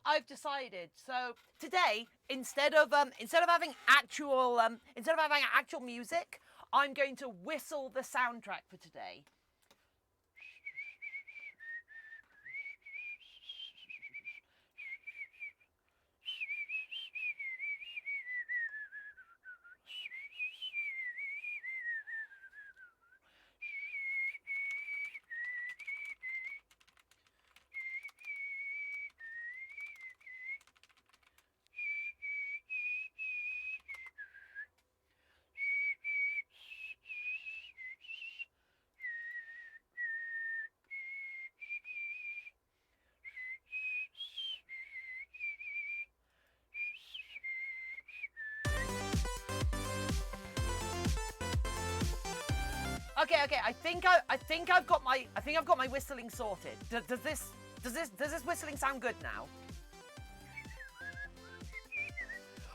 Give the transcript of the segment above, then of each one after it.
I've decided. So today, instead of having actual music, I'm going to whistle the soundtrack for today. Okay. I think I've got my whistling sorted. Does this whistling sound good now?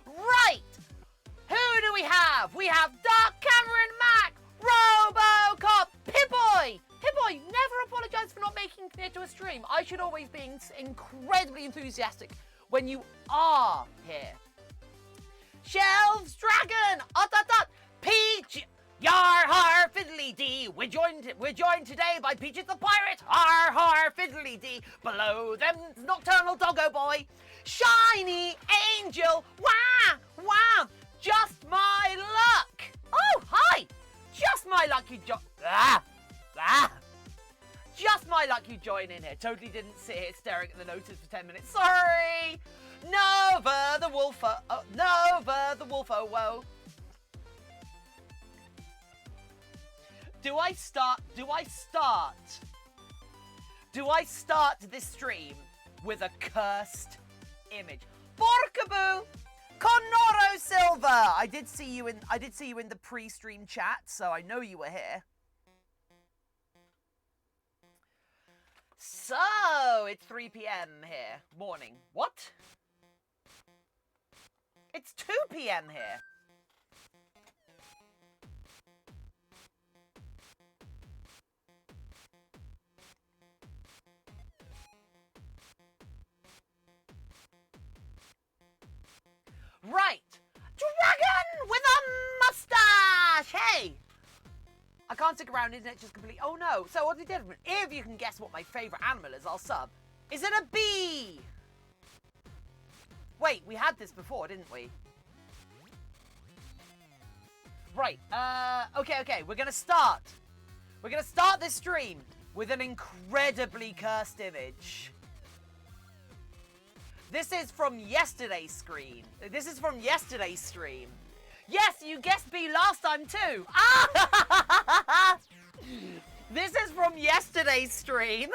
Right. Who do we have? We have Dark Cameron Mac, RoboCop, Pip-Boy. Pip-Boy, never apologise for not making it to a stream. I should always be incredibly enthusiastic when you are here. Shelves Dragon, Peach. Yar har fiddly dee. We're joined today by Peaches the Pirate. Har har fiddly dee. Below them Nocturnal Doggo Boy. Shiny Angel. Wah. Just my luck. Oh, hi. Just my luck you Just my luck you join in here. Totally didn't sit here staring at the notice for 10 minutes. Sorry. Nova the Wolf. Nova the Wolf. Oh, whoa. Do I start this stream with a cursed image? Porkaboo! Conoro Silva! I did see you in the pre-stream chat, so I know you were here. So, it's 3 p.m. here. Morning. What? It's 2 p.m. here. Right! Dragon with a mustache! Hey! I can't stick around, isn't it just completely... Oh no! So what's the difference? If you can guess what my favourite animal is, I'll sub. Is it a bee? Wait, we had this before, didn't we? Right, okay, we're gonna start. We're gonna start this stream with an incredibly cursed image. This is from yesterday's stream. Yes, you guessed me last time too. This is from yesterday's stream.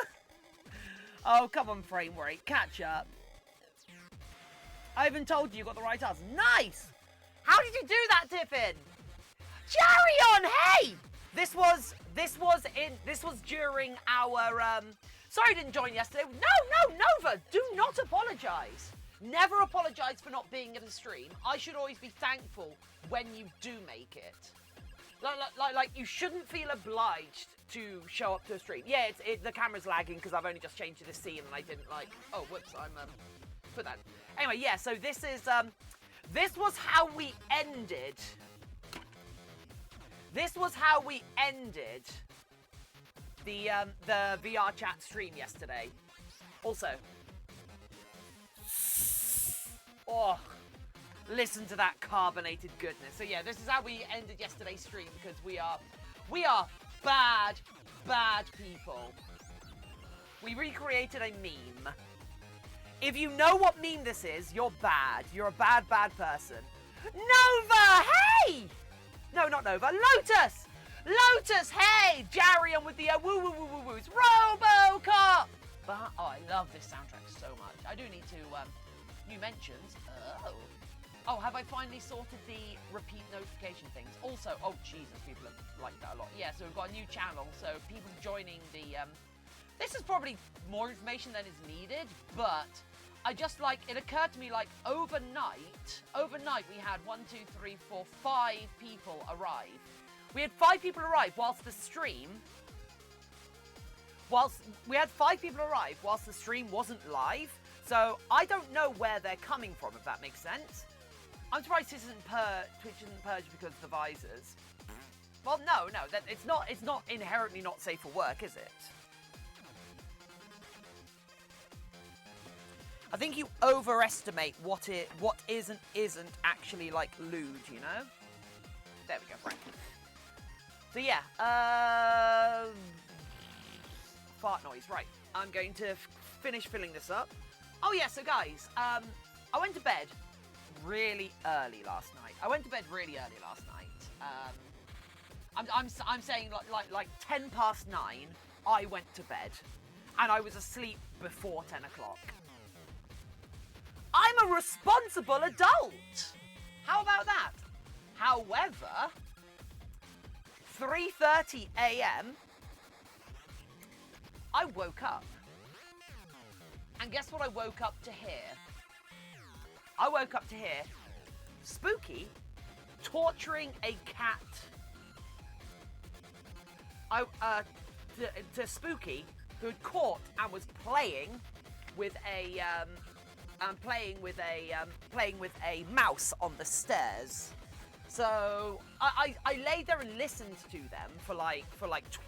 Oh, come on, frame rate, catch up. I even told you got the right answer. Nice. How did you do that, Tiffin? Jarion, hey! This was during our Sorry I didn't join yesterday. No, Nova, do not apologise. Never apologise for not being at a stream. I should always be thankful when you do make it. Like you shouldn't feel obliged to show up to a stream. Yeah, the camera's lagging because I've only just changed to the scene and I didn't oh, whoops, I'm, put that. Anyway, yeah, so this was how we ended. This was how we ended the VR chat stream yesterday. Also, oh, listen to that carbonated goodness. So yeah, this is how we ended yesterday's stream because we are bad people. We recreated a meme. If you know what meme this is, you're bad. You're a bad person. Nova, hey! No, not Nova. Lotus, hey! Jarion with the woo-woo-woo-woo-woos. RoboCop! But, oh, I love this soundtrack so much. I do need to, new mentions. Oh, have I finally sorted the repeat notification things? Also, oh, Jesus, people have liked that a lot. Yeah, so we've got a new channel, so people joining the, this is probably more information than is needed, but I just, it occurred to me, overnight we had 5 people arrive. We had 5 people arrive whilst the stream wasn't live. So I don't know where they're coming from, if that makes sense. I'm surprised this isn't Twitch isn't purged because of the visors. Well, no, it's not inherently not safe for work, is it? I think you overestimate what isn't actually like lewd, you know? There we go, right. So yeah, fart noise, right. I'm going to finish filling this up. Oh yeah, so guys, I went to bed really early last night. I'm saying like 10 past 9, I went to bed, and I was asleep before 10 o'clock. I'm a responsible adult. How about that? However, 3:30 a.m. I woke up. And guess what I woke up to hear? I woke up to hear Spooky torturing a cat. To Spooky, who had caught and was playing with a mouse on the stairs. So I lay there and listened to them for like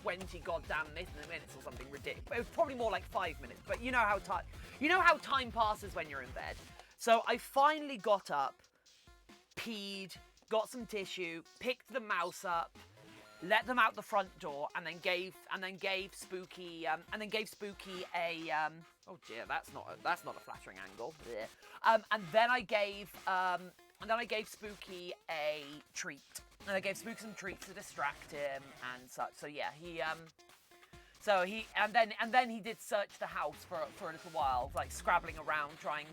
20 goddamn minutes or something ridiculous. It was probably more like 5 minutes, but you know how time passes when you're in bed. So I finally got up, peed, got some tissue, picked the mouse up, let them out the front door, and then gave Spooky a oh dear, that's not a flattering angle. And then I gave Spooky a treat. And I gave Spooky some treats to distract him and such. So yeah, and then he did search the house for a little while, like scrabbling around, trying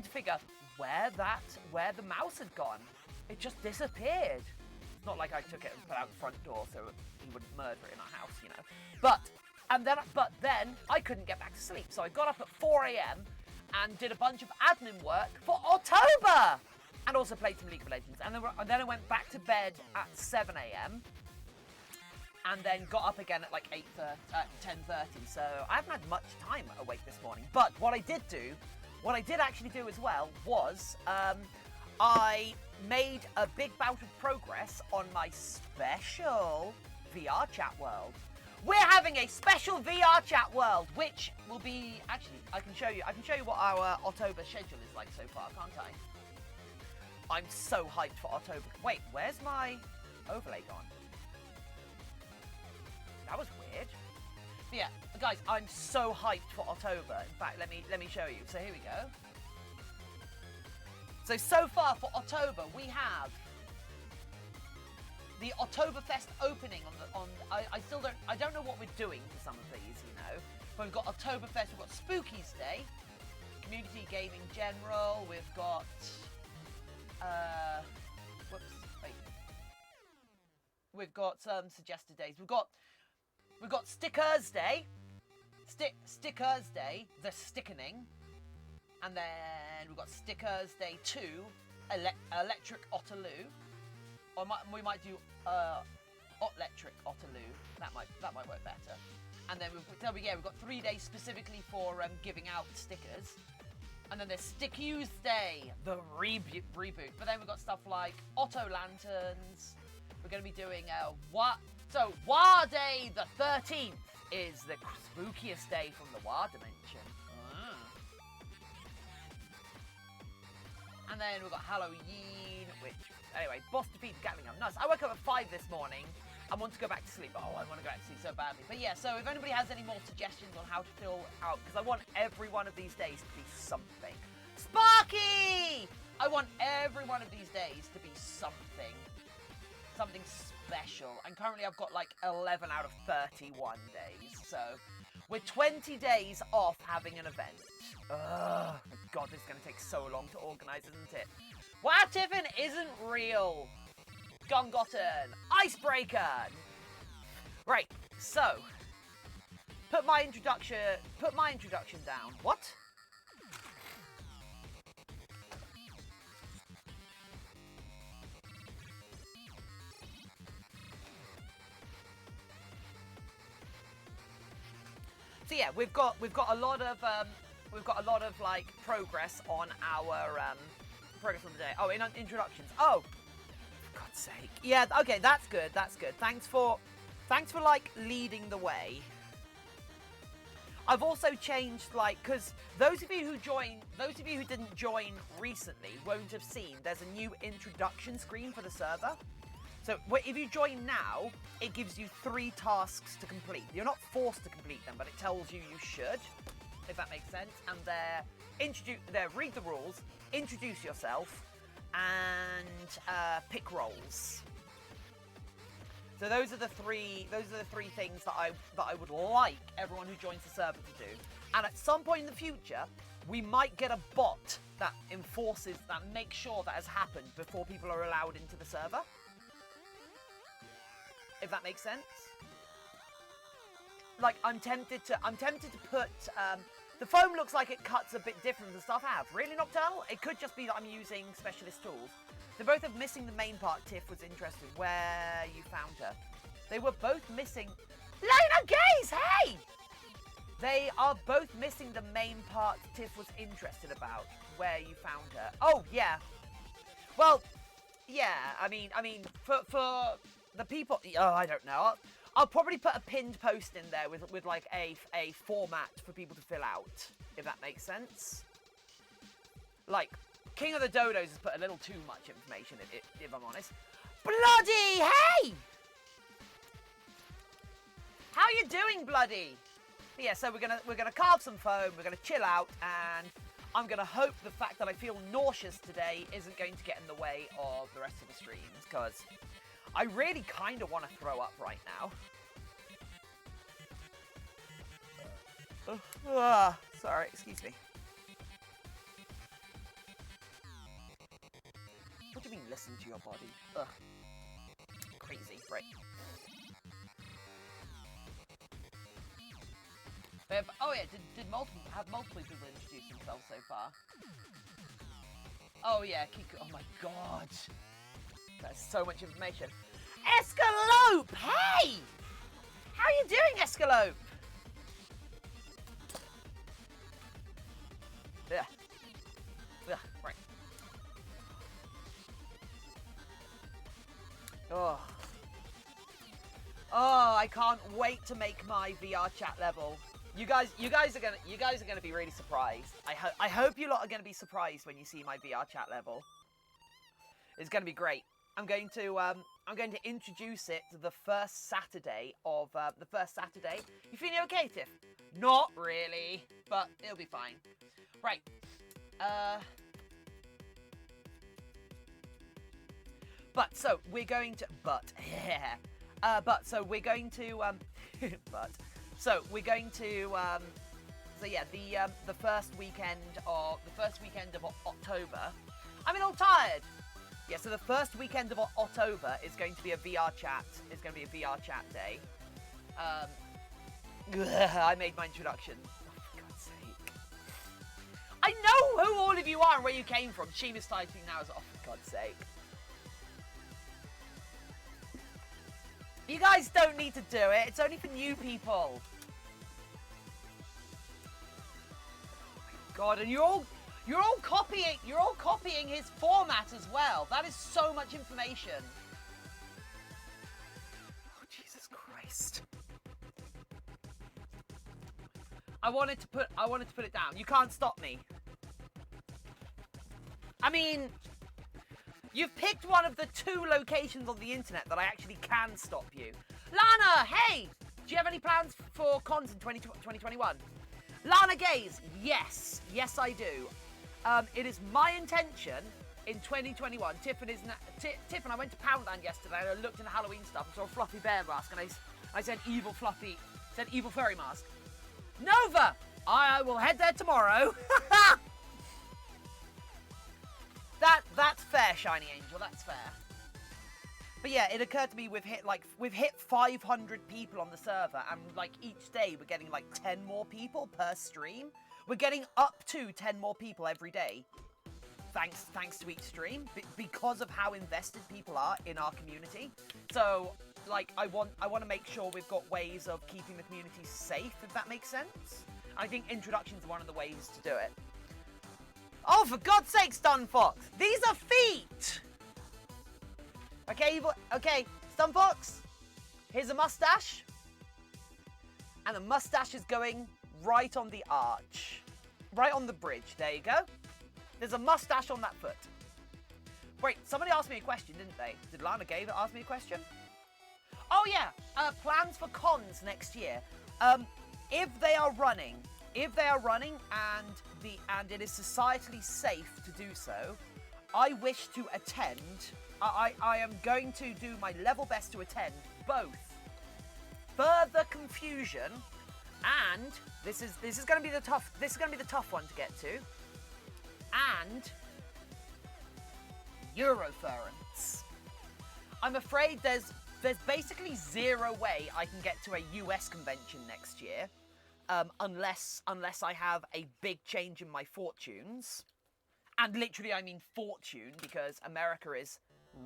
to figure where the mouse had gone. It just disappeared. It's not like I took it and put out the front door so he wouldn't murder it in our house, you know. But then I couldn't get back to sleep, so I got up at 4 a.m. and did a bunch of admin work for October, and also played some League of Legends. And then I went back to bed at 7 a.m. and then got up again at like 10:30. So I haven't had much time awake this morning. But what I did actually do as well was I made a big bout of progress on my special VR chat world. We're having a special VR chat world, which will be, actually, I can show you what our October schedule is like so far, can't I? I'm so hyped for October. Wait, where's my overlay gone? That was weird. But yeah, guys, I'm so hyped for October. In fact, let me show you. So here we go. So far for October, we have the Oktoberfest opening I don't know what we're doing for some of these, you know. But we've got Oktoberfest, we've got Spooky's Day, Community Gaming General, we've got we've got some suggested days. We've got Stickers Day, Stickers Day, the Stickening, and then we've got Stickers Day 2, Electric Otterloo. Or we might do Electric Otterloo. That might work better. And then we've got 3 days specifically for giving out stickers. And then there's Sticky's Day, the reboot. But then we've got stuff like Otto Lanterns. We're going to be doing War Day the 13th is the spookiest day from the War dimension. And then we've got Halloween, which, anyway, boss defeat Gatling Gun. Nice. I woke up at 5 this morning. I want to go back to sleep. Oh, I want to go back to sleep so badly. But yeah, so if anybody has any more suggestions on how to fill out, because I want every one of these days to be something. Sparky! I want every one of these days to be something. Something special. And currently I've got like 11 out of 31 days. So we're 20 days off having an event. Ugh, God, this is going to take so long to organise, isn't it? Wow, Tiffin isn't real. Gungotten. Icebreaker. Right, so put my introduction down. What? So yeah, we've got a lot of we've got a lot of like progress on our progress on the day. Oh, in introductions. Oh, for God's sake. Yeah. Okay, that's good. That's good. Thanks for like leading the way. I've also changed, like, because those of you who didn't join recently won't have seen there's a new introduction screen for the server. So if you join now, it gives you 3 tasks to complete. You're not forced to complete them, but it tells you should, if that makes sense. And they're read the rules, introduce yourself, and pick roles. So those are the three things that I would like everyone who joins the server to do. And at some point in the future, we might get a bot that makes sure that has happened before people are allowed into the server. If that makes sense. Like I'm tempted to put the foam looks like it cuts a bit different than the stuff I have. Really, Nocturnal? It could just be that I'm using specialist tools. They both are missing the main part. Tiff was interested where you found her. They were both missing. Lena Gaze, hey! They are both missing the main part Tiff was interested about. Where you found her. Oh yeah. Well, yeah. I mean, for the people. Oh, I don't know. I'll probably put a pinned post in there with like a format for people to fill out, if that makes sense. Like, King of the Dodos has put a little too much information, if I'm honest. Bloody hey! How you doing, Bloody? But yeah, so we're gonna carve some foam. We're gonna chill out, and I'm gonna hope the fact that I feel nauseous today isn't going to get in the way of the rest of the streams, because I really kind of want to throw up right now. Sorry, excuse me. What do you mean, listen to your body? Ugh. Crazy, right. Oh yeah, did multiple people introduce themselves so far? Oh yeah, oh my god. That's so much information. Escalope! Hey! How are you doing, Escalope? Yeah. Yeah, right. Oh, I can't wait to make my VR chat level. You guys are gonna be really surprised. I hope you lot are gonna be surprised when you see my VR chat level. It's gonna be great. I'm going to introduce it to the first Saturday of You feeling okay, Tiff? Not really, but it'll be fine. Right. So we're going to so yeah, the first weekend of October. I'm all tired. Yeah, so the first weekend of October is going to be a VR chat. It's going to be a VR chat day. I made my introduction. Oh, for God's sake. I know who all of you are and where you came from. Sheema's typing now. Oh, for God's sake. You guys don't need to do it. It's only for new people. Oh my God, and you're all copying his format as well. That is so much information. Oh, Jesus Christ. I wanted to put it down. You can't stop me. I mean, you've picked one of the 2 locations on the internet that I actually can stop you. Lana, hey! Do you have any plans for cons in 2021? Lana Gaze, yes. Yes, I do. It is my intention in 2021. Tiffin, I went to Poundland yesterday and I looked in the Halloween stuff and saw a fluffy bear mask and I said evil furry mask. Nova! I will head there tomorrow. That's fair, Shiny Angel, that's fair. But yeah, it occurred to me we've hit 500 people on the server, and like each day we're getting like 10 more people per stream. We're getting up to 10 more people every day. Thanks to each stream, because of how invested people are in our community. So like I want to make sure we've got ways of keeping the community safe, if that makes sense. I think introduction's one of the ways to do it. Oh, for God's sake, Stun Fox! These are feet! Okay, okay, Stun Fox, here's a mustache. And the mustache is going right on the arch. Right on the bridge, there you go. There's a mustache on that foot. Wait, somebody asked me a question, didn't they? Did Lana Gave ask me a question? Oh yeah, plans for cons next year. If they are running and it is societally safe to do so, I wish to attend. I am going to do my level best to attend both Further Confusion and this is going to be the tough one to get to, and Eurofurence. I'm afraid there's basically zero way I can get to a US convention next year, unless I have a big change in my fortunes. And literally I mean fortune, because America is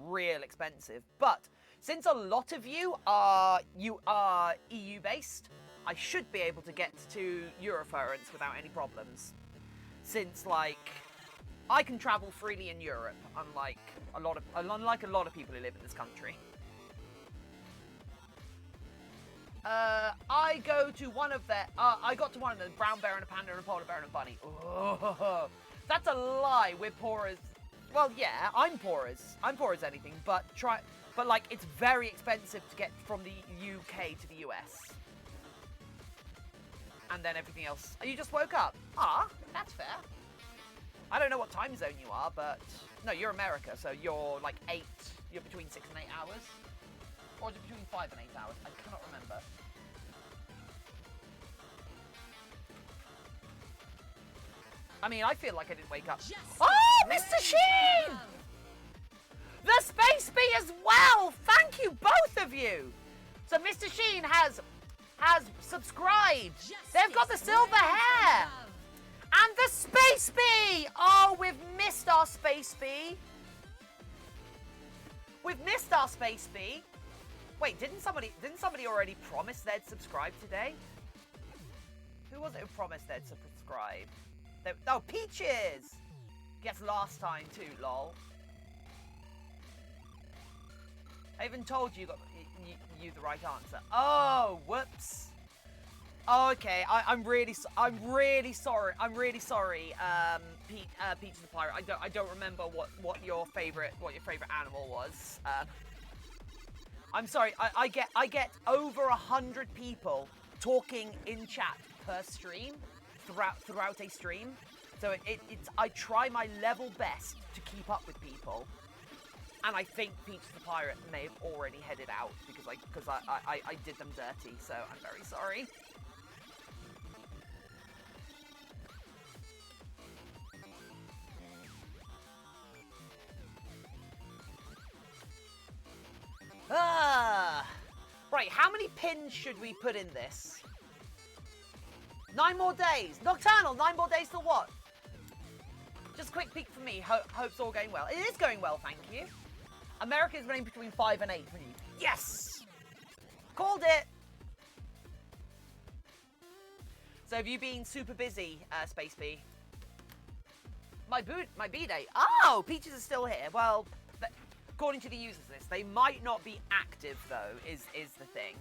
real expensive. But since a lot of you are EU based, I should be able to get to Eurofurence without any problems. Since, like, I can travel freely in Europe, unlike a lot of people who live in this country. I got to one of the brown bear and a panda and a polar bear and a bunny. Oh, that's a lie. We're poor as, well, yeah, I'm poor as anything, but like, it's very expensive to get from the UK to the US. And then everything else. You just woke up. Ah, that's fair. I don't know what time zone you are, but no, you're America, so you're like 8. You're between 6 and 8 hours, or is it between 5 and 8 hours? I cannot remember. I mean, I feel like I didn't wake up. Oh, Mr. Sheen! The Space Bee as well! Thank you, both of you! So Mr. Sheen has subscribed. They've got the silver hair. And the Space Bee! Oh, we've missed our Space Bee. We've missed our Space Bee. Wait, didn't somebody already promise they'd subscribe today? Who was it who promised they'd subscribe? Oh, Peaches! Guess last time too, lol. I even told you got you the right answer. Oh, whoops. Oh, okay. I'm really sorry. Peach the Pirate. I don't remember what your favorite animal was. I'm sorry. I get over 100 people talking in chat per stream throughout a stream. So I try my level best to keep up with people. And I think Peach the Pirate may have already headed out because I did them dirty. So I'm very sorry. Right, how many pins should we put in this? 9 more days. Nocturnal, 9 more days to what? Just a quick peek for me. Hope's all going well. It is going well, thank you. America is running between 5 and 8 for you. Yes! Called it! So have you been super busy, Space Bee? My B-Day. Oh, Peaches is still here. Well, according to the users list, they might not be active though, is the thing.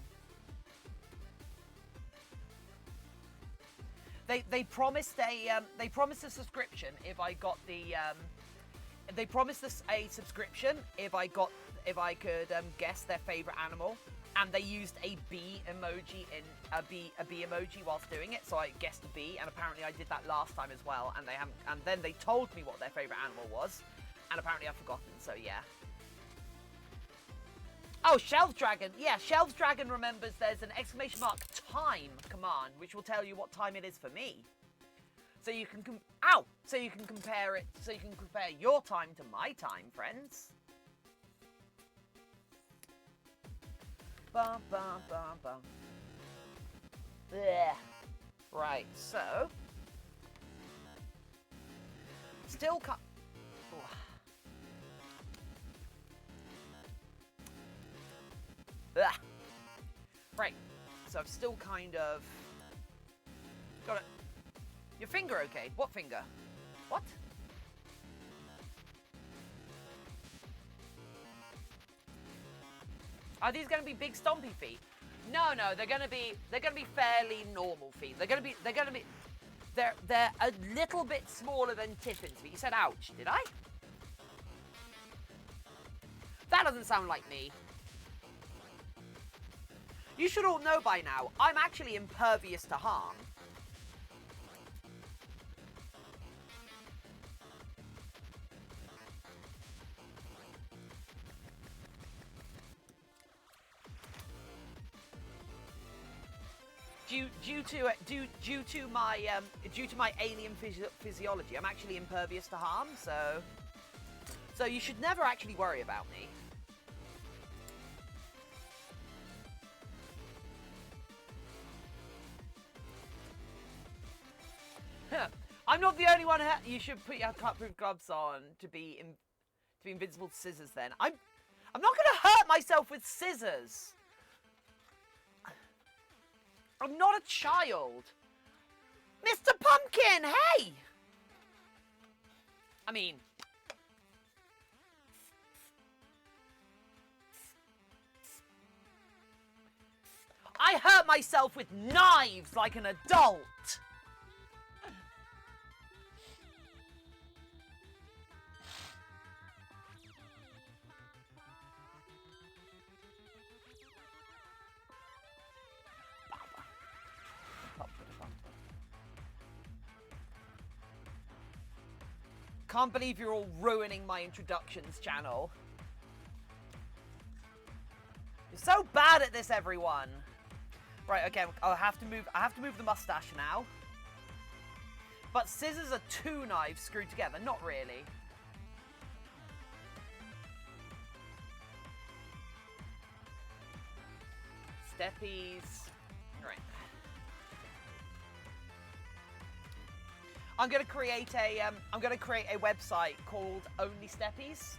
They promised a subscription if I got the they promised us a subscription if I could guess their favorite animal, and they used a bee emoji a bee emoji whilst doing it, so I guessed a bee, and apparently I did that last time as well, and then they told me what their favorite animal was, and apparently I've forgotten, so yeah. Oh, Shelf Dragon. Yeah, Shelf Dragon remembers there's an exclamation mark time command, which will tell you what time it is for me. So you can compare it. So you can compare your time to my time, friends. Bum bum bum bum. Blech. Right. So still cut. Right, so I've still kind of got Your finger okay? What finger? What? Are these going to be big stompy feet? No, they're going to be fairly normal feet. They're a little bit smaller than Tiffin's feet. You said ouch, did I? That doesn't sound like me. You should all know by now, I'm actually impervious to harm. Due to my alien physiology, I'm actually impervious to harm, so you should never actually worry about me. I'm not the only one. You should put your cut-proof gloves on to be invincible to scissors. Then I'm not going to hurt myself with scissors. I'm not a child. Mr. Pumpkin, hey! I mean... I hurt myself with knives like an adult. Can't believe you're all ruining my introductions channel. You're so bad at this, everyone. Right, okay, I have to move the mustache now. But scissors are two knives screwed together, not really. Steppies. Right. I'm gonna create a website called Only Steppies.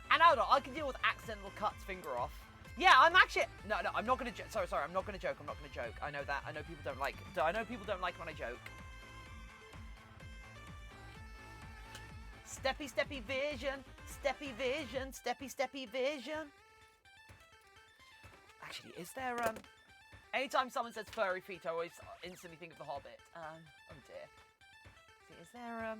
And hold on, I can deal with accidental cuts finger off. Yeah, I'm actually no, I'm not gonna joke. Sorry, I'm not gonna joke. I'm not gonna joke. I know that. I know people don't like. I know people don't like when I joke. Steppy vision, steppy vision, steppy vision. Actually, is there anytime someone says furry feet, I always instantly think of The Hobbit. Oh dear. Is there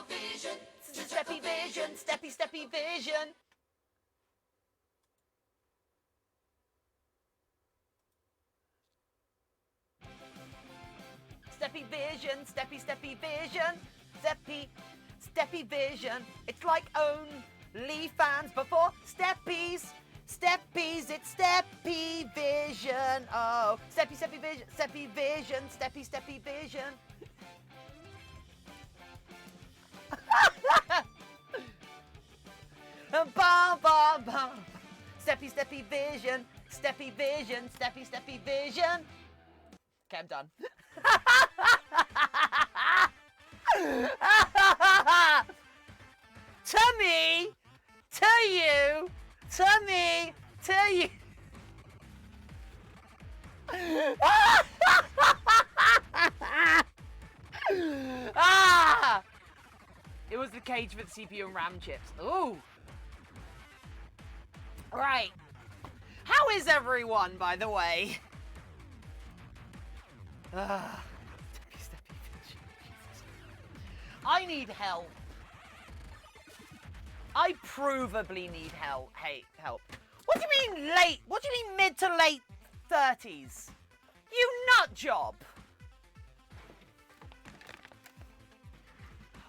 vision, steppy vision, steppy vision. Steppy vision, steppy vision, steppy vision. It's like only fans before steppies, it's steppy vision. Oh, steppy vision, steppy vision. Bum, bum, bum. Steppy vision, steppy vision. Okay, I'm done. To me, to you, to me, to you. It was the cage for the CPU and RAM chips. Ooh. Right. How is everyone, by the way? I need help. I provably need help. Hey, help. What do you mean late? What do you mean mid to late 30s? You nut job.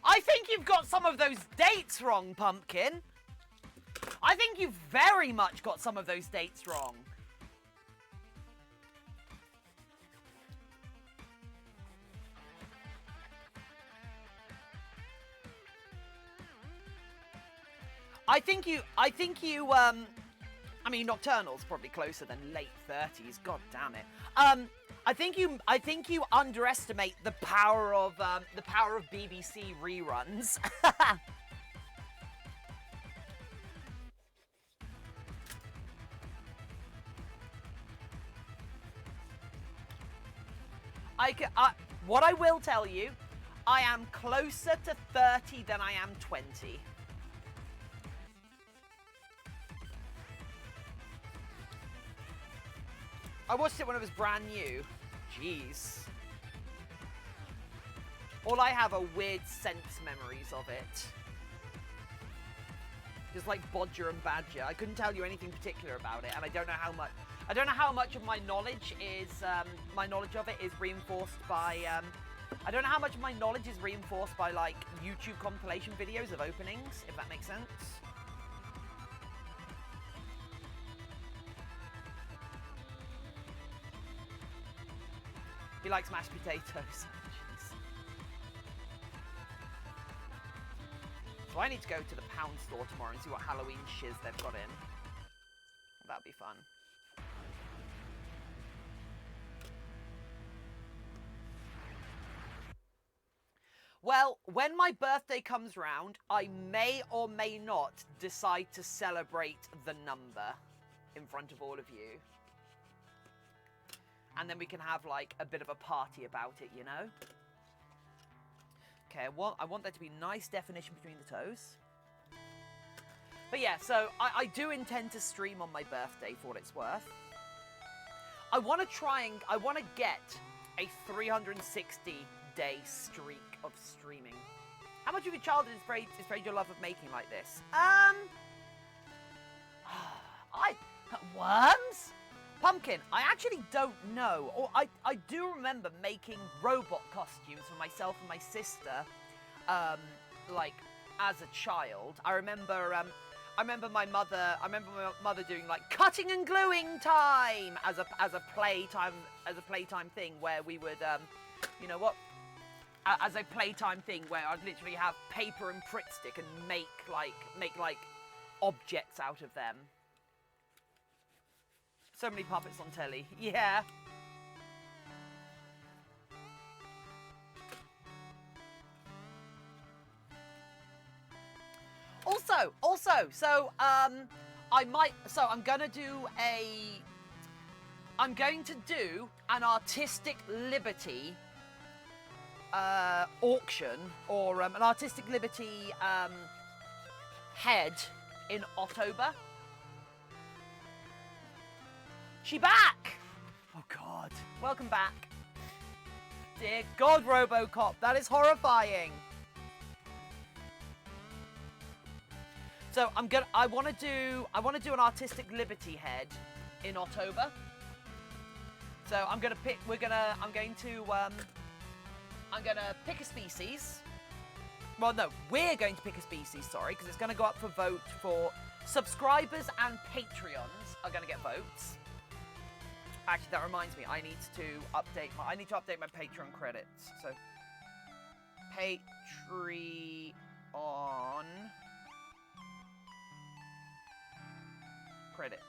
I think you've got some of those dates wrong, Pumpkin. I think you've very much got some of those dates wrong. I mean, Nocturnal's probably closer than late 30s. God damn it. I think you underestimate the power of BBC reruns. What I will tell you, I am closer to 30 than I am 20. I watched it when it was brand new. Jeez. All I have are weird sense memories of it. Just like Bodger and Badger. I couldn't tell you anything particular about it, and I don't know how much of my knowledge is of it is reinforced by I don't know how much of my knowledge is reinforced by like YouTube compilation videos of openings, if that makes sense. He likes mashed potatoes. Jeez. So I need to go to the pound store tomorrow and see what Halloween shiz they've got in. That'd be fun. Well, when my birthday comes round, I may or may not decide to celebrate the number in front of all of you. And then we can have, like, a bit of a party about it, you know? Okay, I want there to be nice definition between the toes. But yeah, so I do intend to stream on my birthday for what it's worth. I want to get a 360-day streak of streaming. How much of your childhood is sprayed your love of making like this? Worms? Pumpkin, I actually don't know. Or I do remember making robot costumes for myself and my sister, like, as a child. I remember my mother doing, like, cutting and gluing time as a playtime thing where we would, you know what? As a playtime thing where I'd literally have paper and Pritt stick and make like objects out of them. So many puppets on telly. Yeah. Also, so I'm going to do an artistic liberty auction, or an artistic liberty head in October. She back! Oh God. Welcome back. Dear God, RoboCop, that is horrifying. So I want to do an artistic liberty head in October. So I'm going to pick a species. Well, no, we're going to pick a species, sorry, because it's going to go up for vote for subscribers, and Patreons are going to get votes. Actually, that reminds me, I need to update my Patreon credits. So, Patreon credits.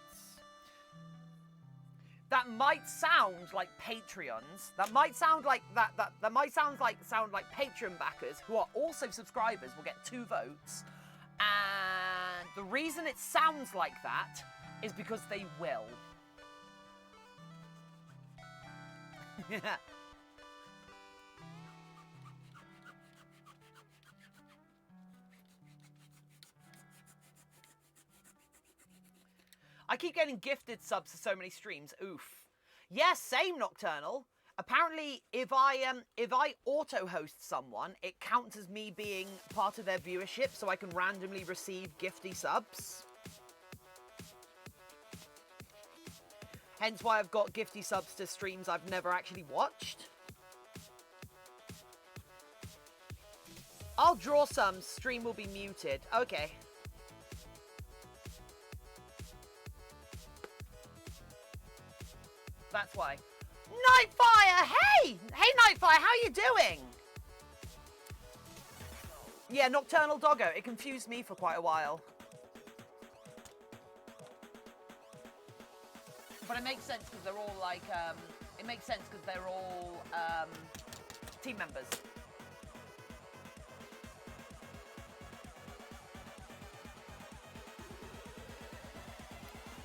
That might sound like Patreons. That might sound like Patreon backers who are also subscribers will get 2 votes. And the reason it sounds like that is because they will. I keep getting gifted subs to so many streams. Oof. Yeah, same, Nocturnal. Apparently, if I auto-host someone, it counts as me being part of their viewership, so I can randomly receive gifty subs. Hence why I've got gifty subs to streams I've never actually watched. I'll draw some. Stream will be muted. Okay. That's why. Nightfire! Hey! Hey, Nightfire, how you doing? Yeah, Nocturnal Doggo. It confused me for quite a while. But it makes sense because they're all like, it makes sense because they're all team members.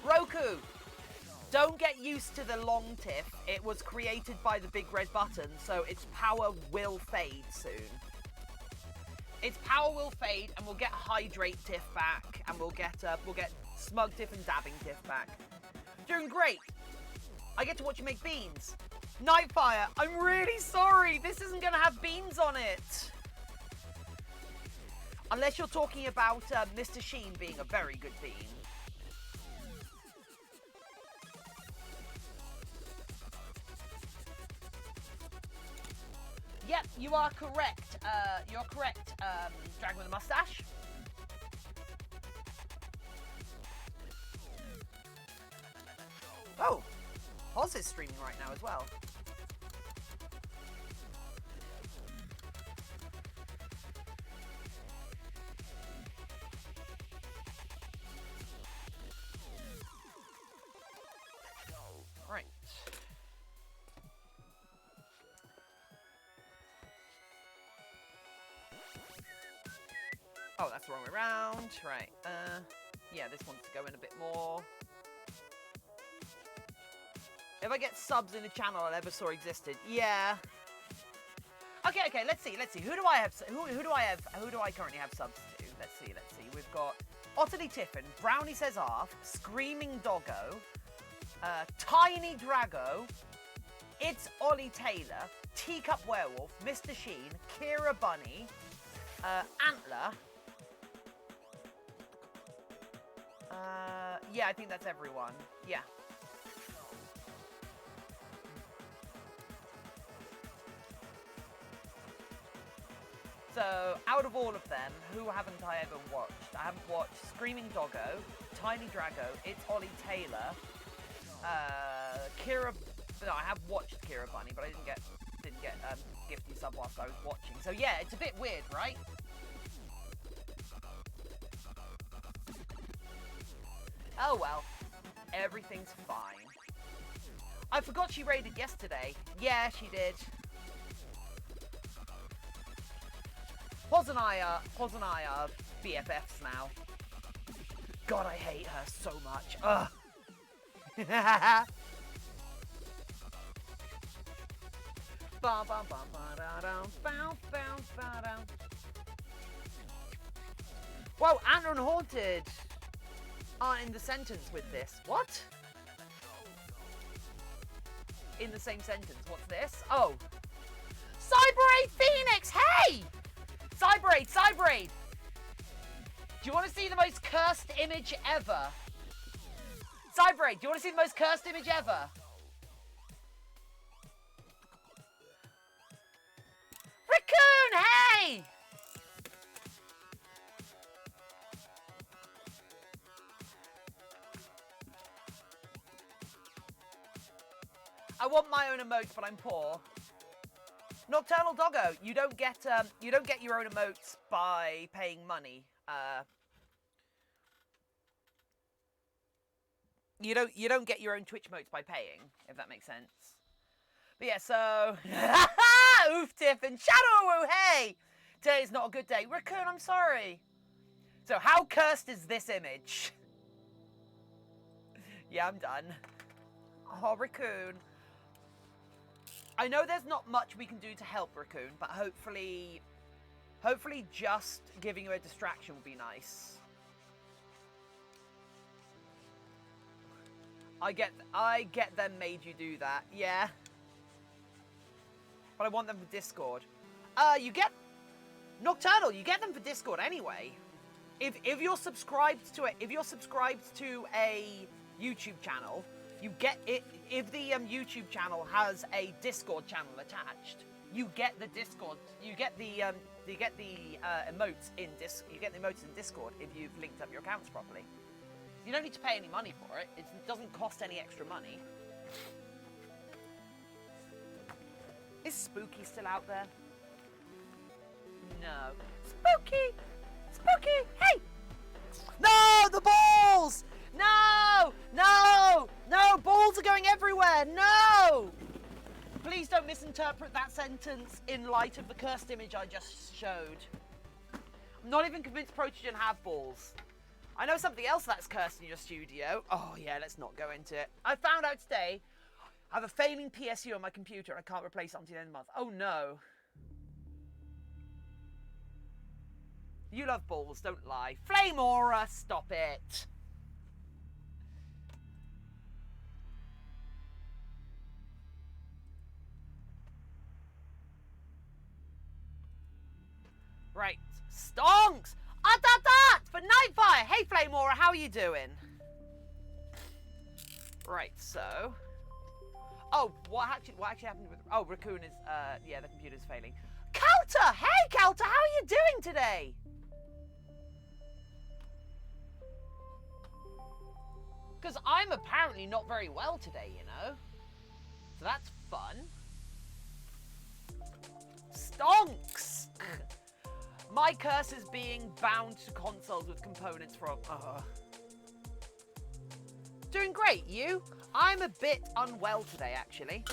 Roku, don't get used to the long tiff. It was created by the big red button, so its power will fade soon. Its power will fade, and we'll get hydrate tiff back, and we'll get smug tiff and dabbing tiff back. Doing great. I get to watch you make beans. Nightfire, I'm really sorry. This isn't going to have beans on it. Unless you're talking about Mr. Sheen being a very good bean. Yep, you are correct. You're correct, Dragon with a Mustache. Oh, Oz is streaming right now as well. Right. Oh, that's the wrong way around. Right. Yeah, this wants to go in a bit more. If I get subs in a channel I never saw existed, yeah. Okay, let's see. Who do I have? Who do I currently have subs to? Let's see. We've got Otterly Tiffin, Brownie Says Arf, Screaming Doggo, Tiny Drago, It's Ollie Taylor, Teacup Werewolf, Mr. Sheen, Kira Bunny, Antler. Yeah, I think that's everyone. Yeah. So, out of all of them, who haven't I ever watched? I haven't watched Screaming Doggo, Tiny Drago, It's Ollie Taylor, Kira. No, I have watched Kira Bunny, but I didn't get Gifty sub whilst I was watching. So yeah, it's a bit weird, right? Oh well, everything's fine. I forgot she raided yesterday. Yeah, she did. Poz and I are BFFs now. God, I hate her so much. Ugh. Whoa, Antler and Haunted aren't in the sentence with this. What? In the same sentence. What's this? Oh. Cyber 8 Phoenix! Hey! Cyber 8! Do you want to see the most cursed image ever? Cyber 8, do you want to see the most cursed image ever? Raccoon, hey! I want my own emotes, but I'm poor. Nocturnal Doggo, you don't get your own emotes by paying money. You don't get your own Twitch emotes by paying, if that makes sense. But yeah, so oof, Tiffin, Shadow, hey! Today's not a good day. Raccoon, I'm sorry. So how cursed is this image? Yeah, I'm done. Oh, Raccoon. I know there's not much we can do to help Raccoon, but hopefully just giving you a distraction will be nice. I get them made you do that, yeah. But I want them for Discord. You get Nocturnal, you get them for Discord anyway. If you're subscribed to a YouTube channel, you get it. If the YouTube channel has a Discord channel attached, you get the Discord. You get the emotes in Discord if you've linked up your accounts properly. You don't need to pay any money for it. It doesn't cost any extra money. Is Spooky still out there? No. Spooky! Spooky! Hey! No! The balls! No! No! No, balls are going everywhere. No! Please don't misinterpret that sentence in light of the cursed image I just showed. I'm not even convinced Protogen have balls. I know something else that's cursed in your studio. Oh, yeah, let's not go into it. I found out today I have a failing PSU on my computer. I can't replace it until the end of the month. Oh, no. You love balls, don't lie. Flame Aura, stop it. Right, stonks! For Nightfire! Hey, Flame Aura, how are you doing? Right, so... Oh, what actually happened with... Oh, Raccoon is, yeah, the computer's failing. Calta! Hey, Calta, how are you doing today? Because I'm apparently not very well today, you know? So that's fun. Stonks! My curse is being bound to consoles with components from... Doing great, you? I'm a bit unwell today, actually.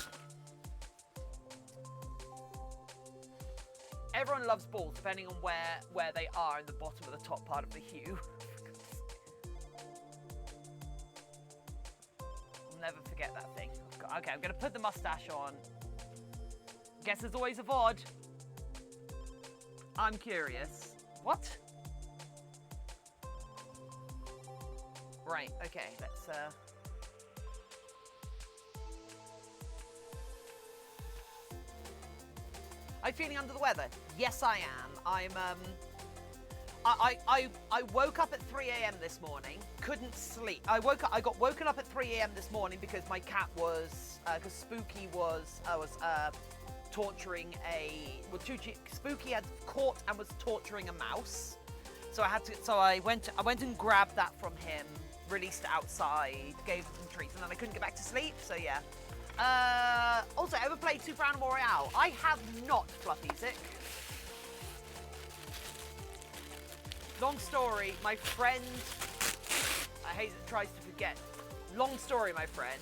Everyone loves balls, depending on where they are in the bottom of the top part of the hue. I'll never forget that thing. Okay, I'm going to put the mustache on. Guess there's always a VOD. I'm curious. What? Right, okay, let's, Are you feeling under the weather? Yes, I am. I woke up at 3 a.m. this morning, couldn't sleep. I got woken up at 3 a.m. this morning because my cat was, because Spooky was torturing Spooky had caught and was torturing a mouse. So I went and grabbed that from him, released it outside, gave him some treats, and then I couldn't get back to sleep, so yeah. Also, ever played Super Animal Royale? I have not, Fluffysick. Long story, my friend... Hazel tries to forget. Long story, my friend.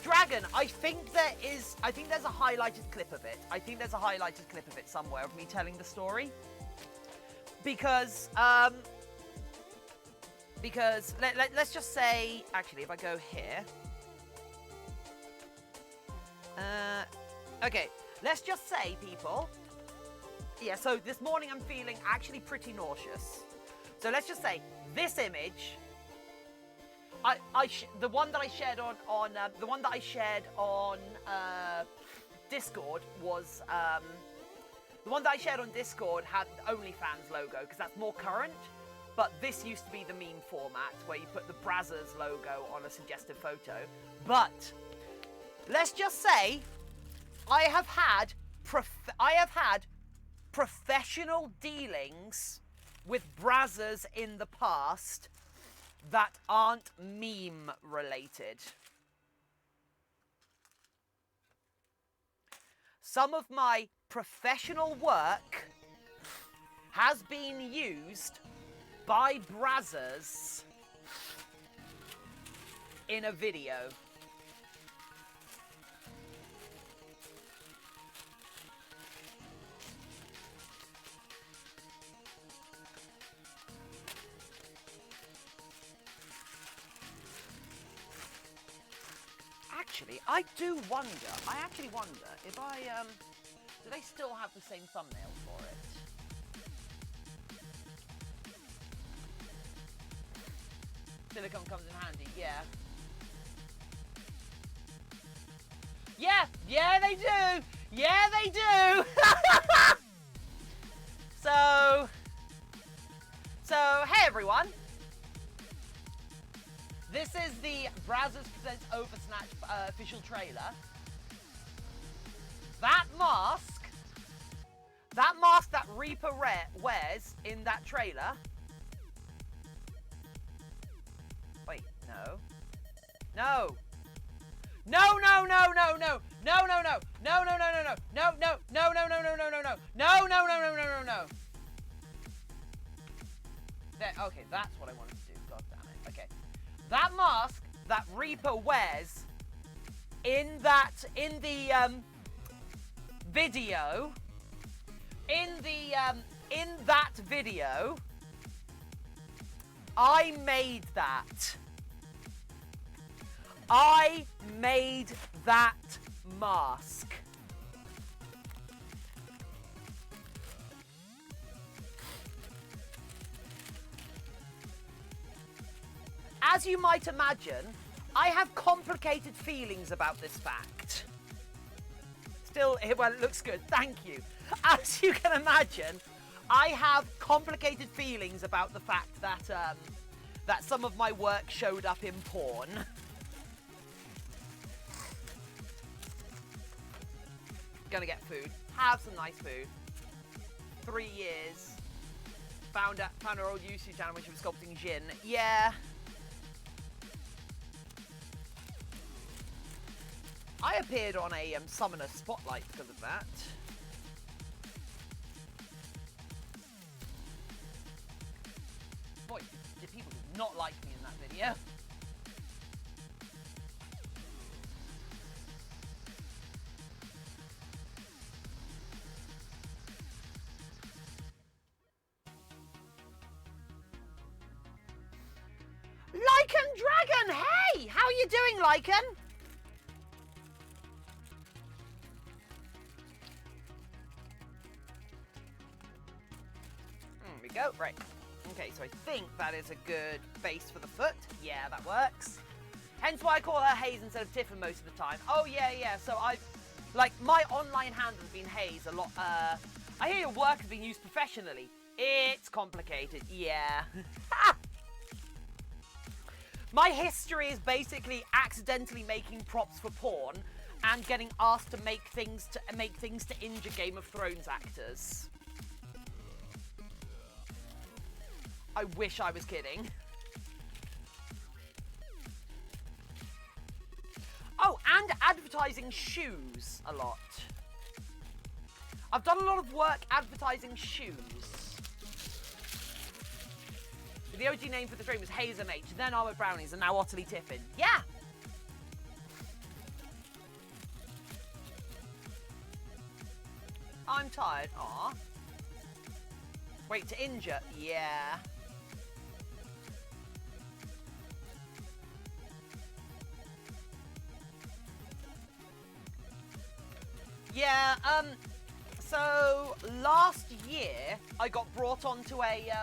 Dragon, I think there's a highlighted clip of it. I think there's a highlighted clip of it somewhere of me telling the story. Because let's just say, actually, if I go here... okay, let's just say, people... Yeah, so this morning I'm feeling actually pretty nauseous. So let's just say, this image... the one that I shared on Discord was the one that I shared on Discord had the OnlyFans logo because that's more current. But this used to be the meme format where you put the Brazzers logo on a suggestive photo. But let's just say I have had professional dealings with Brazzers in the past that aren't meme related. Some of my professional work has been used by Brazzers in a video. I actually wonder if do they still have the same thumbnail for it? Silicone comes in handy, yeah. Yeah, they do! Yeah, they do! So, hey everyone! This is the Brazzers Presents Oversnatch official trailer. That mask that Reaper wears in that trailer. Wait, no. No. No, no, no, no, no. No, no, no. No, no, no, no, no. No, no, no, no, no, no, no, no, no. No, no, no, no, no, no, no. There, okay, that's what I wanted to do. God damn it. Okay. That that Reaper wears in the video, in that video, I made that. I made that mask. As you might imagine, I have complicated feelings about this fact. Still, well, it looks good, thank you. As you can imagine, I have complicated feelings about the fact that, that some of my work showed up in porn. Gonna get food. Have some nice food. 3 years. Found her old YouTube channel when she was sculpting Jin. Yeah. I appeared on a Summoner Spotlight because of that. Boy, did people not like me in that video. Lycan Dragon, hey! How are you doing, Lycan? There we go, right. Okay, so I think that is a good base for the foot. Yeah, that works. Hence why I call her Hayes instead of Tiffin most of the time. Oh, yeah, so like, my online handle has been Hayes a lot. I hear your work has been used professionally. It's complicated, yeah. My history is basically accidentally making props for porn and getting asked to make things to injure Game of Thrones actors. I wish I was kidding. Oh, and advertising shoes a lot. I've done a lot of work advertising shoes. The OG name for the stream was Hazen H, then ArmouredBrownies, and now Otterly Tiffin. Yeah! I'm tired. Aw. Wait, to injure? Yeah. Yeah, so last year I got brought onto a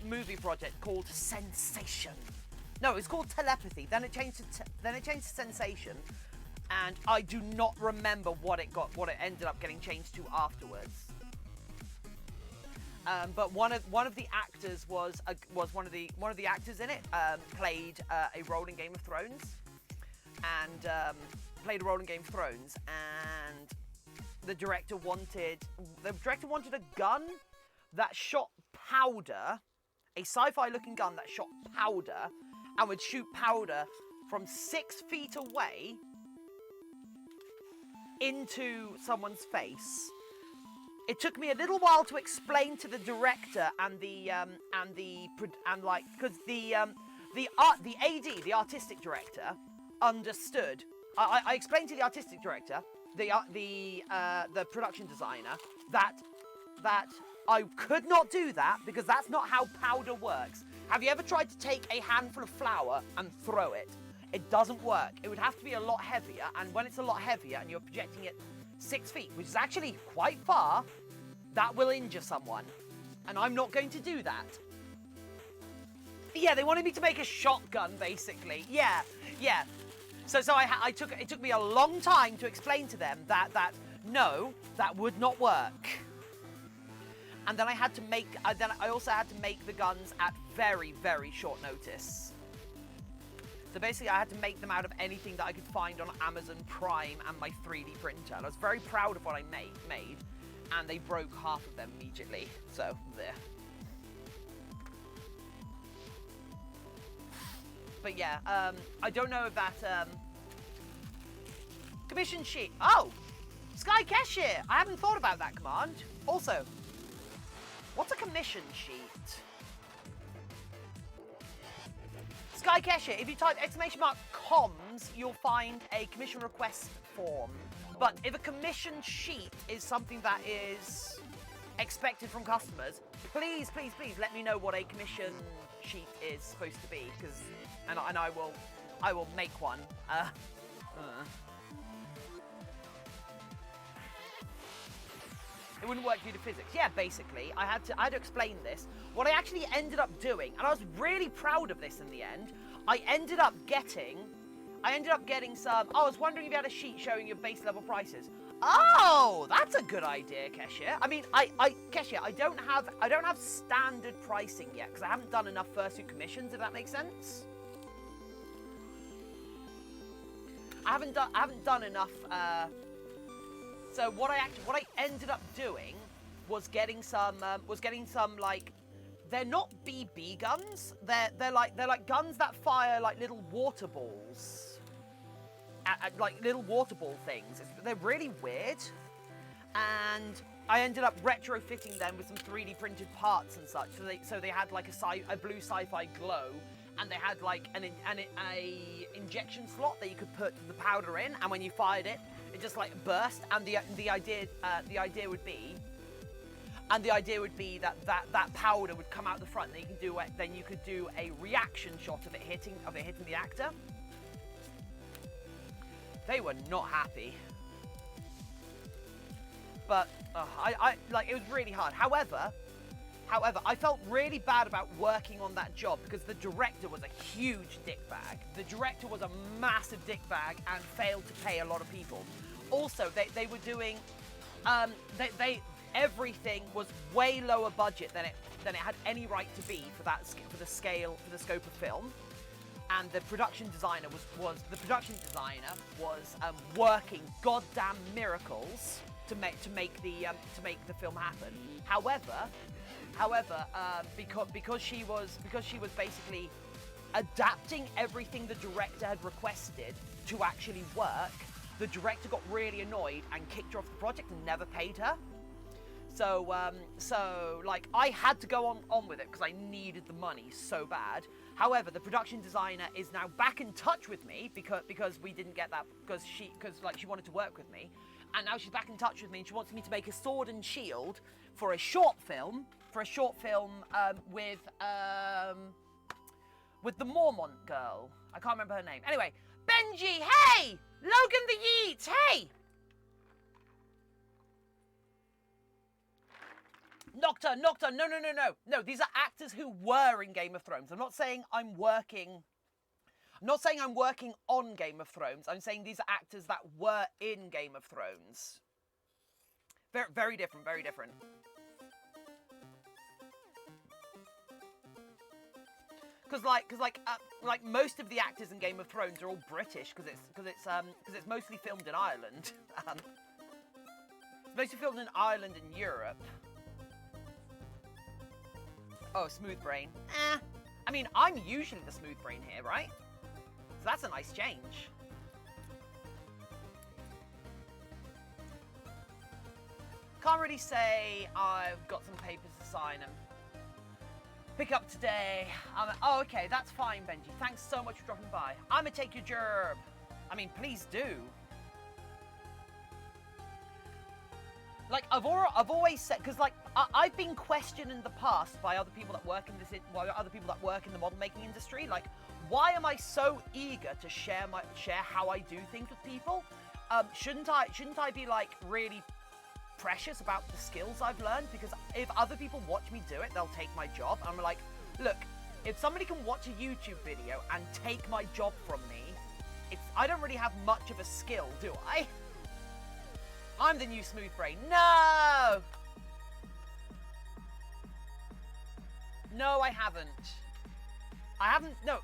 movie project called Sensation. No, it's called Telepathy. Then it changed to Sensation, and I do not remember what it ended up getting changed to afterwards. But one of the actors was one of the actors in it. Played a role in Game of Thrones, and the director wanted a gun that shot powder, a sci-fi looking gun that shot powder and would shoot powder from 6 feet away into someone's face. It took me a little while to explain to the director and because the AD, the artistic director, understood. I explained to the artistic director, the production designer, that I could not do that because that's not how powder works. Have you ever tried to take a handful of flour and throw it? It doesn't work. It would have to be a lot heavier, and when it's a lot heavier and you're projecting it 6 feet, which is actually quite far, that will injure someone. And I'm not going to do that. Yeah, they wanted me to make a shotgun, basically. Yeah. So it took me a long time to explain to them that no, that would not work. And then I also had to make the guns at very, very short notice. So basically I had to make them out of anything that I could find on Amazon Prime and my 3D printer. And I was very proud of what I made, and they broke half of them immediately. So, there. But yeah, I don't know if that, commission sheet. Oh! Sky Cashier! I haven't thought about that command. Also, what's a commission sheet? Sky Kesha, if you type !comms, you'll find a commission request form. But if a commission sheet is something that is expected from customers, please, please, please let me know what a commission sheet is supposed to be, and I will make one. It wouldn't work due to physics. Yeah, basically, I had to explain this. What I actually ended up doing, and I was really proud of this in the end, I ended up getting some. I was wondering if you had a sheet showing your base level prices. Oh, that's a good idea, Kesha. I mean, Kesha, I don't have standard pricing yet because I haven't done enough fursuit commissions. If that makes sense. I haven't done enough. So what I ended up doing was getting some like, they're not BB guns. They're like guns that fire like little water balls, like little water ball things. They're really weird, and I ended up retrofitting them with some 3D printed parts and such. So they had like a blue sci-fi glow, and they had like an injection slot that you could put the powder in, and when you fired it, it just like burst. And the idea would be that powder would come out the front. Then you could do a reaction shot of it hitting the actor. They were not happy, but it was really hard. However, I felt really bad about working on that job because the director was a huge dickbag. The director was a massive dickbag and failed to pay a lot of people. Also, they were doing, everything was way lower budget than it had any right to be for the scope of film. And the production designer was working goddamn miracles to make the film happen. However, because she was basically adapting everything the director had requested to actually work, the director got really annoyed and kicked her off the project and never paid her. So like I had to go on with it because I needed the money so bad. However, the production designer is now back in touch with me because we didn't get that because she wanted to work with me, and now she's back in touch with me and she wants me to make a sword and shield for a short film with the Mormont girl. I can't remember her name. Anyway, Benji, hey! Logan the Yeats, hey! Nocta, no, these are actors who were in Game of Thrones. I'm not saying I'm working on Game of Thrones. I'm saying these are actors that were in Game of Thrones. Very, very different, very different. Because most of the actors in Game of Thrones are all British because it's mostly filmed in Ireland. It's mostly filmed in Ireland and Europe. Oh, smooth brain. I mean, I'm usually the smooth brain here, right? So that's a nice change. Can't really say I've got some papers to sign and pick up today. Oh, okay, that's fine, Benji. Thanks so much for dropping by. I'ma take your gerb. I mean, please do. Like, I've always said, because like I've been questioned in the past by other people that work in the model making industry. Like, why am I so eager to share how I do things with people? Shouldn't I be like really precious about the skills I've learned? Because if other people watch me do it, they'll take my job. And I'm like, look, if somebody can watch a YouTube video and take my job from me, I don't really have much of a skill, do I? I'm the new smooth brain. No! No, I haven't. I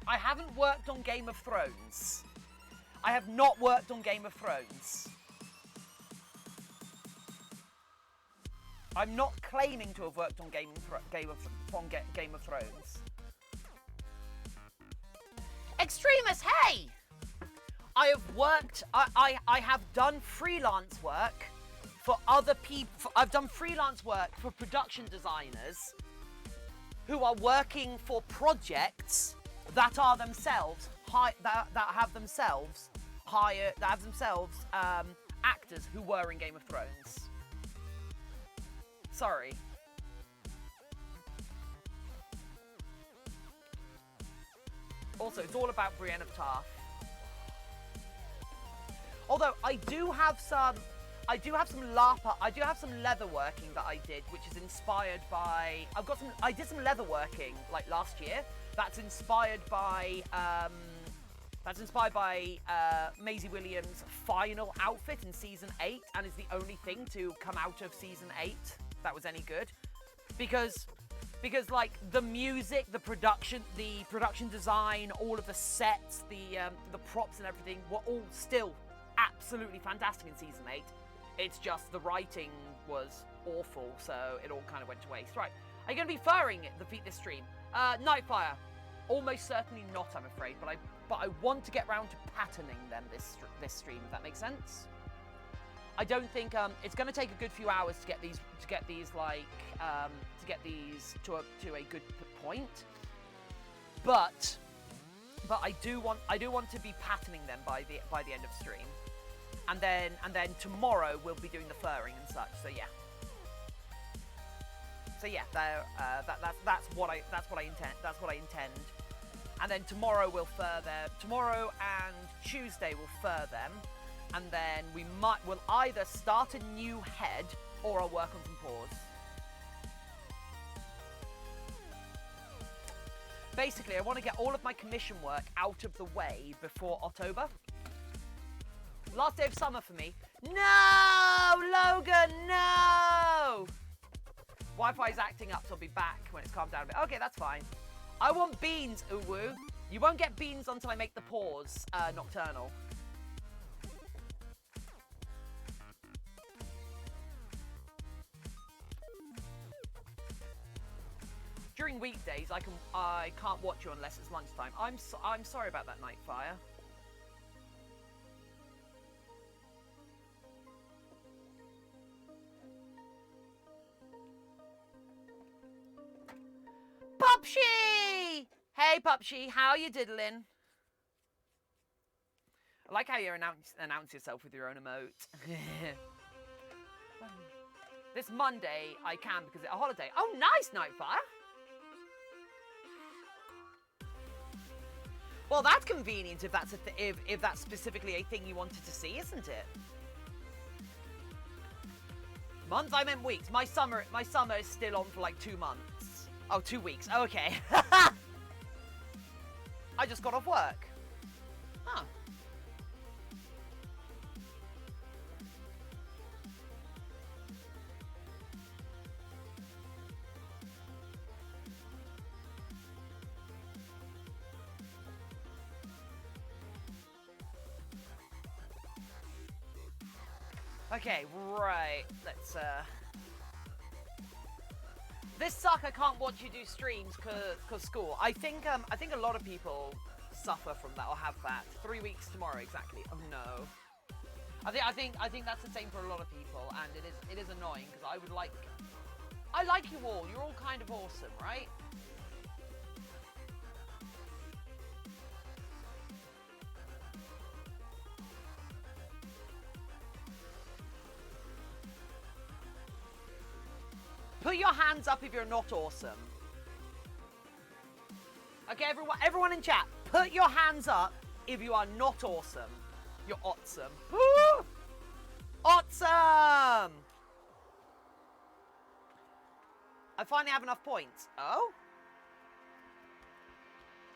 haven't worked on Game of Thrones. I have not worked on Game of Thrones. I'm not claiming to have worked on Game of Thrones. Extremis, hey! I have worked, I have done freelance work for other people. I've done freelance work for production designers who are working for projects that are themselves that have themselves actors who were in Game of Thrones. Sorry. Also, it's all about Brienne of Tarth. Although I do have some leatherworking that I did, which is inspired by. I did some leatherworking like last year. That's inspired by Maisie Williams' final outfit in season 8, and is the only thing to come out of season 8 that was any good, because like the music, the production design, all of the sets, the props and everything were all still absolutely fantastic in season 8. It's just the writing was awful, so it all kind of went to waste. Right, are you going to be furring this stream? Nightfire, almost certainly not, I'm afraid. But I want to get round to patterning them this stream. If that makes sense. I don't think it's going to take a good few hours to get these to a good point. But I do want to be patterning them by the end of stream. And then tomorrow we'll be doing the furring and such. So yeah. That's what I intend. And then tomorrow we'll fur them. Tomorrow and Tuesday we'll fur them. And then we'll either start a new head or I'll work on some paws. Basically, I want to get all of my commission work out of the way before October. Last day of summer for me. No, Logan, no! Wi-Fi's acting up, so I'll be back when it's calmed down a bit. Okay, that's fine. I want beans, Uwu. You won't get beans until I make the paws nocturnal. During weekdays, I can't watch you unless it's lunchtime. I'm sorry about that, Nightfire. Pupshy! Hey, Pupshy, how you diddling? I like how you announce yourself with your own emote. This Monday, I can because it's a holiday. Oh, nice, Nightfire. Well, that's convenient if that's if that's specifically a thing you wanted to see, isn't it? Months? I meant weeks. My summer is still on for like 2 months. Oh, 2 weeks. Okay. I just got off work. Huh. Okay, right. Let's This suck, I can't watch you do streams cause school. I think a lot of people suffer from that or have that. 3 weeks tomorrow exactly. Oh no. I think that's the same for a lot of people, and it is annoying because I like you all. You're all kind of awesome, right? Put your hands up if you're not awesome. Okay, everyone in chat, put your hands up if you are not awesome. You're awesome. Woo! Awesome! I finally have enough points. Oh?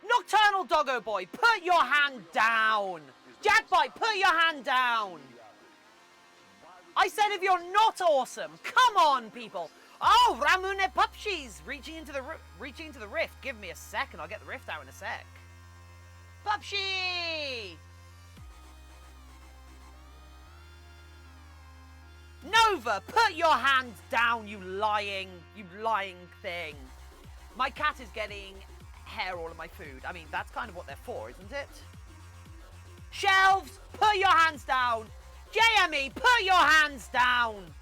Nocturnal Doggo Boy, put your hand down. Jackbite, put your hand down. I said if you're not awesome. Come on, people. Oh, Ramune Pupshies reaching into the rift. Give me a second. I'll get the rift out in a sec. Pupshi! Nova, put your hands down, you lying thing. My cat is getting hair all of my food. I mean, that's kind of what they're for, isn't it? Shelves, put your hands down. JME, put your hands down.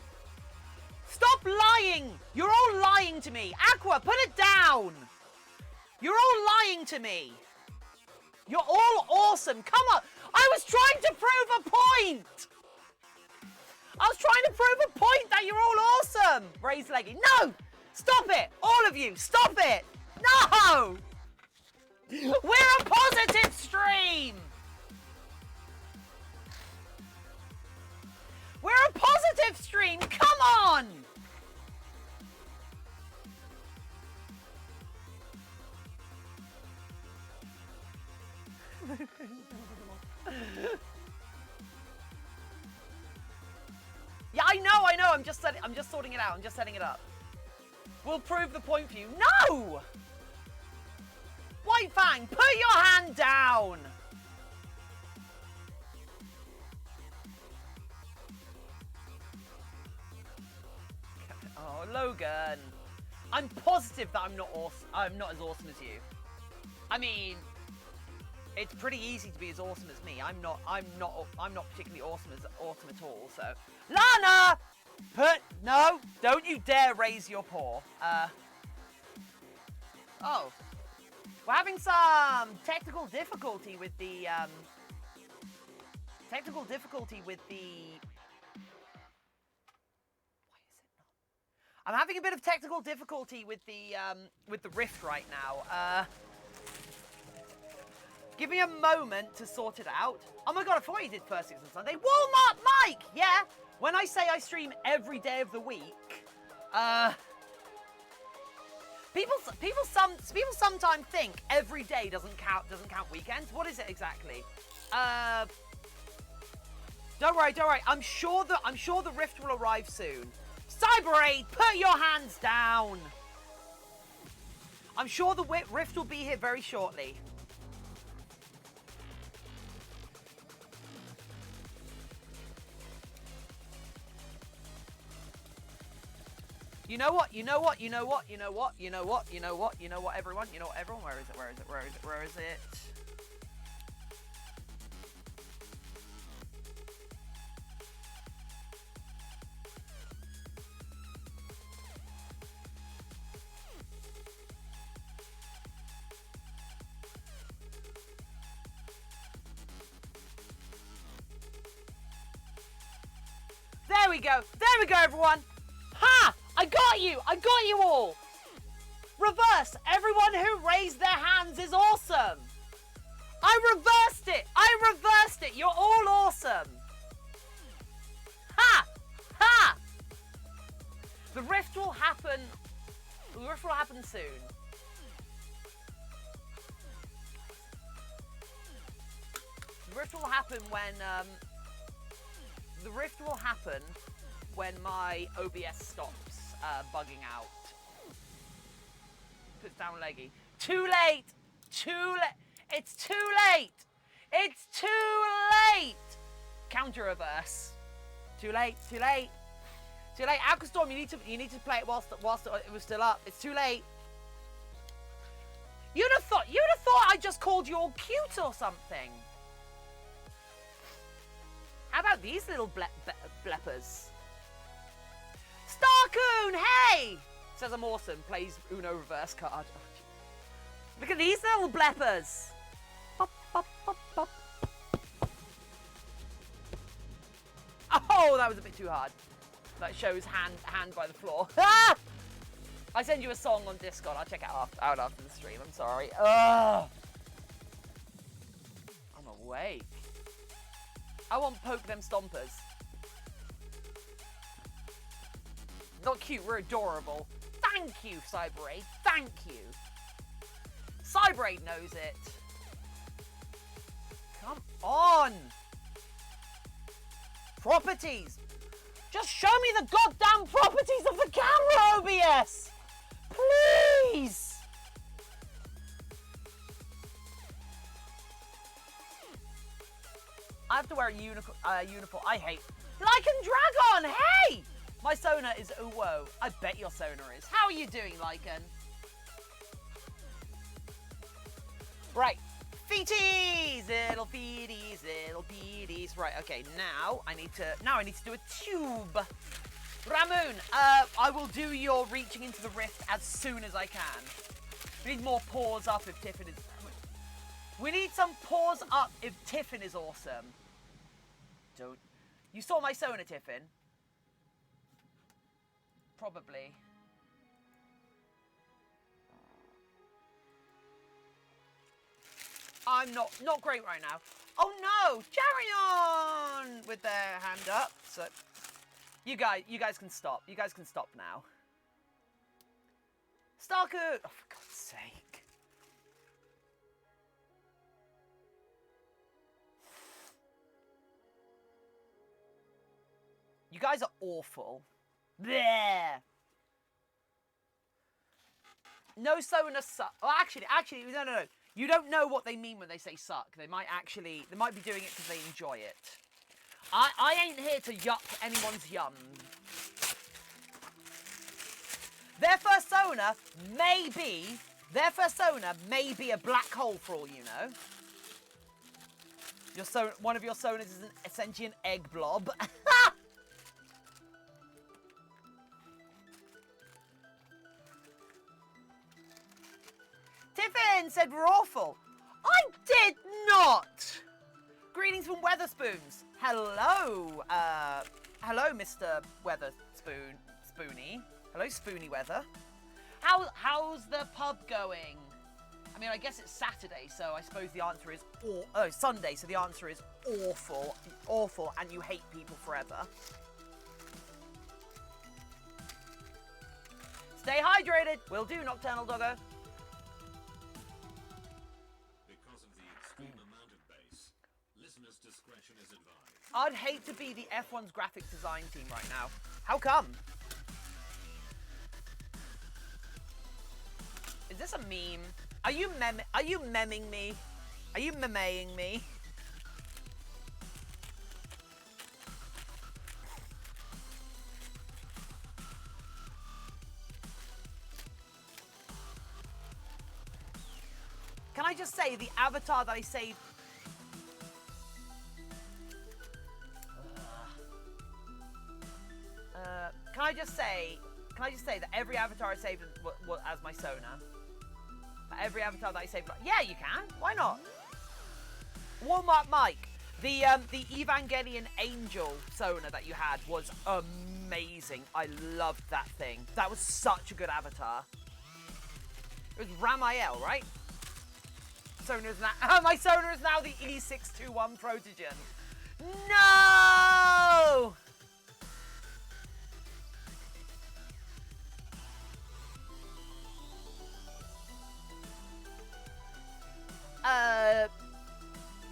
Stop lying! You're all lying to me. Aqua, put it down. You're all lying to me. You're all awesome. Come on. I was trying to prove a point. I was trying to prove a point that you're all awesome. Raise leggy. No. Stop it. All of you. Stop it. No. We're a positive stream. We're a positive stream. Come on. Yeah, I know. I'm just sorting it out. I'm just setting it up. We'll prove the point for you. No! White Fang, put your hand down. Oh, Logan. I'm positive that I'm not awesome. I'm not as awesome as you. I mean, it's pretty easy to be as awesome as me. I'm not particularly awesome at all. So, Lana, no, don't you dare raise your paw. Oh, we're having some technical difficulty with the Why is it not? I'm having a bit of technical difficulty with the Rift right now. Give me a moment to sort it out. Oh my god, I forgot you did first things on Sunday. Walmart Mike! Yeah, when I say I stream every day of the week, people sometimes think every day doesn't count weekends. What is it exactly? Don't worry. I'm sure the Rift will arrive soon. Cyber8, put your hands down. I'm sure the Rift will be here very shortly. You know what, everyone? Where is it? There we go, everyone. Ha! I got you all. Reverse, everyone who raised their hands is awesome. I reversed it. You're all awesome. Ha! Ha! The Rift will happen soon. The Rift will happen when my OBS stops bugging out. Puts down leggy. Too late! It's too late! Counter reverse. Too late. Alcastorm, you need to play it whilst it was still up. It's too late. You'd have thought I just called you all cute or something. How about these little bleppers? Starcoon, hey! Says I'm awesome, plays Uno reverse card. Look at these little bleppers. Bop, bop, bop, bop. Oh, that was a bit too hard. That shows hand by the floor. Ah! I send you a song on Discord. I'll check it out after the stream. I'm sorry. Ugh. I'm awake. I want poke them stompers. Not cute, we're adorable. Thank you, Cyber8. Thank you. Cyber8 knows it. Come on. Properties. Just show me the goddamn properties of the camera, OBS. Please. I have to wear a uniform. I hate. Lycan Dragon, hey! My Sona is whoa. I bet your Sona is. How are you doing, Lycan? Right. Feeties! Little feeties. Right, okay, now I need to do a tube. Ramoon, I will do your reaching into the rift as soon as I can. We need more paws up if Tiffin is... We need some paws up if Tiffin is awesome. Don't. You saw my Sona, Tiffin? Probably. I'm not great right now. Oh no! Charion with their hand up. So you guys can stop. You guys can stop now. Starku! Oh, for God's sake. You guys are awful. Bleh. No Sona suck. Oh, actually, no. You don't know what they mean when they say suck. They might be doing it because they enjoy it. I ain't here to yuck anyone's yum. Their persona may be a black hole for all you know. One of your sonas is a sentient egg blob. Tiffin said we're awful. I did not. Greetings from Weatherspoons. Hello, hello, Mr. Spoony. Hello, Spoony Weather. How's the pub going? I mean, I guess it's Saturday, so I suppose the answer is Sunday, so the answer is awful, and you hate people forever. Stay hydrated. Will do, Nocturnal Doggo. Because of the extreme amount of bass, listeners' discretion is advised. I'd hate to be the F1's graphic design team right now. How come? Is this a meme? Are you memming me? Are you memeing me? Can I just say the avatar that I saved? Can I just say that every avatar I saved as my Sona? Every avatar that I saved, yeah, you can. Why not? Walmart Mike, the Evangelion Angel Sona that you had was amazing. I loved that thing. That was such a good avatar. It was Ramael, right? My Sona is now the E621 Protogen. No!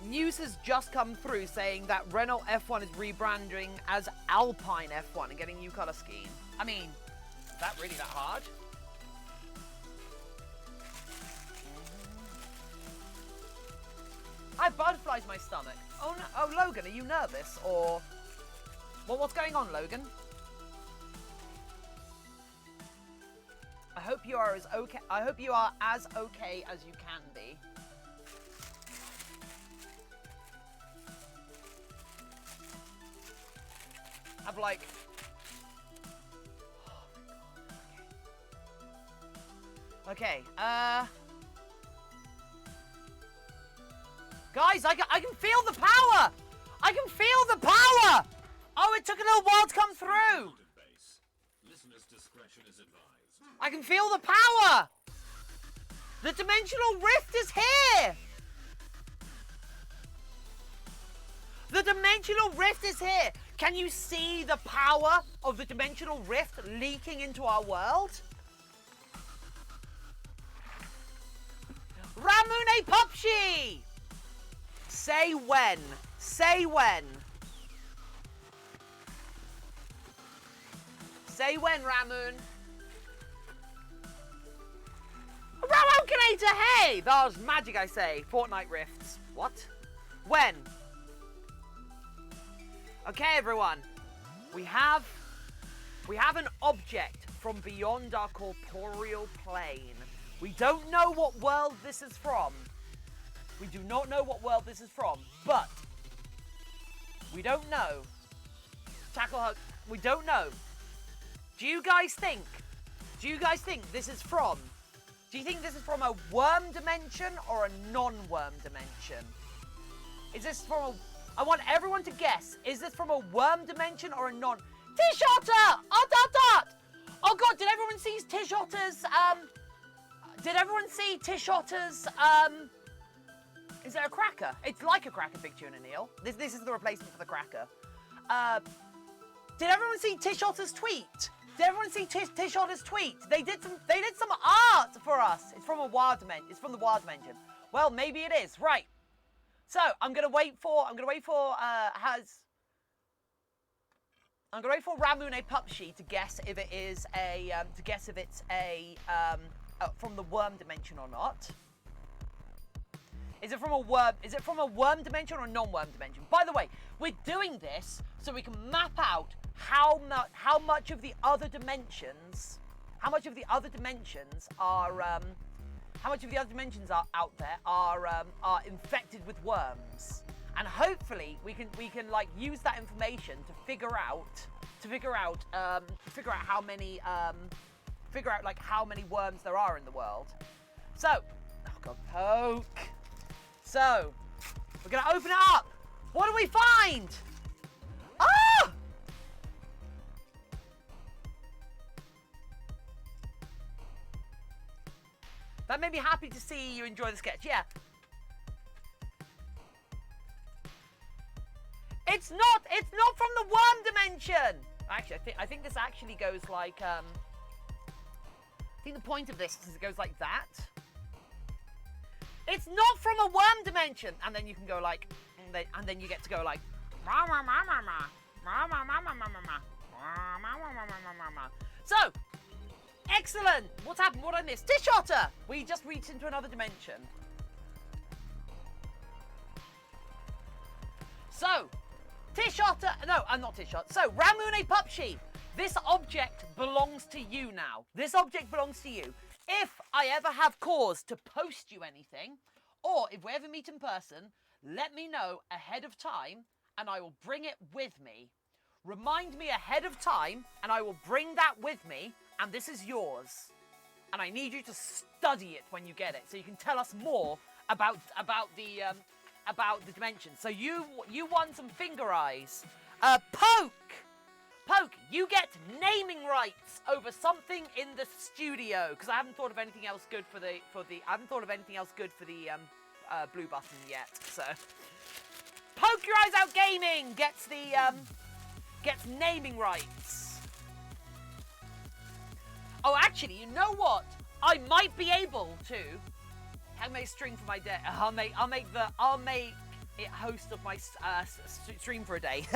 News has just come through saying that Renault F1 is rebranding as Alpine F1 and getting new colour scheme. I mean, is that really that hard? I have butterflies in my stomach. Oh no! Oh, Logan, are you nervous or? Well, what's going on, Logan? I hope you are as okay. I hope you are as okay as you can be. I've like. Oh my God. Okay. Guys, I can feel the power! I can feel the power! Oh, it took a little while to come through! Listeners' discretion is advised. I can feel the power! The dimensional rift is here! The dimensional rift is here! Can you see the power of the dimensional rift leaking into our world? Ramune Popshi! Say when. Say when. Say when, Ramoon. Ramoon, hey! That was magic, I say. Fortnite rifts. What? When? Okay, everyone. We have an object from beyond our corporeal plane. We don't know what world this is from. We do not know what world this is from, but we don't know. Tackle Hug, we don't know. Do you guys think this is from Do you think this is from a worm dimension or a non-worm dimension? Is this from a... I want everyone to guess. Is this from a worm dimension or a non... Tish Otter! Oh god, did everyone see Tish Otter's, Did everyone see Tish Otter's, Is it a cracker? It's like a cracker, Big Tuna Neil. This is the replacement for the cracker. Did everyone see Tish Otter's tweet? Did everyone see Tish Otter's tweet? They did some art for us. It's from a wild dimension. It's from the wild dimension. Well, maybe it is. Right. So I'm gonna wait for Ramune Pupshi to guess if it is from the worm dimension or not. Is it from a worm dimension or a non-worm dimension? By the way, we're doing this so we can map out how much of the other dimensions are out there are infected with worms, and hopefully we can like use that information to figure out how many worms there are in the world. So, oh god, poke. So, we're gonna open it up. What do we find? Ah! That made me happy to see you enjoy the sketch, yeah. It's not from the worm dimension. Actually, I think this actually goes like, I think the point of this is it goes like that. It's not from a worm dimension. And then you can go like, and then you get to go like, so, excellent. What's happened? What did I miss? Tish Otter. We just reached into another dimension. So, Tish Otter. No, I'm not Tish Otter. So, Ramune Pupshi. This object belongs to you now. This object belongs to you. If I ever have cause to post you anything, or if we ever meet in person, let me know ahead of time and I will bring it with me. Remind me ahead of time and I will bring that with me, and this is yours. And I need you to study it when you get it so you can tell us more about the dimensions. So you won some finger eyes. Poke! Poke, you get naming rights over something in the studio, because I haven't thought of anything else good for the blue button yet. So Poke Your Eyes Out Gaming gets naming rights. Oh, actually, you know what? I might be able to. I may string for my day. I'll make it host of my stream for a day.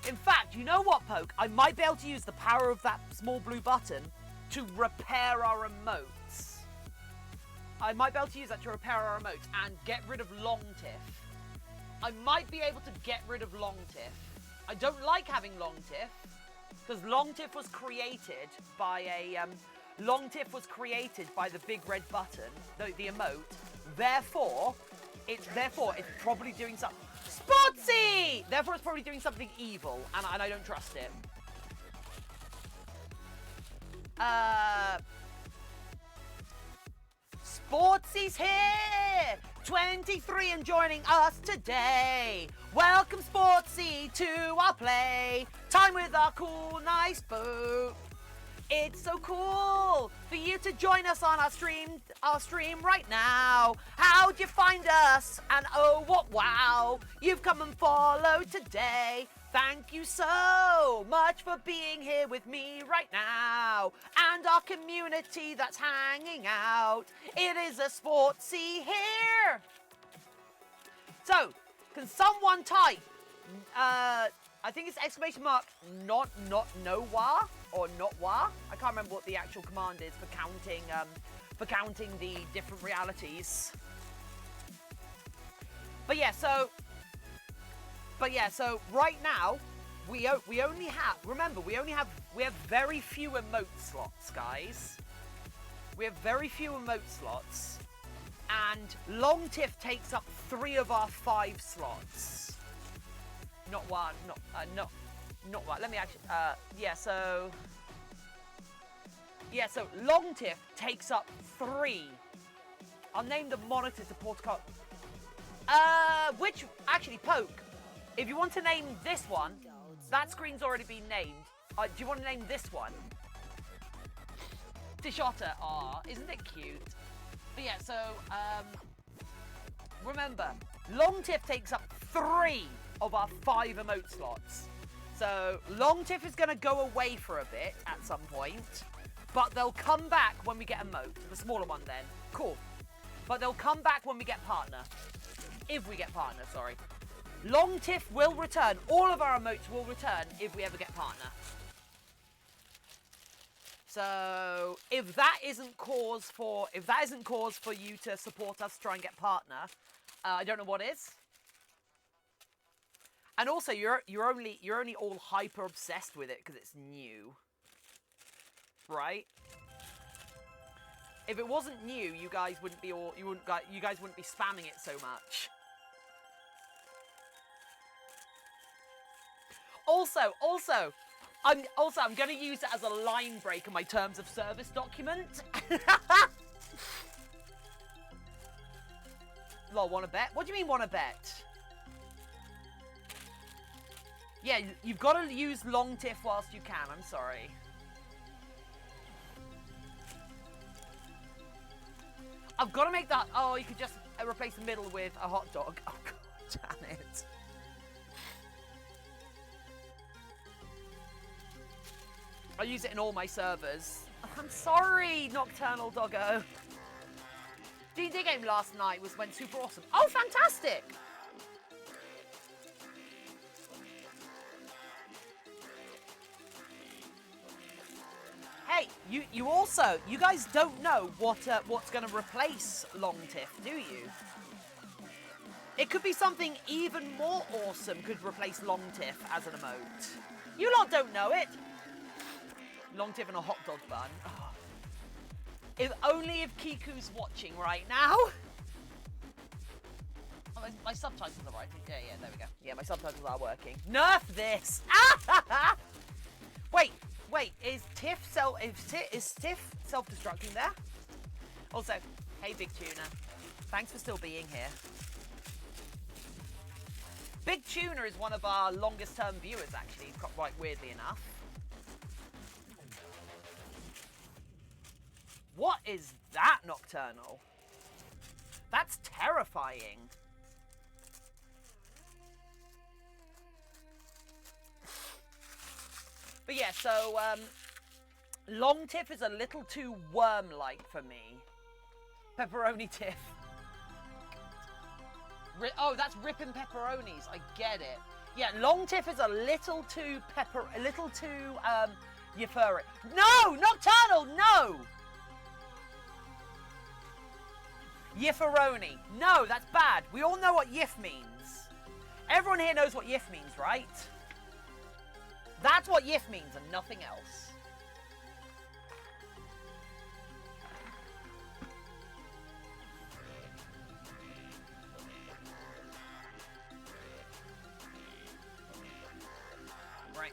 In fact, you know what, Poke? I might be able to use the power of that small blue button to repair our remotes. I might be able to use that to repair our remotes and get rid of Long Tiff. I might be able to get rid of Long Tiff. I don't like having Long Tiff, because Long Tiff was created by the big red button, the emote. Therefore, it's probably doing something. Spotty! Therefore, it's probably doing something evil, and I don't trust it. Sportsy's here! 23 and joining us today. Welcome, Sportsy, to our play. Time with our cool, nice boat. It's so cool for you to join us on our stream right now. How'd you find us? And oh, what wow, you've come and followed today. Thank you so much for being here with me right now. And our community that's hanging out. It is a Sportsy here. So, can someone type, I think it's exclamation mark, not Noah or not wa. I can't remember what the actual command is for counting the different realities. But yeah, so right now we only have, remember, we have very few emote slots, guys. We have very few emote slots, and Long Tiff takes up 3 of our 5 slots. Not one. Let me actually. Yeah. So. Yeah, so long tiff takes up 3. I'll name the monitor support card. Actually, Poke, if you want to name this one, that screen's already been named. Do you want to name this one? Tishotta. Aw, isn't it cute? But yeah, so, remember, long tiff takes up 3 of our 5 emote slots. So, long tiff is going to go away for a bit at some point, but they'll come back when we get emote. The smaller one then. Cool. But they'll come back when we get partner. If we get partner, sorry. Long tiff will return. All of our emotes will return if we ever get partner. So if that isn't cause for you to support us, try and get partner, I don't know what is. And also, you're only all hyper obsessed with it because it's new, right? If it wasn't new, you guys wouldn't be spamming it so much. Also, I'm going to use it as a line break in my terms of service document. Lol, want to bet? What do you mean want to bet? Yeah, you've got to use long tiff whilst you can. I'm sorry. I've got to make that. Oh, you could just replace the middle with a hot dog. Oh, God, damn it. I use it in all my servers. I'm sorry, Nocturnal Doggo. D&D game last night went super awesome. Oh, fantastic! Hey, you guys don't know what's going to replace long tiff, do you? It could be something even more awesome could replace long tiff as an emote. You lot don't know it. Long tiff and a hot dog bun. Oh. If only if Kiku's watching right now. Oh, my subtitles are right. Yeah, there we go. Yeah, my subtitles are working. Nerf this! Wait, is Tiff self-destructing there? Also, hey Big Tuna. Thanks for still being here. Big Tuna is one of our longest term viewers actually, quite weirdly enough. What is that, Nocturnal? That's terrifying. But yeah, so, long tiff is a little too worm-like for me. Pepperoni tiff. Oh, that's ripping pepperonis. I get it. Yeah, long tiff is a little too euphoric. No! Nocturnal, no! Yifferoni. No, that's bad. We all know what yif means. Everyone here knows what yif means, right? That's what yif means and nothing else. Right.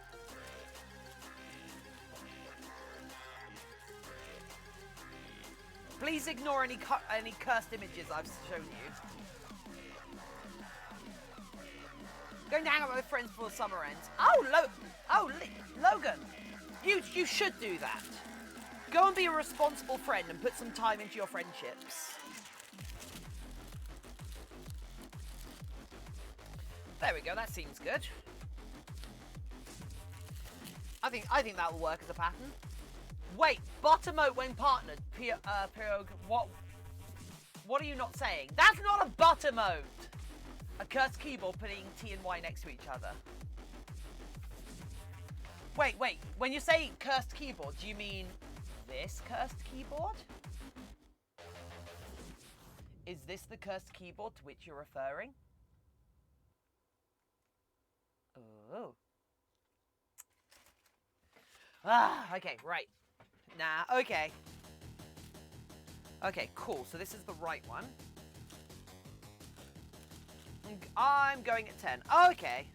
Please ignore any cursed images I've shown you. Going to hang out with friends before the summer ends. Logan, you should do that. Go and be a responsible friend and put some time into your friendships. There we go. That seems good. I think that will work as a pattern. Wait, butter moat when partnered. Pirog, what are you not saying? That's not a butter moat. A cursed keyboard putting T and Y next to each other. Wait. When you say cursed keyboard, do you mean this cursed keyboard? Is this the cursed keyboard to which you're referring? Oh. Okay, right. Nah, okay. Okay, cool. So this is the right one. I'm going at 10. Okay.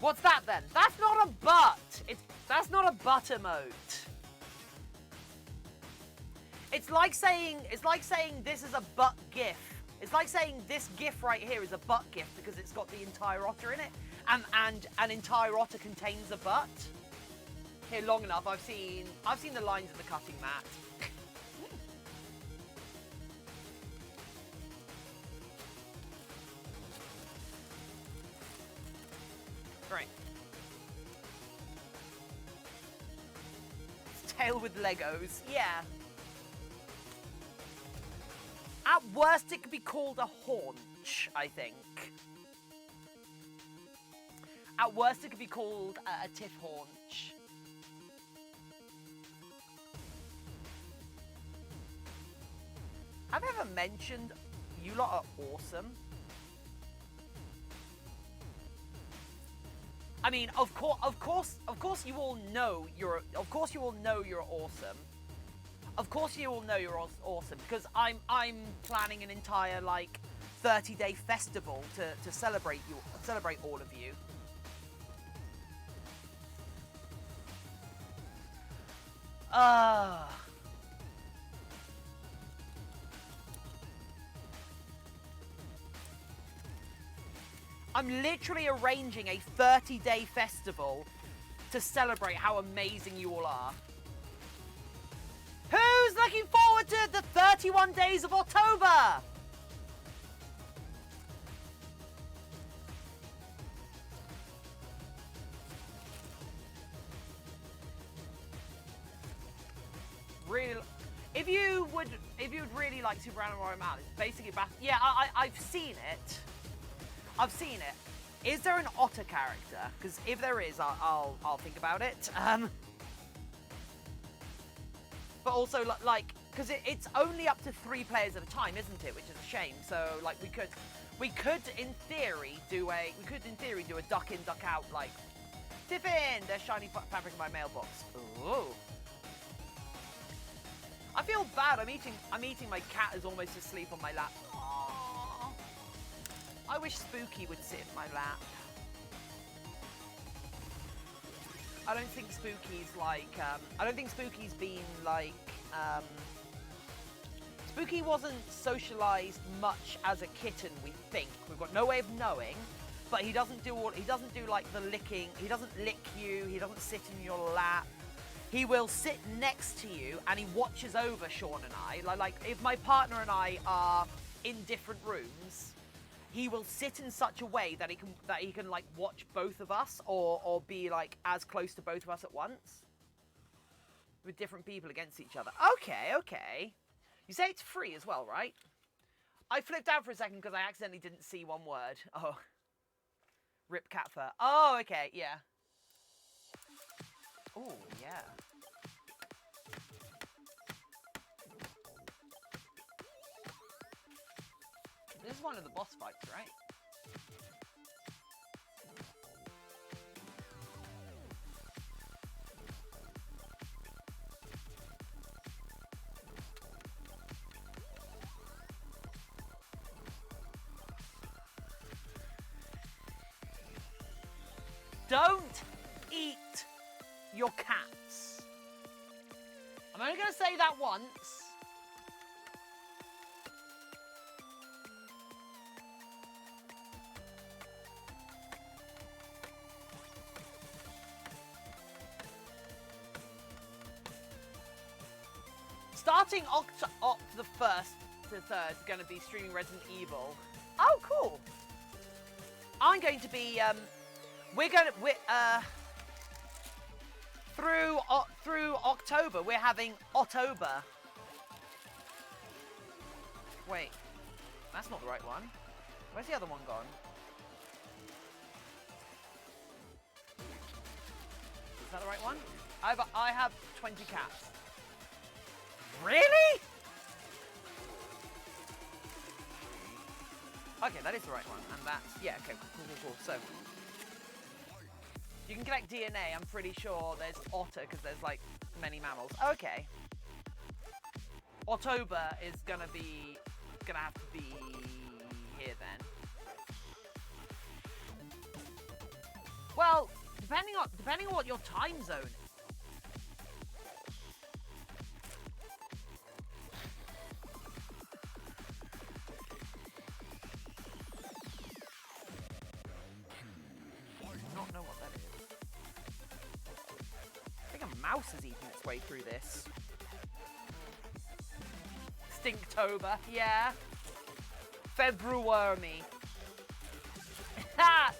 What's that then? That's not a butt. That's not a butt emote. It's like saying this is a butt gif. It's like saying this gif right here is a butt gif because it's got the entire otter in it, and an entire otter contains a butt. Here long enough, I've seen the lines in the cutting mat. Right. It's tail with Legos. Yeah. At worst, it could be called a haunch, I think. At worst, it could be called a tiff haunch. Have I ever mentioned you lot are awesome? I mean, of course, you all know you're. Of course, you all know you're awesome. Of course, you all know you're awesome because I'm planning an entire like 30-day festival to celebrate all of you. I'm literally arranging a 30-day festival to celebrate how amazing you all are. Who's looking forward to the 31 days of October? Really, if you would really like Super Animal Royale, it's basically about, yeah, I've seen it. I've seen it. Is there an otter character? Because if there is, I'll think about it. But also like, because it's only up to 3 players at a time, isn't it? Which is a shame. So like we could in theory do a duck in, duck out like. Tiffin, there's shiny fabric in my mailbox. Ooh. I feel bad. I'm eating. My cat is almost asleep on my lap. Aww. I wish Spooky would sit in my lap. I don't think Spooky's like. I don't think Spooky's been like. Spooky wasn't socialized much as a kitten. We think we've got no way of knowing, but he doesn't do like the licking. He doesn't lick you. He doesn't sit in your lap. He will sit next to you and he watches over Sean and I. Like if my partner and I are in different rooms, he will sit in such a way that he can like watch both of us or be like as close to both of us at once. With different people against each other. Okay. You say it's free as well, right? I flipped out for a second because I accidentally didn't see one word. Oh. Rip cat fur. Oh, okay, yeah. Oh, yeah. This is one of the boss fights, right? Don't eat your cats. I'm only going to say that once. Starting Oct the 1st to 3rd is going to be streaming Resident Evil. Oh, cool. I'm going to be through October we're having October. Wait, that's not the right one. Where's the other one gone? Is that the right one? I have 20 cats. Really? Okay, that is the right one, and that's yeah. Okay, cool. So. You can collect DNA, I'm pretty sure there's otter, because there's, like, many mammals. Okay. October is gonna have to be here then. Well, depending on what your time zone is. I do not know what that is. I think a mouse is eating its way through this. Stinktober, yeah. February. Ha!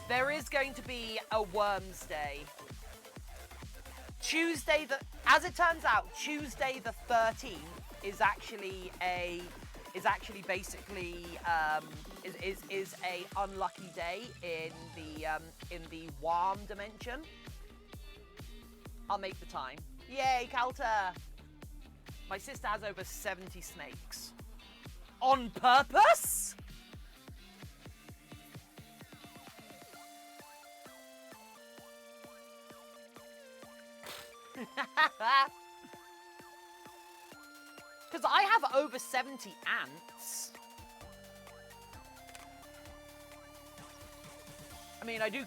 There is going to be a Worms Day. As it turns out, Tuesday the 13th is actually basically is a unlucky day in the Worm dimension. I'll make the time. Yay, Calta! My sister has over 70 snakes. On purpose? Because I have over 70 ants. I mean, I do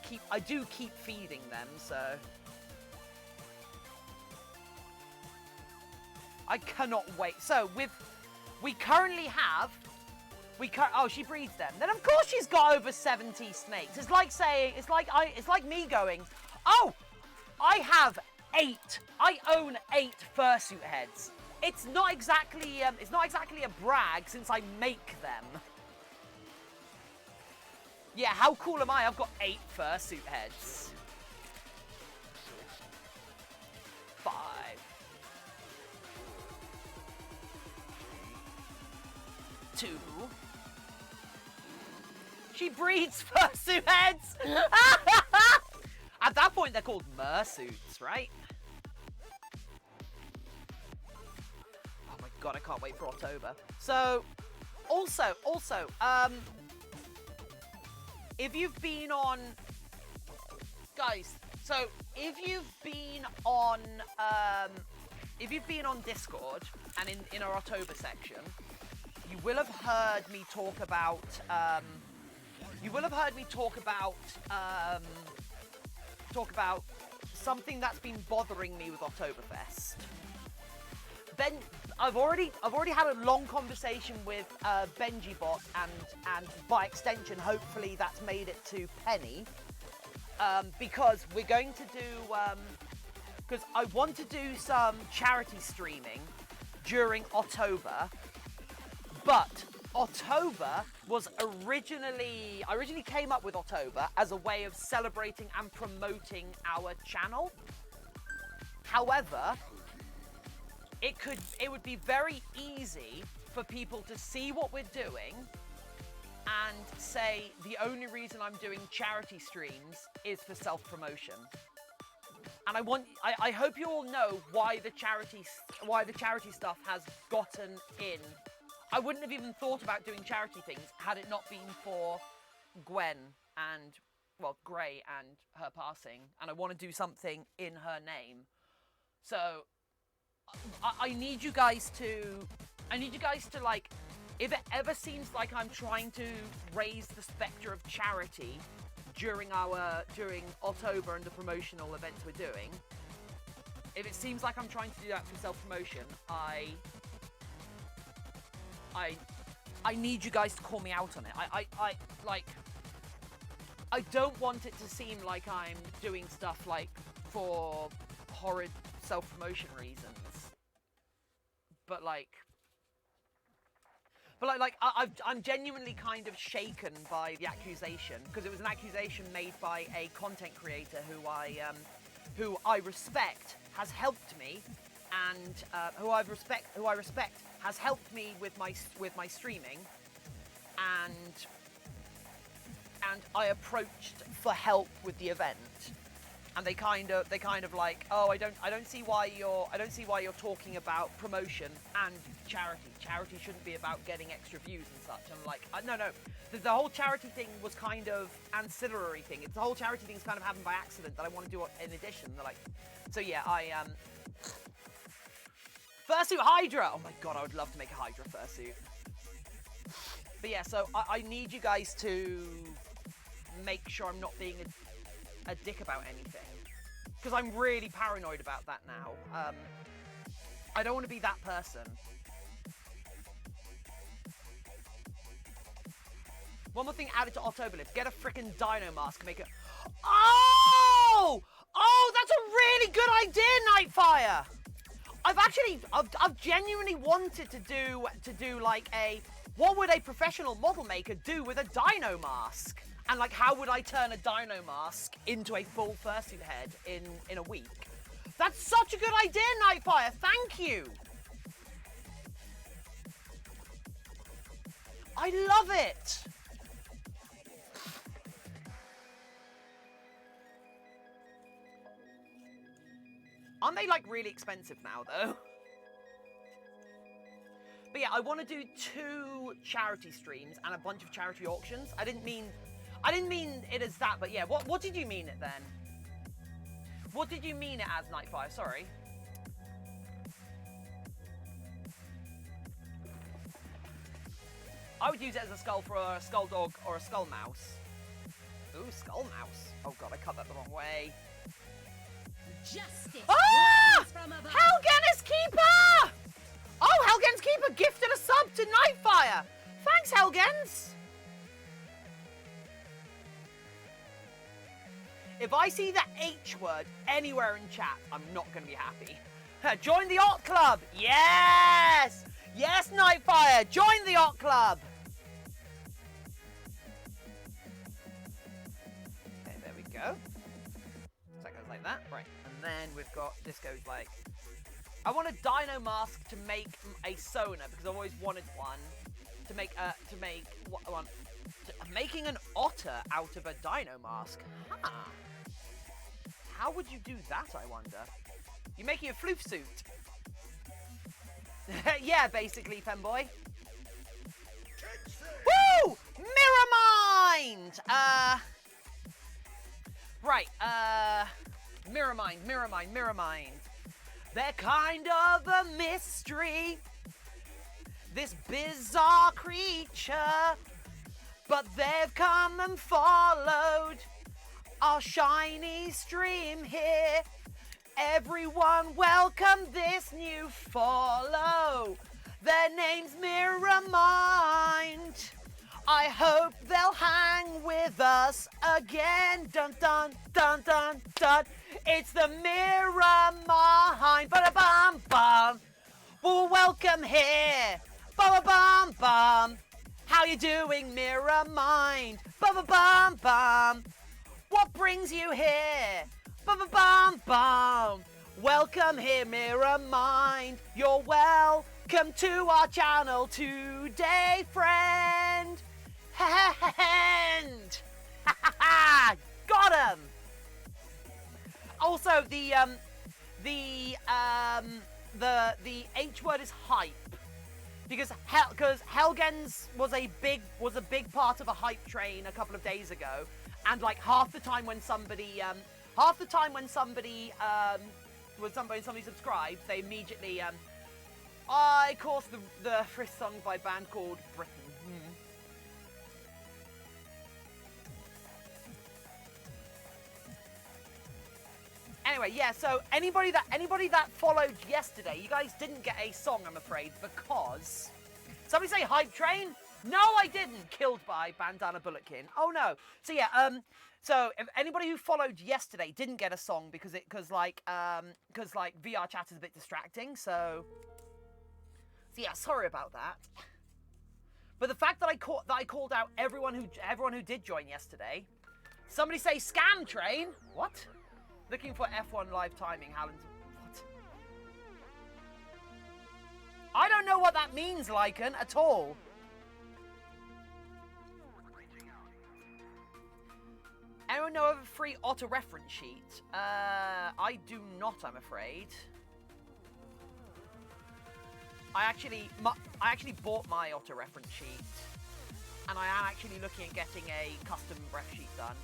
keep feeding them, so I cannot wait. So we currently have oh, she breeds them. Then of course she's got over 70 snakes. It's like saying it's like me going, "Oh, I have 8. I own 8 fursuit heads." It's not exactly a brag since I make them. Yeah, how cool am I? I've got 8 fursuit heads. 5. Two. She breeds fursuit heads! At that point, they're called mersuits, right? Oh my god, I can't wait for October. So, also, if you've been on... Guys, so if you've been on Discord and in our October section, you will have heard me talk about something that's been bothering me with Oktoberfest. Ben, I've already had a long conversation with BenjiBot and by extension, hopefully that's made it to Penny, because we're going to do because I want to do some charity streaming during October. But October was I originally came up with October as a way of celebrating and promoting our channel. However, it would be very easy for people to see what we're doing and say the only reason I'm doing charity streams is for self-promotion. And I hope you all know why the charity stuff has gotten in. I wouldn't have even thought about doing charity things had it not been for Gwen and, well, Gray and her passing. And I want to do something in her name. So, I need you guys to, like, if it ever seems like I'm trying to raise the spectre of charity during October and the promotional events we're doing, if it seems like I'm trying to do that for self-promotion, I need you guys to call me out on it. I don't want it to seem like I'm doing stuff like for horrid self-promotion reasons. But I'm genuinely kind of shaken by the accusation, because it was an accusation made by a content creator who I respect, has helped me, and who I respect has helped me with my streaming, and I approached for help with the event, and they kind of like, oh, I don't see why you're talking about promotion and charity. Charity shouldn't be about getting extra views and such. I'm like, no. The whole charity thing was kind of ancillary thing. The whole charity thing's kind of happened by accident that I want to do in addition. They're like, so yeah, fursuit Hydra! Oh my god, I would love to make a Hydra fursuit. But yeah, so I need you guys to make sure I'm not being a dick about anything. Because I'm really paranoid about that now. I don't want to be that person. One more thing added to Octoberlift. Get a freaking dino mask and make it... Oh! Oh, that's a really good idea, Nightfire! I've genuinely wanted to do like a... What would a professional model maker do with a dino mask? And like, how would I turn a dino mask into a full fursuit head in a week? That's such a good idea, Nightfire. Thank you. I love it. Aren't they like really expensive now, though? But yeah, I want to do 2 charity streams and a bunch of charity auctions. I didn't mean it as that, but yeah, what did you mean it then? What did you mean it as, Nightfire? Sorry. I would use it as a skull for a skull dog or a skull mouse. Ooh, skull mouse. Oh god, I cut that the wrong way. Justice Ah! from above. Helgen's Keeper! Oh, Helgen's Keeper gifted a sub to Nightfire. Thanks, Helgens. If I see the H word anywhere in chat, I'm not going to be happy. Join the Ot Club. Yes! Yes, Nightfire. Join the Ot Club. Okay, there we go. So that goes like that. Right. And then we've got, this goes like... I want a dino mask to make a Sona because I've always wanted one. Making an otter out of a dino mask. Huh. How would you do that, I wonder? You're making a floof suit. Yeah, basically, femboy. Woo! Mirror Mind! Right, Mirror Mind. They're kind of a mystery. This bizarre creature. But they've come and followed our shiny stream here. Everyone welcome this new follow. Their name's Mirror Mind. I hope they'll hang with us again. Dun dun dun dun dun. It's the Mirror Mind. Ba-da-bum bum. Well, welcome here. Ba-ba-bum bum. How you doing, Mirror Mind? Ba-ba-bum bum. What brings you here? Ba-ba-bum bum. Welcome here, Mirror Mind. You're welcome to our channel today, friend. Hand. Got him. Also, the H word is hype. Because Helgens was a big part of a hype train a couple of days ago, and like half the time when somebody subscribed, they immediately I caused the first song by a band called Britain. Anyway, yeah, so anybody that followed yesterday, you guys didn't get a song, I'm afraid, because... Somebody say Hype Train? No, I didn't. Killed by Bandana Bulletkin. Oh, no. So, yeah, so if anybody who followed yesterday didn't get a song because VR chat is a bit distracting, so yeah, sorry about that. But the fact that I called out everyone who did join yesterday. Somebody say Scam Train? What? Looking for F1 live timing, Halland's... What? I don't know what that means, Lycan, at all. Anyone know of a free Otter reference sheet? I do not, I'm afraid. I actually bought my Otter reference sheet. And I am actually looking at getting a custom ref sheet done.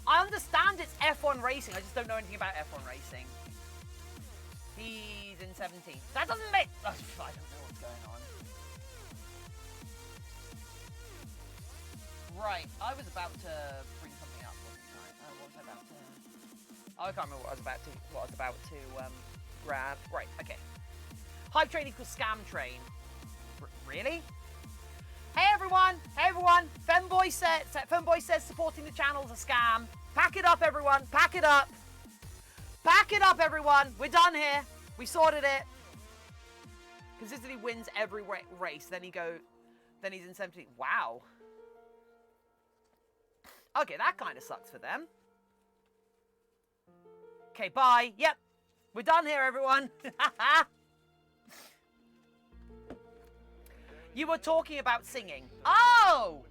I understand it's F1 racing, I just don't know anything about F1 racing. He's in 17th. That doesn't make... I don't know what's going on. Right, I was about to bring something up, wasn't I? Was was I about to... Oh, I can't remember what I was about to grab. Right, okay. Hype train equals scam train. Really? Hey everyone! Hey everyone! Femboy says supporting the channel is a scam. Pack it up, everyone! Pack it up! Pack it up, everyone! We're done here. We sorted it. Consistently wins every race. Then he's in 17. Wow. Okay, that kind of sucks for them. Okay, bye. Yep. We're done here, everyone. You were talking about singing. Oh!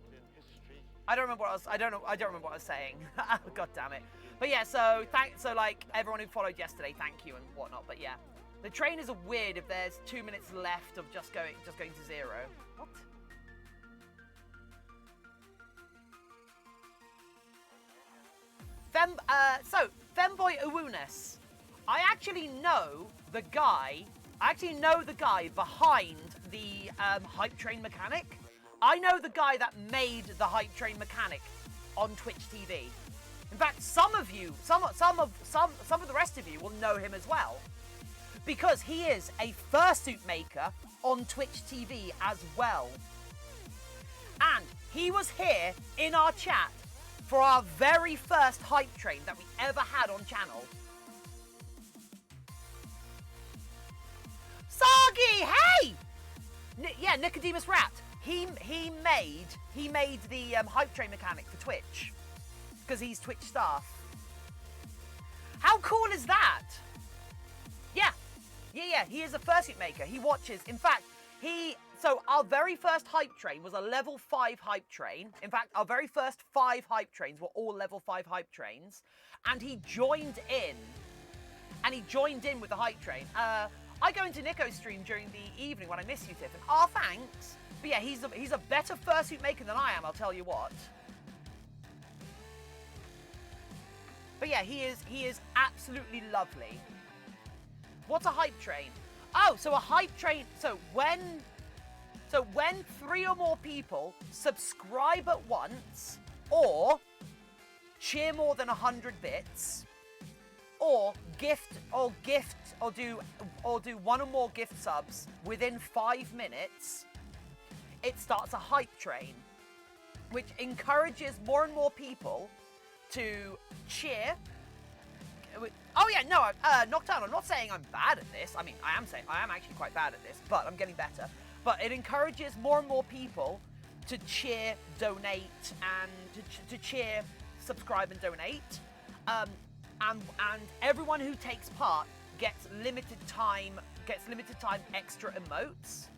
I don't remember what I was. I don't remember what I was saying. God damn it. But yeah, so like everyone who followed yesterday, thank you and whatnot. But yeah, the trainers are weird if there's 2 minutes left of just going to 0. What? Femboy Awunis. I actually know the guy behind the hype train mechanic. I know the guy that made the hype train mechanic on Twitch TV. In fact, some of the rest of you will know him as well, because he is a fursuit maker on Twitch TV as well. And he was here in our chat for our very first hype train that we ever had on channel. Sagi, hey! Yeah, Nicodemus Rat. He made the hype train mechanic for Twitch because he's Twitch staff. How cool is that? Yeah. He is a fursuit maker. He watches. In fact, so our very first hype train was a level 5 hype train. In fact, our very first 5 hype trains were all level 5 hype trains, and he joined in. With the hype train. I go into Nico's stream during the evening when I miss you, Tiffin. Oh, thanks. But yeah, he's a better fursuit maker than I am, I'll tell you what. But yeah, he is absolutely lovely. What's a hype train? Oh, so a hype train. So when 3 or more people subscribe at once, or cheer more than 100 bits, or do 1 or more gift subs within 5 minutes, it starts a hype train, which encourages more and more people to cheer. Oh yeah, no, Nocturne, I'm not saying I'm bad at this. I mean, I am actually quite bad at this, but I'm getting better. But it encourages more and more people to cheer, donate, and to cheer, subscribe, and donate. And everyone who takes part gets limited time extra emotes.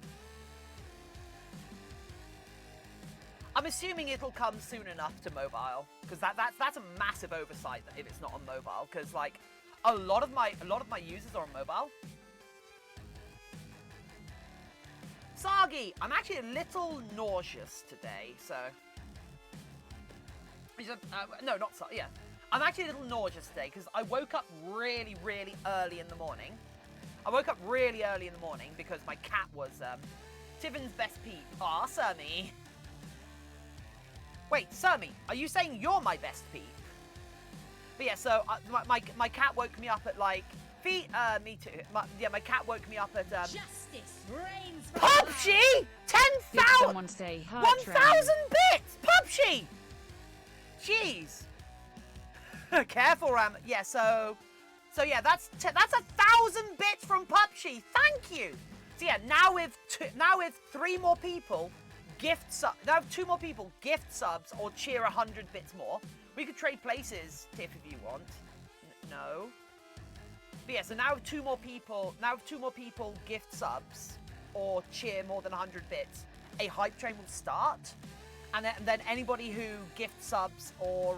I'm assuming it'll come soon enough to mobile, because that's a massive oversight if it's not on mobile, because like a lot of my users are on mobile. Sagi, I'm actually a little nauseous today, so no, not Sagi. Yeah, I'm actually a little nauseous today because I woke up really, really early in the morning. Because my cat was Tiffin's best peep. Aw, Surmy. Wait, Surmy, are you saying you're my best peep? But yeah, so my cat woke me up at like me too. My cat woke me up at Justice reigns. PUBG! 10,000! Someone say 1,000 bits! PUBG! Jeez. Careful, Ram. Yeah, so yeah, that's 1,000 bits from PUBG. Thank you. So yeah, now with 3 more people gift subs, now 2 more people gift subs or cheer 100 bits more. We could trade places, Tiff, if you want. No. But yeah, so now 2 more people gift subs or cheer more than 100 bits, a hype train will start. And then anybody who gift subs or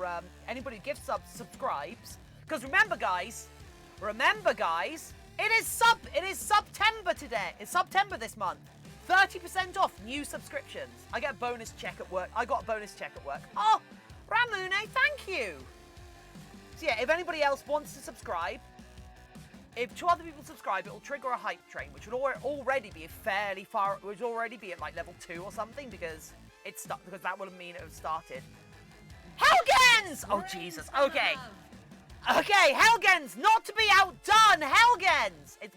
subscribes. Because remember guys, it is September today. It's September this month. 30% off new subscriptions. I get a bonus check at work. Oh, Ramune, thank you. So yeah, if anybody else wants to subscribe, if 2 other people subscribe, it will trigger a hype train, which would already be fairly far. Which would already be at like level 2 or something, because that would mean it would have started. Helge! Helgens! Oh, Jesus. Okay. Okay, Helgens, not to be outdone. Helgens! It's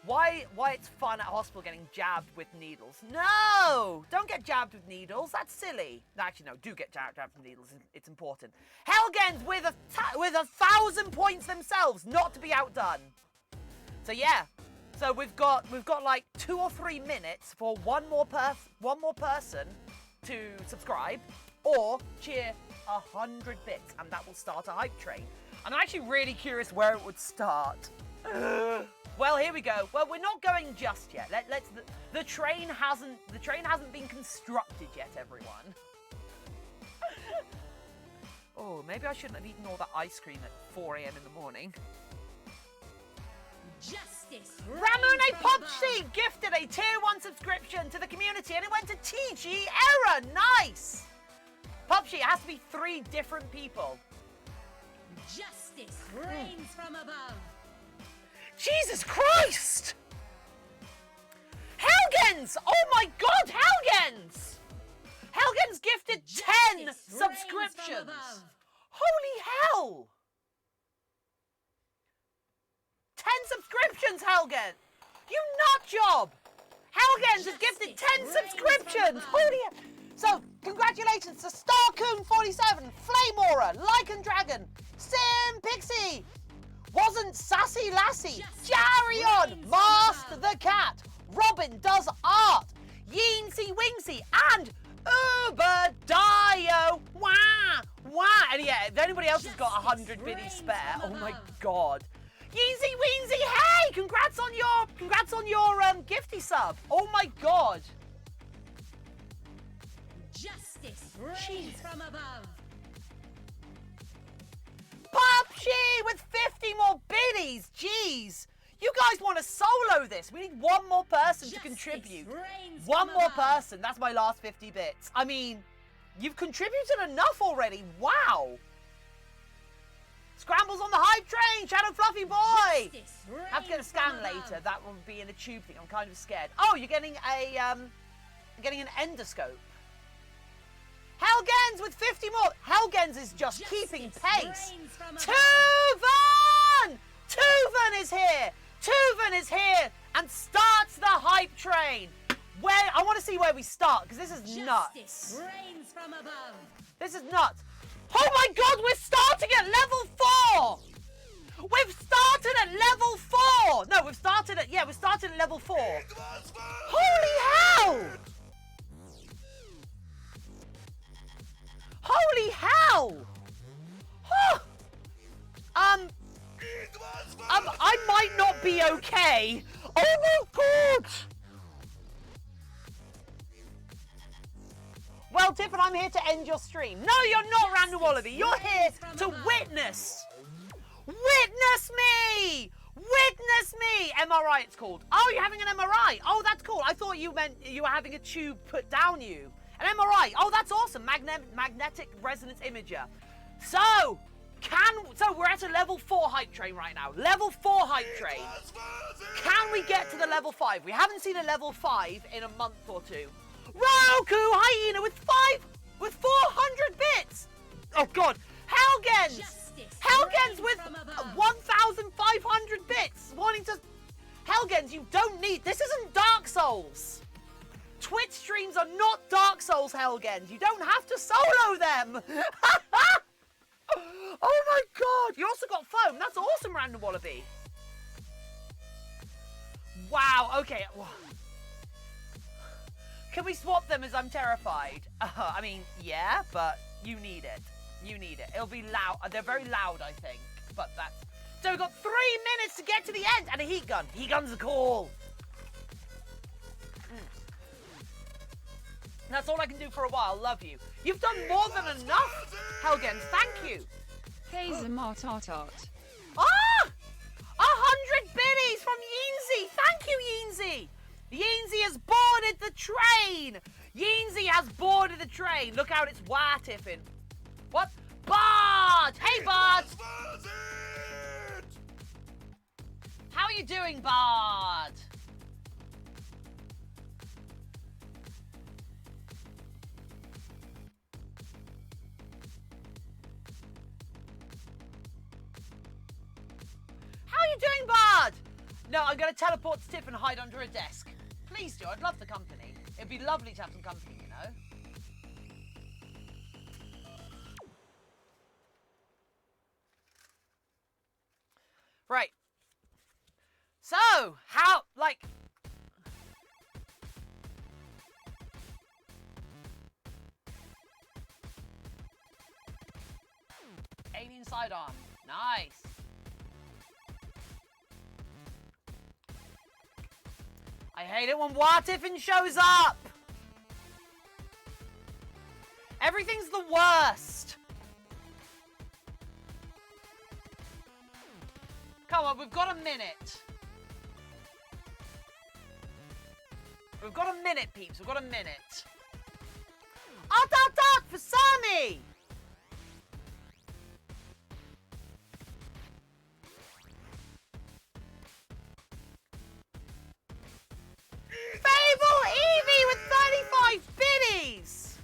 why it's fun at hospital getting jabbed with needles. No! Don't get jabbed with needles. That's silly. Actually, no, do get jabbed with needles. It's important. Helgens with 1,000 points themselves, not to be outdone. So yeah. So we've got like 2 or 3 minutes for one more person to subscribe or cheer 100 bits, and that will start a hype train. I'm actually really curious where it would start. Well, here we go. Well, we're not going just yet. The train hasn't been constructed yet, everyone. Oh, maybe I shouldn't have eaten all that ice cream at 4 a.m. in the morning. Justice. Ramune Popsy gifted a tier 1 subscription to the community, and it went to TG Error. Nice. Popsy, it has to be 3 different people. Justice reigns from above. Jesus Christ! Helgens! Oh my God, Helgens! Helgens gifted 10 Justice subscriptions. reigns from above. Holy hell! 10 subscriptions, Helgen! You nut job! Helgens has gifted 10 reigns subscriptions! from above. Holy hell! So, congratulations to Starcoon47, Flameaura, Lycan Dragon, Sim Pixie, Wasn't Sassy Lassie, Jarion, reigns Master from the Cat, Robin Does Art, Yeensy Wingsy, and Uberdio. Wah! Wah! And yeah, if anybody else has got 100 biddies reigns spare, from oh my above. God. Yeensy Weensy, hey! Congrats on your gifty sub. Oh my God. Justice reigns from above. Popsy with 50 more biddies. Jeez. You guys want to solo this. We need one more person to Justice contribute. reigns One from more above. person. That's my last 50 bits. I mean, you've contributed enough already. Wow. Scrambles on the hype train. Shadow Fluffy Boy. Justice Have to get a reigns scan from later. above. That will be in a tube thing. I'm kind of scared. Oh, you're getting an endoscope. Helgens with 50 more. Helgens is just Justice keeping pace. reigns from above. Tuvan! Tuvan is here. Tuvan is here and starts the hype train. Where I want to see where we start because this is Justice nuts. reigns from above. This is nuts. Oh my God, we're starting at level 4. We've started at level 4. No, we started at level 4. Holy hell! Holy hell! Huh. I might not be okay. Oh my God! Well, Tiffin, I'm here to end your stream. No, you're not, Random Wallaby. You're here to witness. Witness me! Witness me! MRI, it's called. Oh, you're having an MRI. Oh, that's cool. I thought you meant you were having a tube put down you. An MRI. Oh, that's awesome. Magnetic resonance imager. So we're at a level 4 hype train right now. Level 4 hype train. Can we get to the level 5? We haven't seen a level 5 in a month or 2. Roku Hyena with 400 bits. Oh God. Helgens. Helgens with 1,500 bits. Wanting to. Helgens, you don't need. This isn't Dark Souls. Twitch streams are not Dark Souls, Helgens. You don't have to solo them. Oh my God. You also got foam. That's awesome, Random Wallaby. Wow. Okay. Can we swap them as I'm terrified? I mean, yeah, but you need it. You need it. It'll be loud. They're very loud, I think. But that's... So we've got 3 minutes to get to the end. And a heat gun. Heat guns are cool. That's all I can do for a while. Love you. You've done more than enough, Helgens. Thank you. Hazelmot. Ah! 100 biddies from Yeensy. Thank you, Yeensy. Yeensy has boarded the train. Yeensy has boarded the train. Look out, it's Tiffin. What? Bard! Hey, Bard! How are you doing, Bard? No, I'm going to teleport to Tiffin and hide under a desk. Please do. I'd love the company. It'd be lovely to have some company, you know? Right. So, how, like... Alien sidearm. Nice. I hate it when Tiffin shows up. Everything's the worst. Come on, we've got a minute. We've got a minute, peeps. We've got a minute. Out for Sammy! Fable Evie with 35 biddies!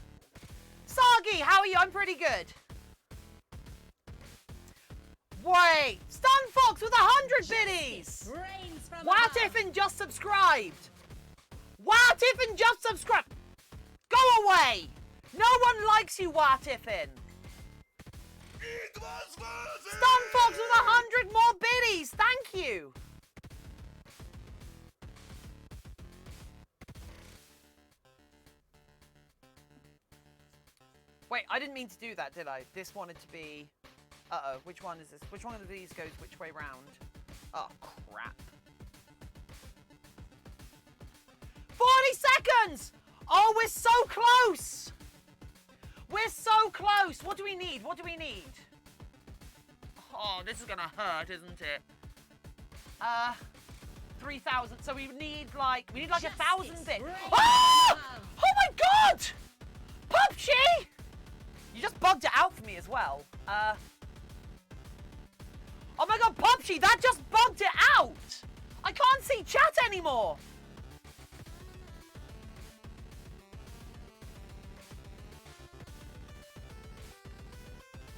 Sagi, how are you? I'm pretty good. Wait, Stun Fox with 100 biddies! Rains from Wow, above. Tiffin just subscribed! Wow, Tiffin just subscribed! Go away! No one likes you, Wow, Tiffin! Stun Fox with 100 more biddies! Thank you! Wait, I didn't mean to do that, did I? This wanted to be... Uh-oh, which one is this? Which one of these goes which way round? Oh, crap. 40 seconds! Oh, we're so close! We're so close! What do we need? What do we need? Oh, this is gonna hurt, isn't it? 3,000. So we need like 1,000 bits. Oh! Oh my god! Pupshy! You just bugged it out for me as well. Oh my god, Pupshy, that just bugged it out! I can't see chat anymore!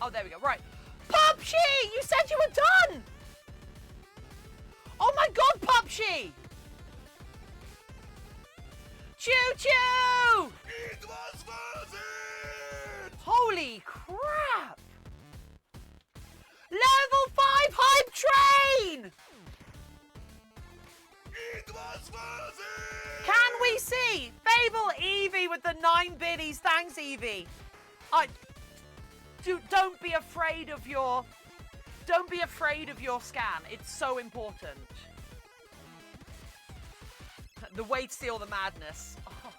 Oh, there we go. Right. Pupshy! You said you were done! Oh my god, Pupshy! Choo-choo! It was worth it! Holy crap! Level 5 hype train! It was worth it! Can we see Fable Evie with the 9 biddies? Thanks, Evie. Don't be afraid of your... Don't be afraid of your scan. It's so important. The way to steal the madness. Oh.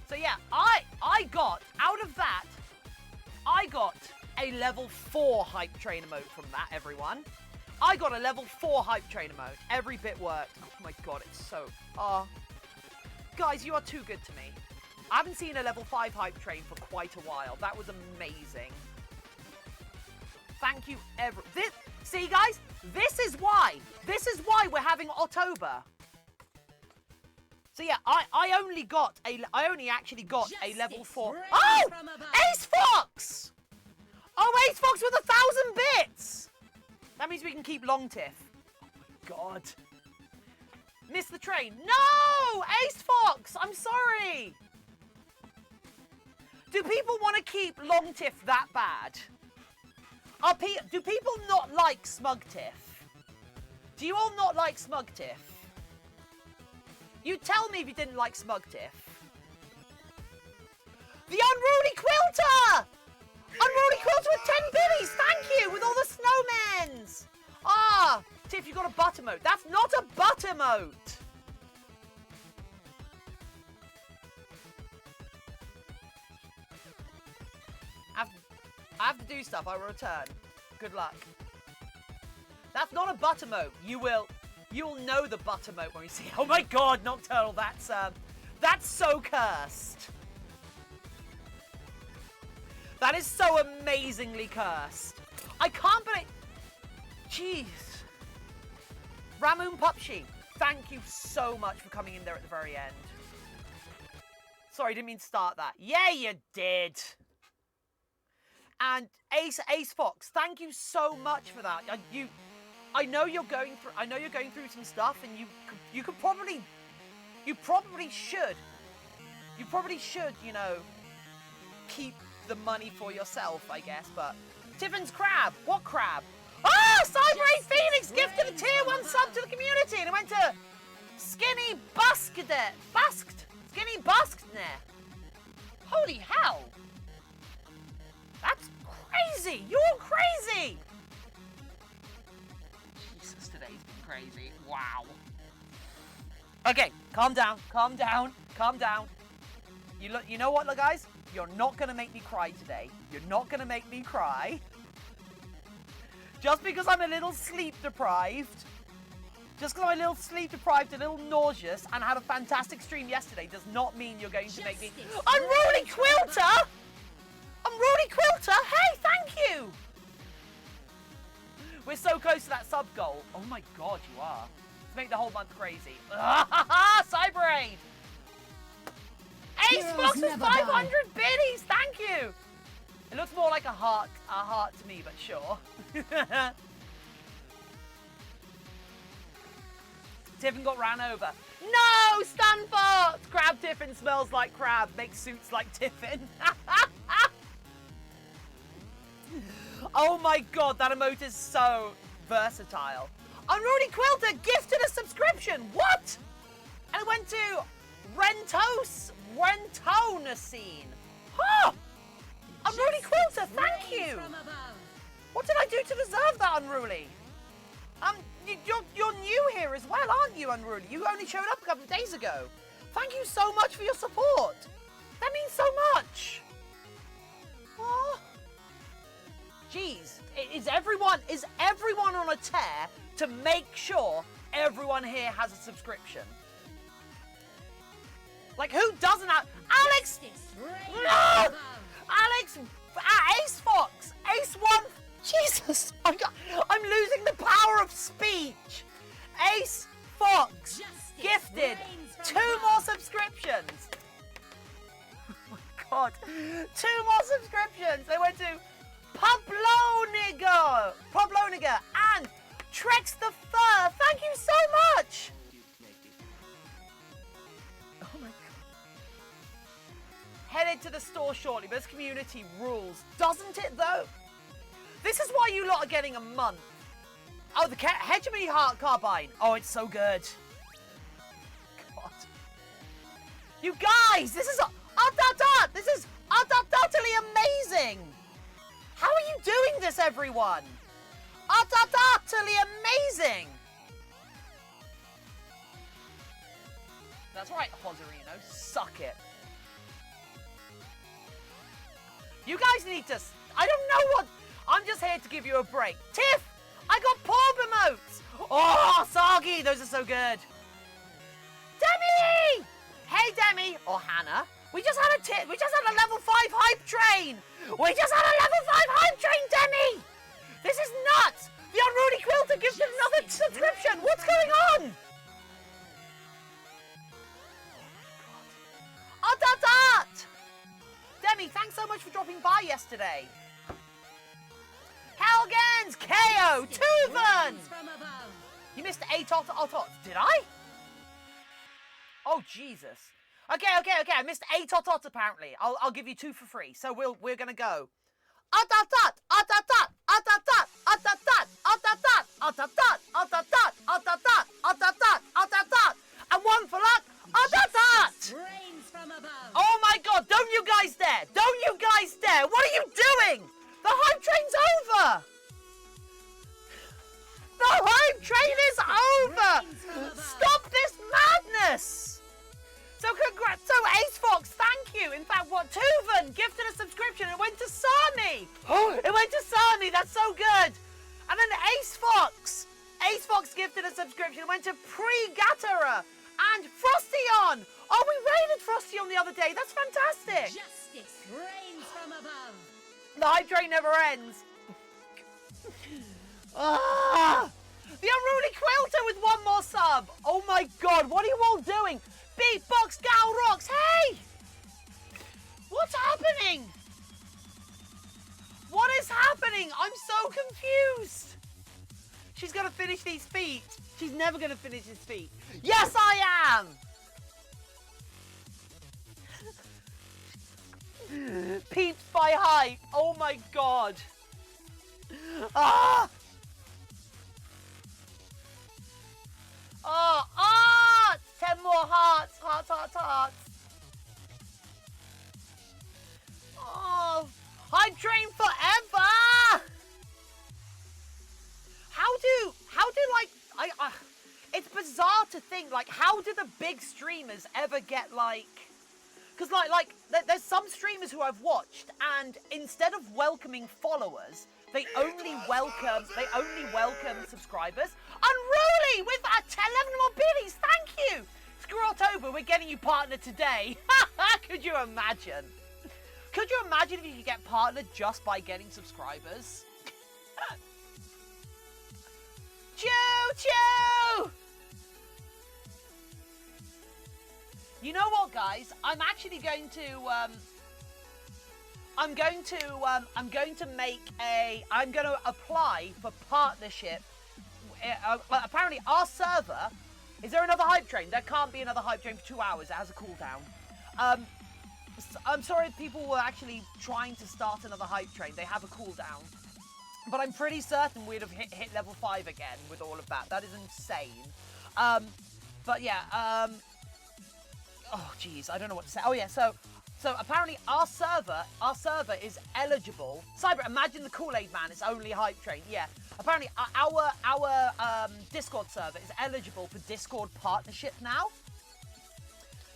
So yeah, I got, out of that, I got a level 4 hype train emote from that, everyone. I got a level 4 hype train emote. Every bit worked. Oh my god, it's so... Guys, you are too good to me. I haven't seen a level 5 hype train for quite a while. That was amazing. Thank you, see, guys? This is why we're having October. So yeah, I only actually got a level 4. Justice Oh! reigns from above. Ace Fox! Oh, Ace Fox with 1,000 bits! That means we can keep Long Tiff. Oh my god. Missed the train. No! Ace Fox! I'm sorry! Do people want to keep Long Tiff that bad? Do people not like Smug Tiff? Do you all not like Smug Tiff? You tell me if you didn't like Smug Tiff. The Unruly Quilter! Unruly Quilter with 10 biddies, thank you, with all the snowmans. Ah, Tiff, you got a butter moat. That's not a butter moat. I have to do stuff. I will return. Good luck. That's not a butter moat. You'll know the butter moat when we see. Oh my god, Nocturnal. That's so cursed. That is so amazingly cursed. I can't believe. Jeez. Ramoon Pupshy, thank you so much for coming in there at the very end. Sorry, didn't mean to start that. Yeah, you did. And Ace Fox, thank you so much for that. I know you're going through some stuff, and you probably should, you know, keep the money for yourself, I guess. But Tiffin's crab. What crab? Ah, Cyber 8 Phoenix gifted a tier 1 sub to the community, and it went to Skinny Busked. Skinny Busked. Holy hell! That's crazy! You're crazy! Jesus, today's been crazy. Wow. Okay, calm down, calm down, calm down. You know what, guys? You're not gonna make me cry today. You're not gonna make me cry. Just because I'm a little sleep deprived, a little nauseous, and had a fantastic stream yesterday does not mean you're going to make me... Unruly Quilter! Unruly Quilter! Hey, thank you! We're so close to that sub goal. Oh my god, you are. To make the whole month crazy. Cyber Aid! Ace Fox with 500 biddies, thank you! It looks more like a heart to me, but sure. Tiffin got ran over. No, Stanford! Crab Tiffin smells like crab, makes suits like Tiffin. Oh my god, that emote is so versatile. Unruly Quilter gifted a subscription. What? And it went to Rentonacine. Huh! Unruly Quilter, thank you. What did I do to deserve that, Unruly? You're new here as well, aren't you, Unruly? You only showed up a couple of days ago. Thank you so much for your support. That means so much. Oh. Jeez, is everyone on a tear to make sure everyone here has a subscription? Like, who doesn't have... Alex! No! Alex! Ace Fox! Ace 1... Jesus! I'm losing the power of speech! Ace Fox gifted 2 more subscriptions! Oh my god. 2 more subscriptions! They went to Pobloniga and Trex the Fur. Thank you so much! Oh my god. Headed to the store shortly, but this community rules. Doesn't it though? This is why you lot are getting a month. Oh, the Hegemony Heart Carbine. Oh, it's so good. God. You guys, this is utterly amazing. How are you doing this, everyone? Utterly amazing. That's right, Hoserino. Suck it. You guys need to... I don't know what... I'm just here to give you a break. Tiff! I got Porb emotes! Oh, Sagi! Those are so good. Demi! Hey, Demi! Or Hannah. We just had a level 5 hype train! We just had a level 5 hype train, Demi! This is nuts! The Unruly Quilter gives it another subscription! What's going on? Oh, Dot! Demi, thanks so much for dropping by yesterday. Helgens! KO! Tuvan! You missed 8 otots. Did I? Oh, Jesus. Okay. I missed 8 otots apparently. I'll give you 2 for free. So we're gonna go. Atatat! Atatat! Atatat! Atatat! Atatat! Atatat! Atatat! Atatat! Atatat! Atatat! And 1 for luck. Atatat! Oh my god, don't you guys dare! Don't you guys dare! What are you doing? The hype train's over! The hype train is over! Stop this madness! So congrats, so Ace Fox, thank you! In fact, what, Tuvan gifted a subscription, it went to Sami! It went to Sami, that's so good! And then Ace Fox gifted a subscription, it went to Pre-Gatara and Frostyon! Oh, we raided Frostyon the other day, that's fantastic! Justice reigns from above. The hype train never ends. The Unruly Quilter with 1 more sub. Oh my god, what are you all doing? Beatbox Gal Rocks, hey! What's happening? What is happening? I'm so confused. She's gonna finish these feet. She's never gonna finish his feet. Yes, I am! Peeps by height. Oh my god. Ah! Oh, ah! 10 more hearts. Hearts, hearts, hearts. Oh, hype train forever! How do like, it's bizarre to think, like, how do the big streamers ever get, like, because, there's some streamers who I've watched, and instead of welcoming followers, they only welcome subscribers. Unruly with 11 more biddies, thank you! Screw-October, we're getting you partnered today. Could you imagine? Could you imagine if you could get partnered just by getting subscribers? Choo-choo! You know what, guys? I'm actually going to, I'm going to apply for partnership. Apparently our server, is there another hype train? There can't be another hype train for 2 hours. It has a cooldown. I'm sorry if people were actually trying to start another hype train. They have a cooldown. But I'm pretty certain we'd have hit level 5 again with all of that. That is insane. But yeah, oh jeez, I don't know what to say. Oh yeah, so apparently our server is eligible. Cyber, imagine the Kool-Aid Man, it's only hype train. Yeah. Apparently our Discord server is eligible for Discord partnership now.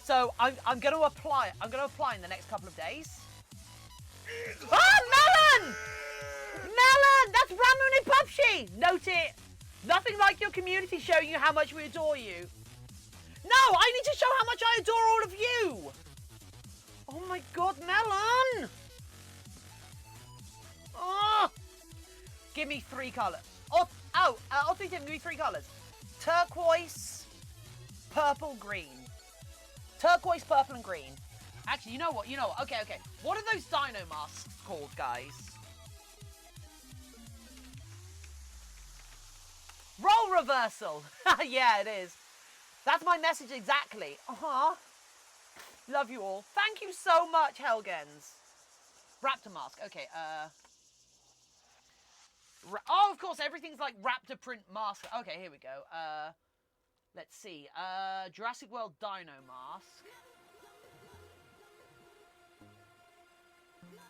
So I'm going to apply. I'm going to apply in the next couple of days. Ah, Melon! Melon! That's Ramune Pupshi! Note it. Nothing like your community showing you how much we adore you. No, I need to show how much I adore all of you. Oh my god, Melon! Oh! Give me 3 colours. Tiffin, give me 3 colours. Turquoise, purple, green. Turquoise, purple, and green. Actually, you know what? Okay. What are those dino masks called, guys? Role reversal! Yeah, it is. That's my message exactly. Love you all. Thank you so much, Helgens. Raptor mask. Okay, oh, of course, everything's like Raptor print mask. Okay, here we go. Let's see. Jurassic World Dino mask.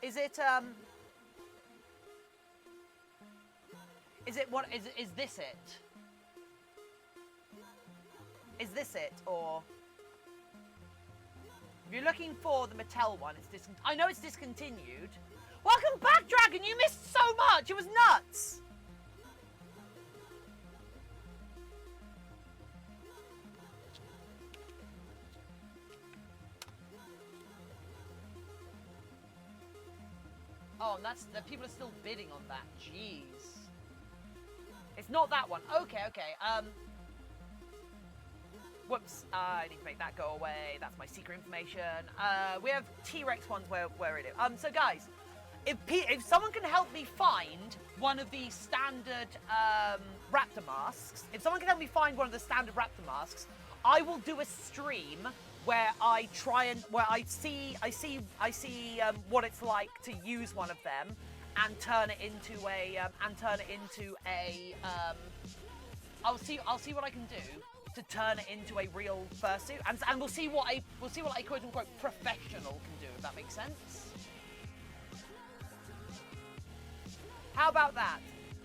Is it is this it? Is this it, or if you're looking for the Mattel one, it's I know it's discontinued. Welcome back, Dragon. You missed so much. It was nuts. Oh, and the people are still bidding on that. Jeez. It's not that one. Okay. Whoops. I need to make that go away. That's my secret information. We have T-Rex ones where it is. So guys, if someone can help me find one of the standard raptor masks, I will do a stream where I see what it's like to use one of them and turn it into a I'll see what I can do to turn it into a real fursuit, and we'll see what a quote unquote professional can do, if that makes sense. How about that?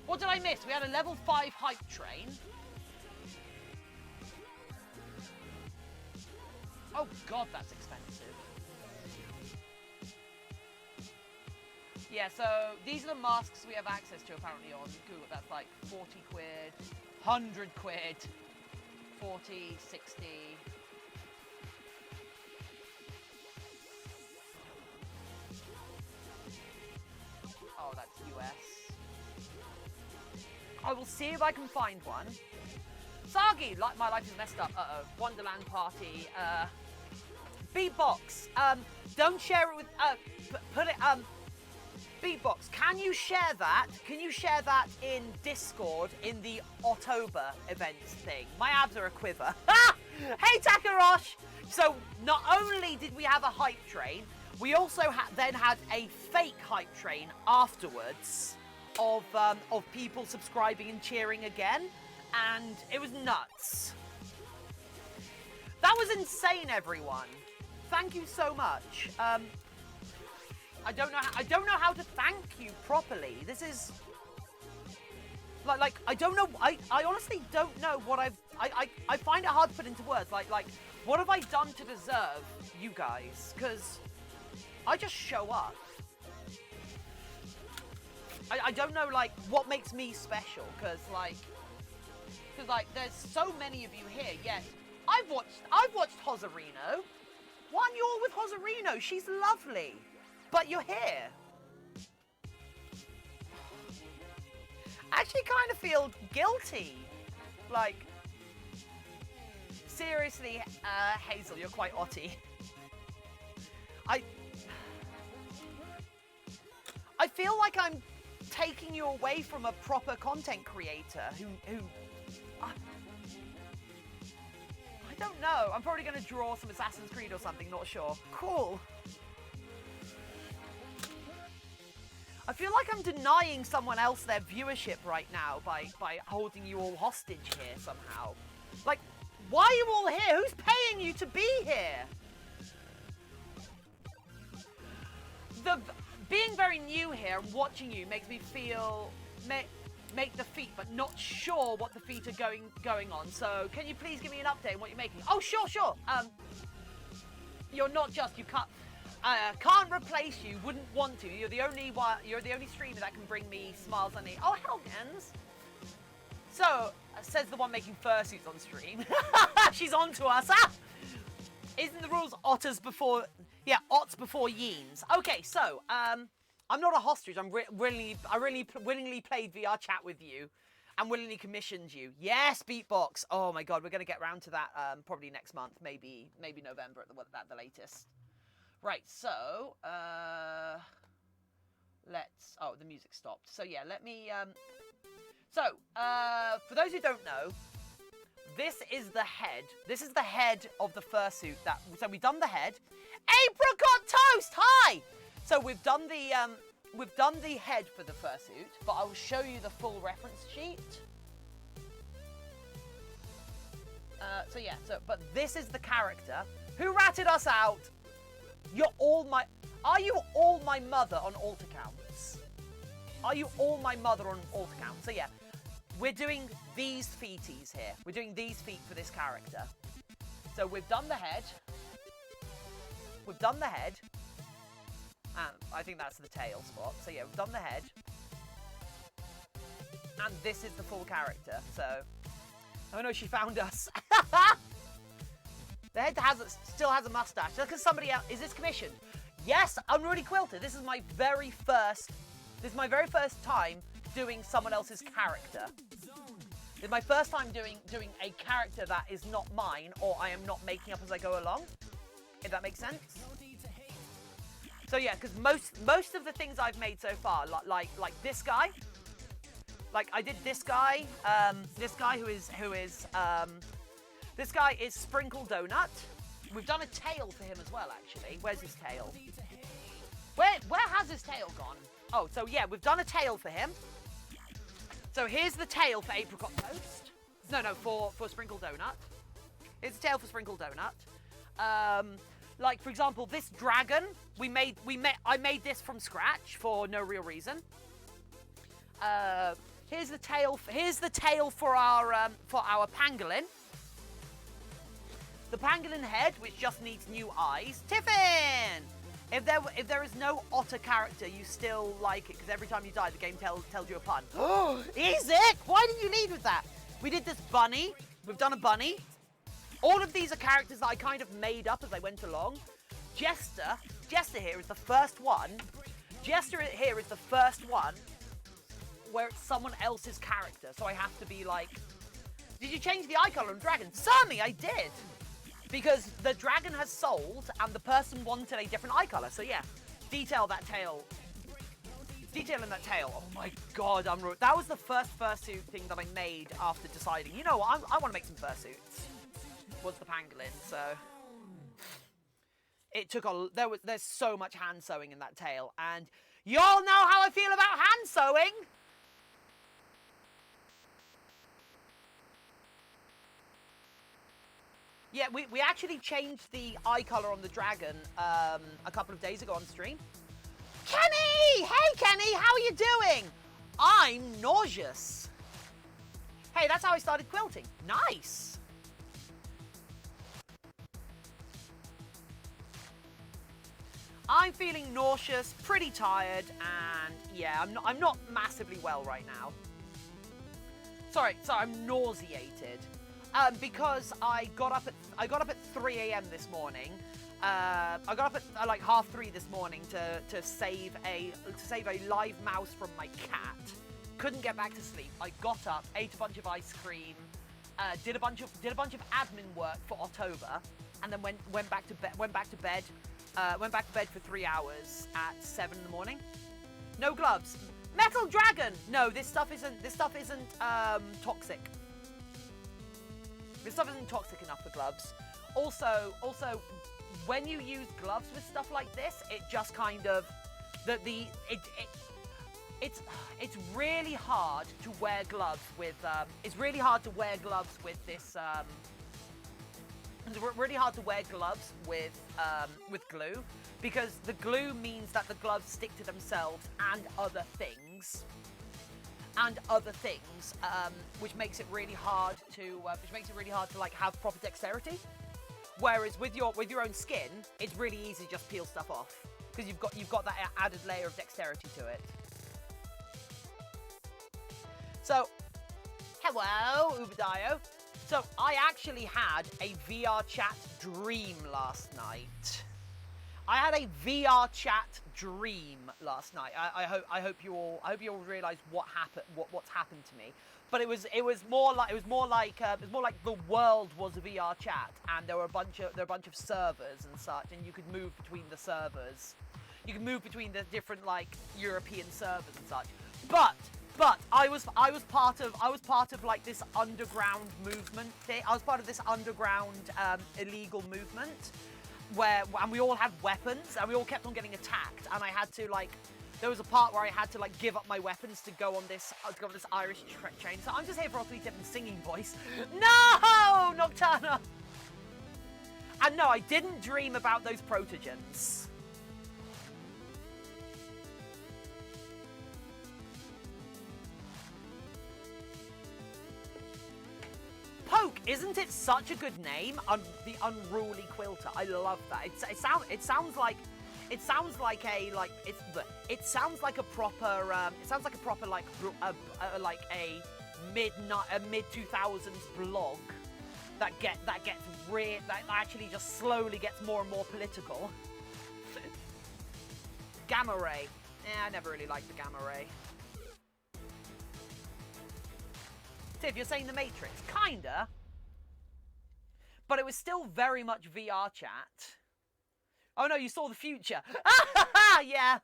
What did I miss? We had a level 5 hype train. Oh god, that's expensive. Yeah, so these are the masks we have access to apparently on Google. That's like 40 quid, 100 quid, 40, 60. Oh, that's US. I will see if I can find one. Sagi, like my life is messed up. Wonderland party. Beatbox. Don't share it with. Put it. Beatbox, can you share that? Can you share that in Discord in the October events thing? My abs are a quiver. Hey, Takarosh! So, not only did we have a hype train, we also then had a fake hype train afterwards of people subscribing and cheering again, and it was nuts. That was insane, everyone. Thank you so much. I don't know how to thank you properly. This is like I don't know. I honestly don't know what I find it hard to put into words. Like what have I done to deserve you guys? Because I just show up. I don't know like what makes me special. Because there's so many of you here. Yes, I've watched Hozarino. Why aren't you all with Hozarino? She's lovely. But you're here. I actually kind of feel guilty. Like, seriously, Hazel, you're quite otty. I feel like I'm taking you away from a proper content creator who I don't know. I'm probably going to draw some Assassin's Creed or something, not sure. Cool. I feel like I'm denying someone else their viewership right now by holding you all hostage here somehow. Like, why are you all here? Who's paying you to be here? Being very new here and watching you makes me feel make the feat, but not sure what the feat are going on. So can you please give me an update on what you're making? Oh, sure. You're not just you can't replace you. Wouldn't want to. You're the only streamer that can bring me smiles on the. Oh, Helgens. So says the one making fursuits on stream. She's on to us. Isn't the rules otters before? Yeah, ots before yeens. Okay, so I'm not a hostage. I willingly played VR chat with you, and willingly commissioned you. Yes, Beatbox. Oh my God, we're gonna get round to that probably next month, maybe November at the latest. Right, so let's. Oh, the music stopped. So yeah, let me. For those who don't know, this is the head. This is the head of the fursuit. So we've done the head. Apricot toast. Hi. So we've done the head for the fursuit, but I will show you the full reference sheet. But this is the character who ratted us out. Are you all my mother on alt accounts? Are you all my mother on alt accounts? So yeah, we're doing these feeties here. We're doing these feet for this character. So we've done the head. We've done the head. And I think that's the tail spot. So yeah, we've done the head. And this is the full character. So, oh no, she found us. The head still has a mustache. Look at somebody else. Is this commissioned? Yes, Unruly Quilter. This is my very first time doing someone else's character. This is my first time doing a character that is not mine, or I am not making up as I go along. If that makes sense. So yeah, because most of the things I've made so far, like this guy, like I did this guy this guy is Sprinkle Donut. We've done a tail for him as well, actually. Where's his tail? Where has his tail gone? Oh, so yeah, we've done a tail for him. So here's the tail for Apricot Toast. No, for Sprinkle Donut. Here's the tail for Sprinkle Donut. Like for example, this dragon, I made this from scratch for no real reason. Here's the tail for our pangolin. The pangolin head, which just needs new eyes. Tiffin! If there is no otter character, you still like it, because every time you die, the game tells you a pun. Oh, is it? Why didn't you lead with that? We did this bunny. We've done a bunny. All of these are characters that I kind of made up as I went along. Jester here is the first one. Jester here is the first one where it's someone else's character. So I have to be like, did you change the eye color on dragon? Certainly I did. Because the dragon has sold and the person wanted a different eye color. So yeah, detail that tail. Detail in that tail. Oh my god, that was the first fursuit thing that I made after deciding, you know what, I want to make some fursuits. Was the pangolin, so it took there's so much hand sewing in that tail, and y'all know how I feel about hand sewing. Yeah, we actually changed the eye color on the dragon a couple of days ago on stream. Kenny! Hey, Kenny, how are you doing? I'm nauseous. Hey, that's how I started quilting. Nice. I'm feeling nauseous, pretty tired, and yeah, I'm not massively well right now. Sorry, I'm nauseated. Because I got up at 3 a.m. this morning. I got up at like 3:30 this morning to save a live mouse from my cat. Couldn't get back to sleep. I got up, ate a bunch of ice cream, did a bunch of admin work for October, and then went back to bed for 3 hours at 7 in the morning. No gloves. Metal Dragon. No, this stuff isn't toxic. This stuff isn't toxic enough for gloves. Also, when you use gloves with stuff like this, it just kind of it's really hard to wear gloves with it's really hard to wear gloves with this it's really hard to wear gloves with glue, because the glue means that the gloves stick to themselves and other things. Which makes it really hard to like have proper dexterity. Whereas with your own skin, it's really easy to just peel stuff off, because you've got that added layer of dexterity to it. So, hello, Ubedio. So I actually had a VR chat dream last night. I had a VR chat dream last night. I hope you all realize what's happened to me. But it was more like the world was a VR chat, and there were a bunch of servers and such, and you could move between the servers. You could move between the different like European servers and such. But I was part of like this underground movement thing. I was part of this underground illegal movement. And we all had weapons, and we all kept on getting attacked, and I had to there was a part where I had to give up my weapons to go on this Irish train. So I'm just here for Tiffin singing voice. No, Nocturna. And no, I didn't dream about those protogens. Poke, isn't it such a good name? The Unruly Quilter. I love that. It sounds like a proper mid 2000s blog that actually just slowly gets more and more political. Gamma Ray. I never really liked the Gamma Ray. Tiff, you're saying The Matrix? Kinda. But it was still very much VR chat. Oh no, you saw the future. Yeah.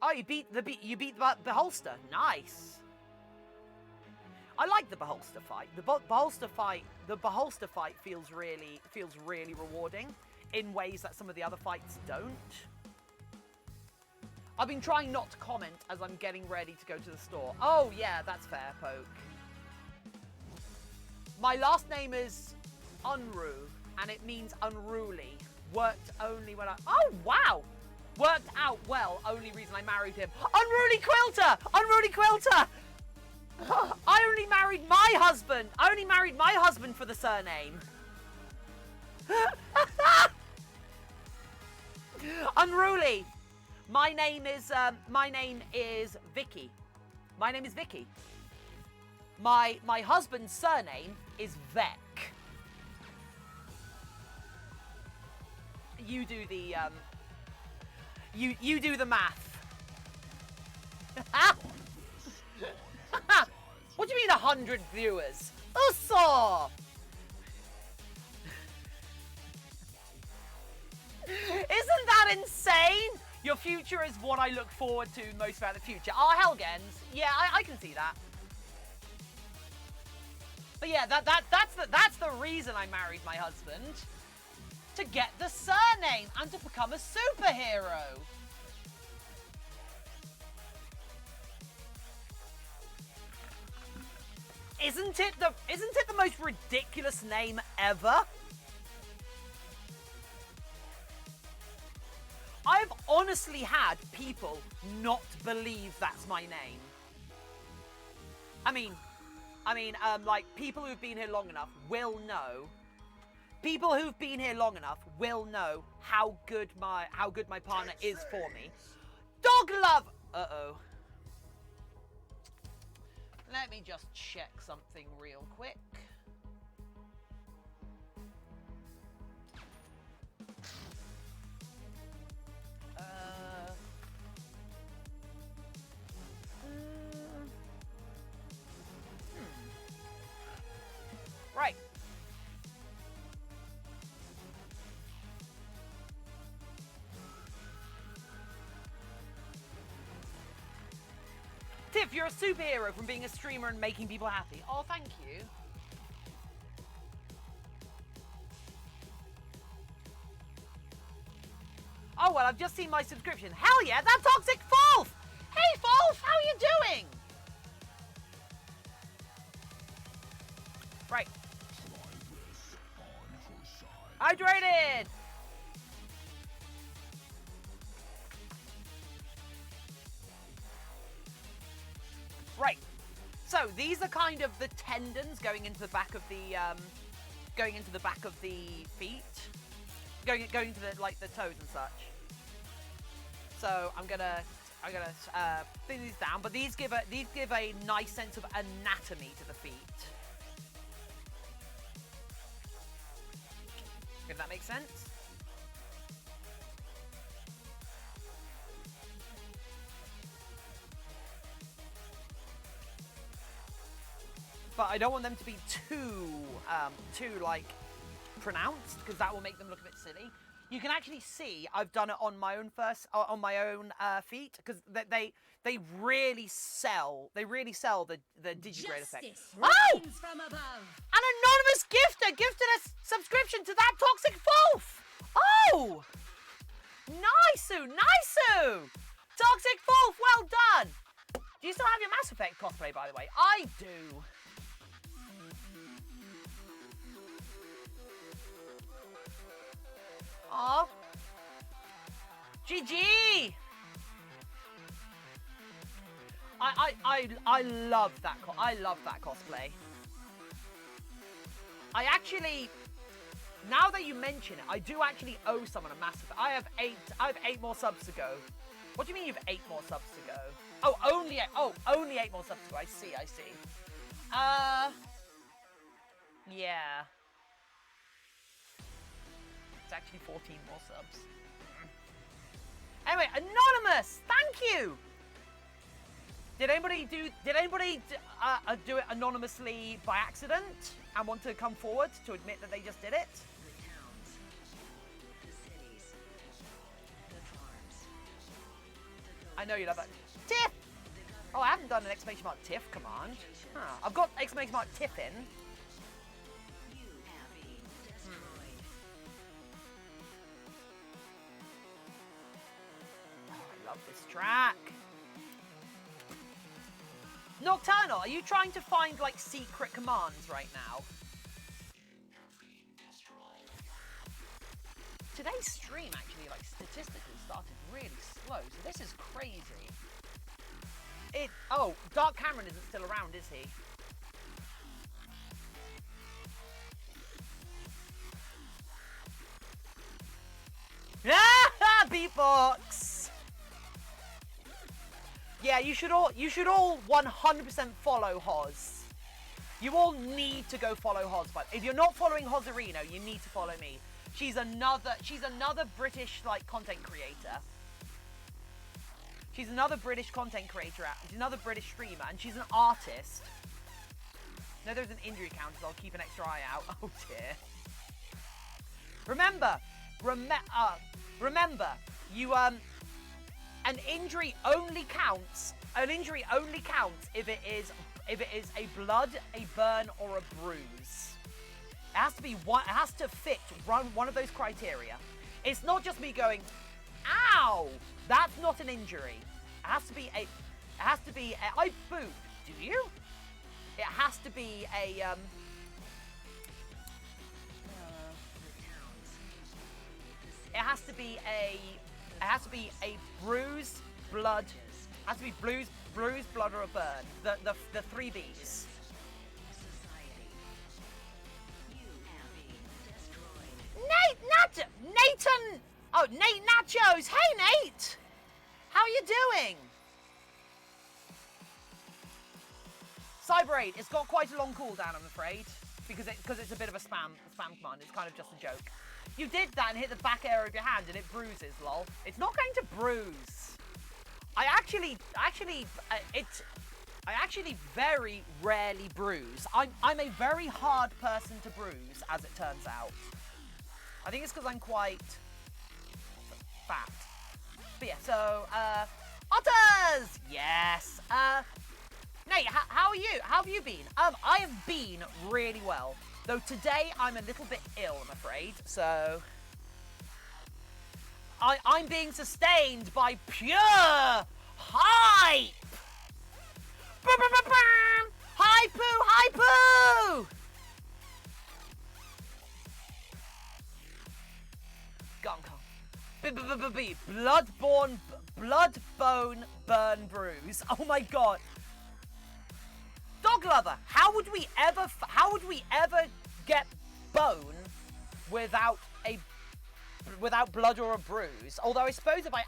Oh, you beat the Beholster. Nice. I like the Beholster fight. The Beholster fight feels really rewarding in ways that some of the other fights don't. I've been trying not to comment as I'm getting ready to go to the store. Oh, yeah, that's fair, Poke. My last name is Unru, and it means unruly. Worked only when Oh, wow! Worked out well, only reason I married him. Unruly Quilter! Unruly Quilter! I only married my husband. I only married my husband for the surname. Unruly. My name is Vicky. My name is Vicky. My husband's surname is Vec. You do the you do the math. What do you mean 100 viewers? Usso! Isn't that insane? Your future is what I look forward to most about the future. Oh, Helgens. Yeah, I can see that. But yeah, that's the reason I married my husband. To get the surname and to become a superhero. Isn't it the most ridiculous name ever? I've honestly had people not believe that's my name. I mean, like, people who've been here long enough will know. People who've been here long enough will know how good my partner is for me. Dog love. Uh-oh. Let me just check something real quick. Right. Tiff, you're a superhero from being a streamer and making people happy. Oh, thank you. Oh, well, I've just seen my subscription. Hell yeah, that's Toxic Fulf! Hey, Fulf, how are you doing? Right. Hydrated! Right. So these are kind of the tendons going into the back of the feet, going to the like the toes and such. So I'm gonna thin these down, but these give a nice sense of anatomy to the feet. If that makes sense. But I don't want them to be too like pronounced, because that will make them look a bit silly. You can actually see I've done it on my own feet, because they really sell the digigrade effect. Oh! From above. An anonymous gifter gifted a subscription to that Toxic Fulf. Oh! Nice-oo! Toxic Fulf, well done! Do you still have your Mass Effect cosplay, by the way? I do. Aw. GG! I love that cosplay. I actually, now that you mention it, I do actually owe someone a massive. I have 8 more subs to go. What do you mean you've 8 more subs to go? Oh, only 8 more subs to go. I see. Yeah. It's actually 14 more subs. Anyway, anonymous, thank you. Did anybody do it anonymously by accident and want to come forward to admit that they just did it? The towns, the cities, the farms, I know you love that. Tiff! Oh, I haven't done an exclamation mark Tiff command. Huh. I've got exclamation mark Tiffin. you have been destroyed. Oh, I love this track. Nocturnal, are you trying to find, like, secret commands right now? Today's stream, actually, like, statistically started really slow, so this is crazy. Oh, Dark Cameron isn't still around, is he? Ah, beatbox! Yeah, you should all 100% follow Hoz. You all need to go follow Hoz. But if you're not following Hozarino, you need to follow me. She's another British like content creator. She's another British content creator. She's another British streamer, and she's an artist. No, there's an injury counter, so I'll keep an extra eye out. Oh dear. Remember, you an injury only counts. An injury only counts if it is a blood, a burn, or a bruise. It has to be one. It has to fit one of those criteria. It's not just me going, "Ow!" That's not an injury. It has to be a. It has to be. I boop. Do you? It has to be a. It has to be a. It has to be a bruise, blood. It has to be bruise, blood, or a burn. The three B's. Nathan! Oh, Nate Nachos! Hey, Nate! How are you doing? Cyber 8, it's got quite a long cooldown, I'm afraid. Because it's a bit of a spam command. It's kind of just a joke. You did that and hit the back area of your hand and it bruises, lol. It's not going to bruise. I actually very rarely bruise. I'm a very hard person to bruise, as it turns out. I think it's because I'm quite fat. But yeah, so, Otters! Yes. Nate, how are you? How have you been? I have been really well. Though today I'm a little bit ill, I'm afraid. So, I'm being sustained by pure hype! Hi poo! Hi poo! Bloodbone burn bruise. Oh my god. Dog lover, how would we ever get bone without blood or a bruise? Although I suppose if I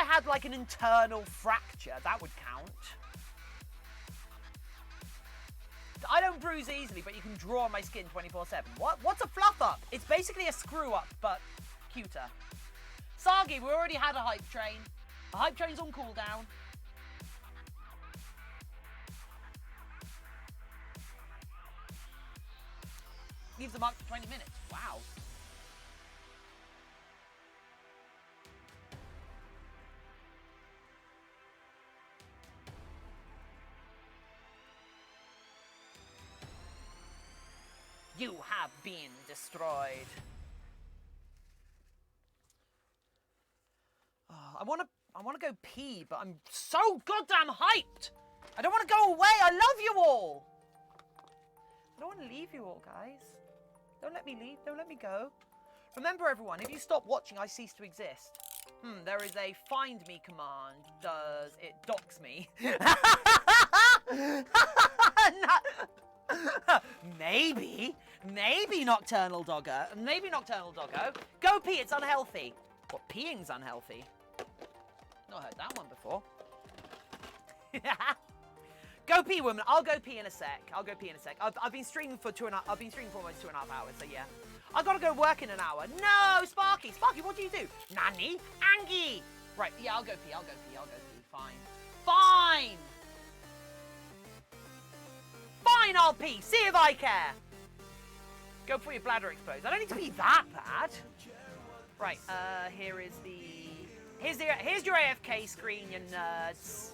had like an internal fracture, that would count. I don't bruise easily, but you can draw on my skin 24/7. What's a fluff up? It's basically a screw up, but cuter. Sagi, we already had a hype train. A hype train's on cooldown. Leaves the mark for 20 minutes. Wow. You have been destroyed. Oh, I want to go pee, but I'm so goddamn hyped. I don't want to go away. I love you all. I don't want to leave you all, guys. Don't let me leave. Don't let me go. Remember, everyone, if you stop watching, I cease to exist. There is a find me command. Does it dox me? Maybe Nocturnal Doggo. Maybe Nocturnal Doggo. Go pee, it's unhealthy. What, peeing's unhealthy? Not heard that one before. Go pee, woman. I'll go pee in a sec. I've been streaming for almost 2.5 hours, so yeah. I've got to go work in an hour. No, Sparky, what do you do? Nanny, Angie. Right, yeah, I'll go pee. Fine. Fine, I'll pee. See if I care. Go before your bladder explodes. I don't need to be that bad. Right, here's your AFK screen, you nerds.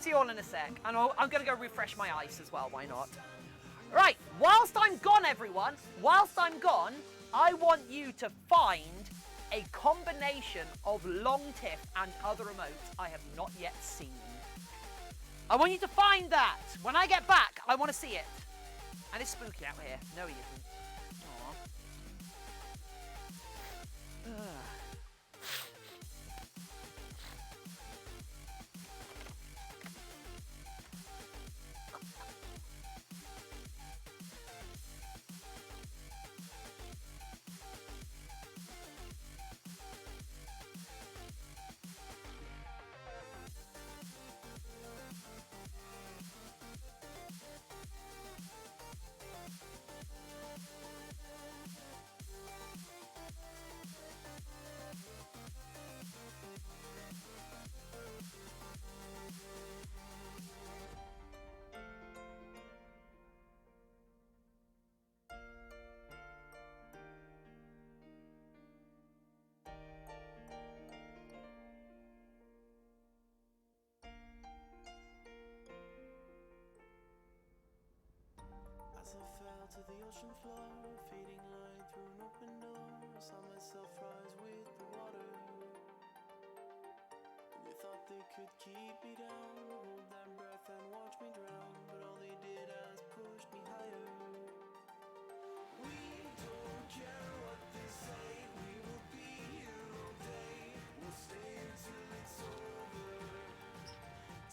See you all in a sec. And I'm going to go refresh my ice as well. Why not? Right, whilst I'm gone, everyone, I want you to find a combination of long tiff and other emotes I have not yet seen. I want you to find that. When I get back, I want to see it. And it's spooky out here. No, he isn't. Aww. the ocean floor, fading light through an open door. I saw myself rise with the water. They thought they could keep me down, hold that breath and watch me drown, but all they did is push me higher. We don't care what they say, we will be here all day. We'll stay until it's over,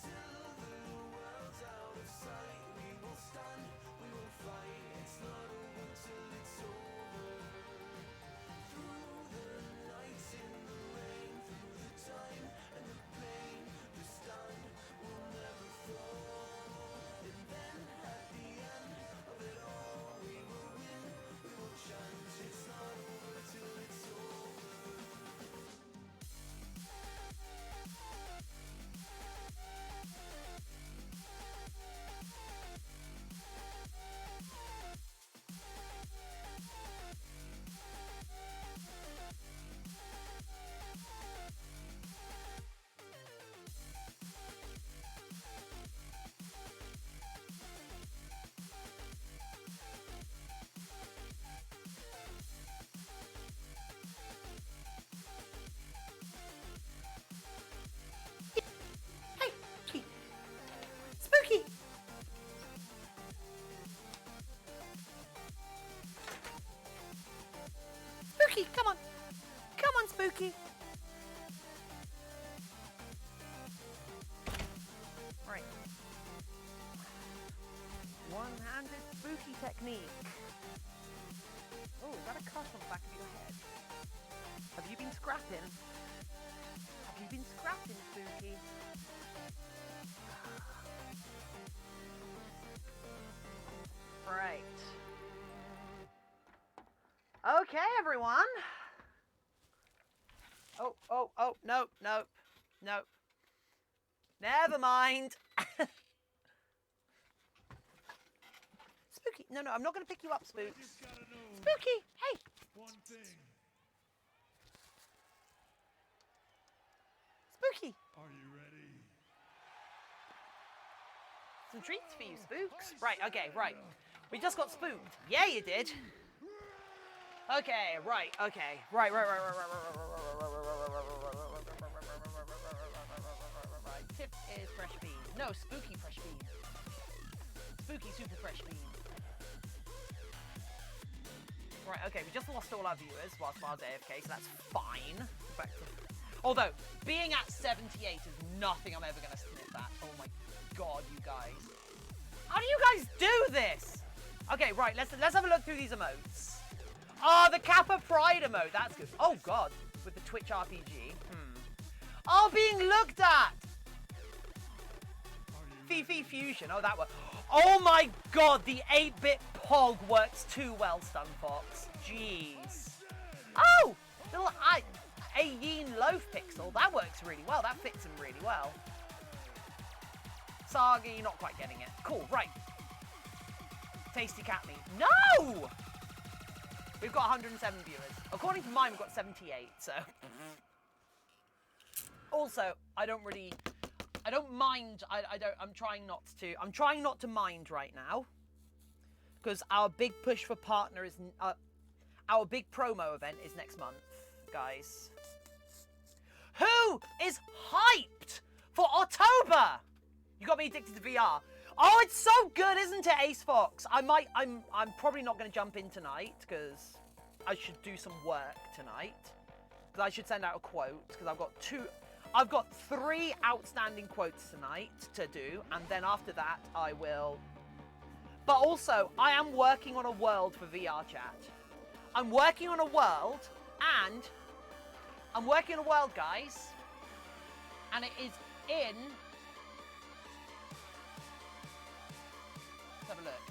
till the world's out of sight. We will stand, we will fight. It's not over till it's over. Through the nights in the rain, through the time and the pain, we stand, we'll never fall. And then at the end of it all, we will win, we will chant. It's not over till it's over. Hey, Spooky. Spooky, come on. Come on, Spooky. Right. One-handed Spooky technique. Oh, is that a cut on the back of your head? Have you been scrapping? Have you been scrapping, Spooky? Right. Okay, everyone. Oh, nope. Never mind. Spooky, no, I'm not going to pick you up, Spook. Just gotta know Spooky, hey. one thing. Spooky. Are you ready? Some treats for you, Spooks. Right, okay, right. We just got spooked. Yeah, you did. Okay, right. Tip is fresh bean. No, Spooky fresh bean. Spooky super fresh bean. Right, okay, we just lost all our viewers whilst I was AFK, so that's fine. Although, being at 78 is nothing I'm ever going to sniff at. Oh my god, you guys. How do you guys do this? Okay, right, let's have a look through these emotes. Oh, the Kappa Pride emote, that's good. Oh god, with the Twitch RPG. Oh, being looked at! Fifi Fusion, oh that works. Oh my god, the 8-bit Pog works too well, Stunfox. Jeez. Oh, little Ayin Loaf Pixel, that works really well. That fits him really well. Sagi, not quite getting it. Cool, right. Tasty Cat Meat. No! We've got 107 viewers. According to mine, we've got 78, so. Also, I don't mind, I'm trying not to mind right now. Because our big push for partner is, our big promo event is next month, guys. Who is hyped for October? You got me addicted to VR. Oh, it's so good, isn't it, Ace Fox? I'm probably not going to jump in tonight because I should do some work tonight. Because I should send out a quote because I've got 3 outstanding quotes tonight to do, and then after that I will. But also, I am working on a world for VR chat. I'm working on a world, guys, and it is in. Let's have a look.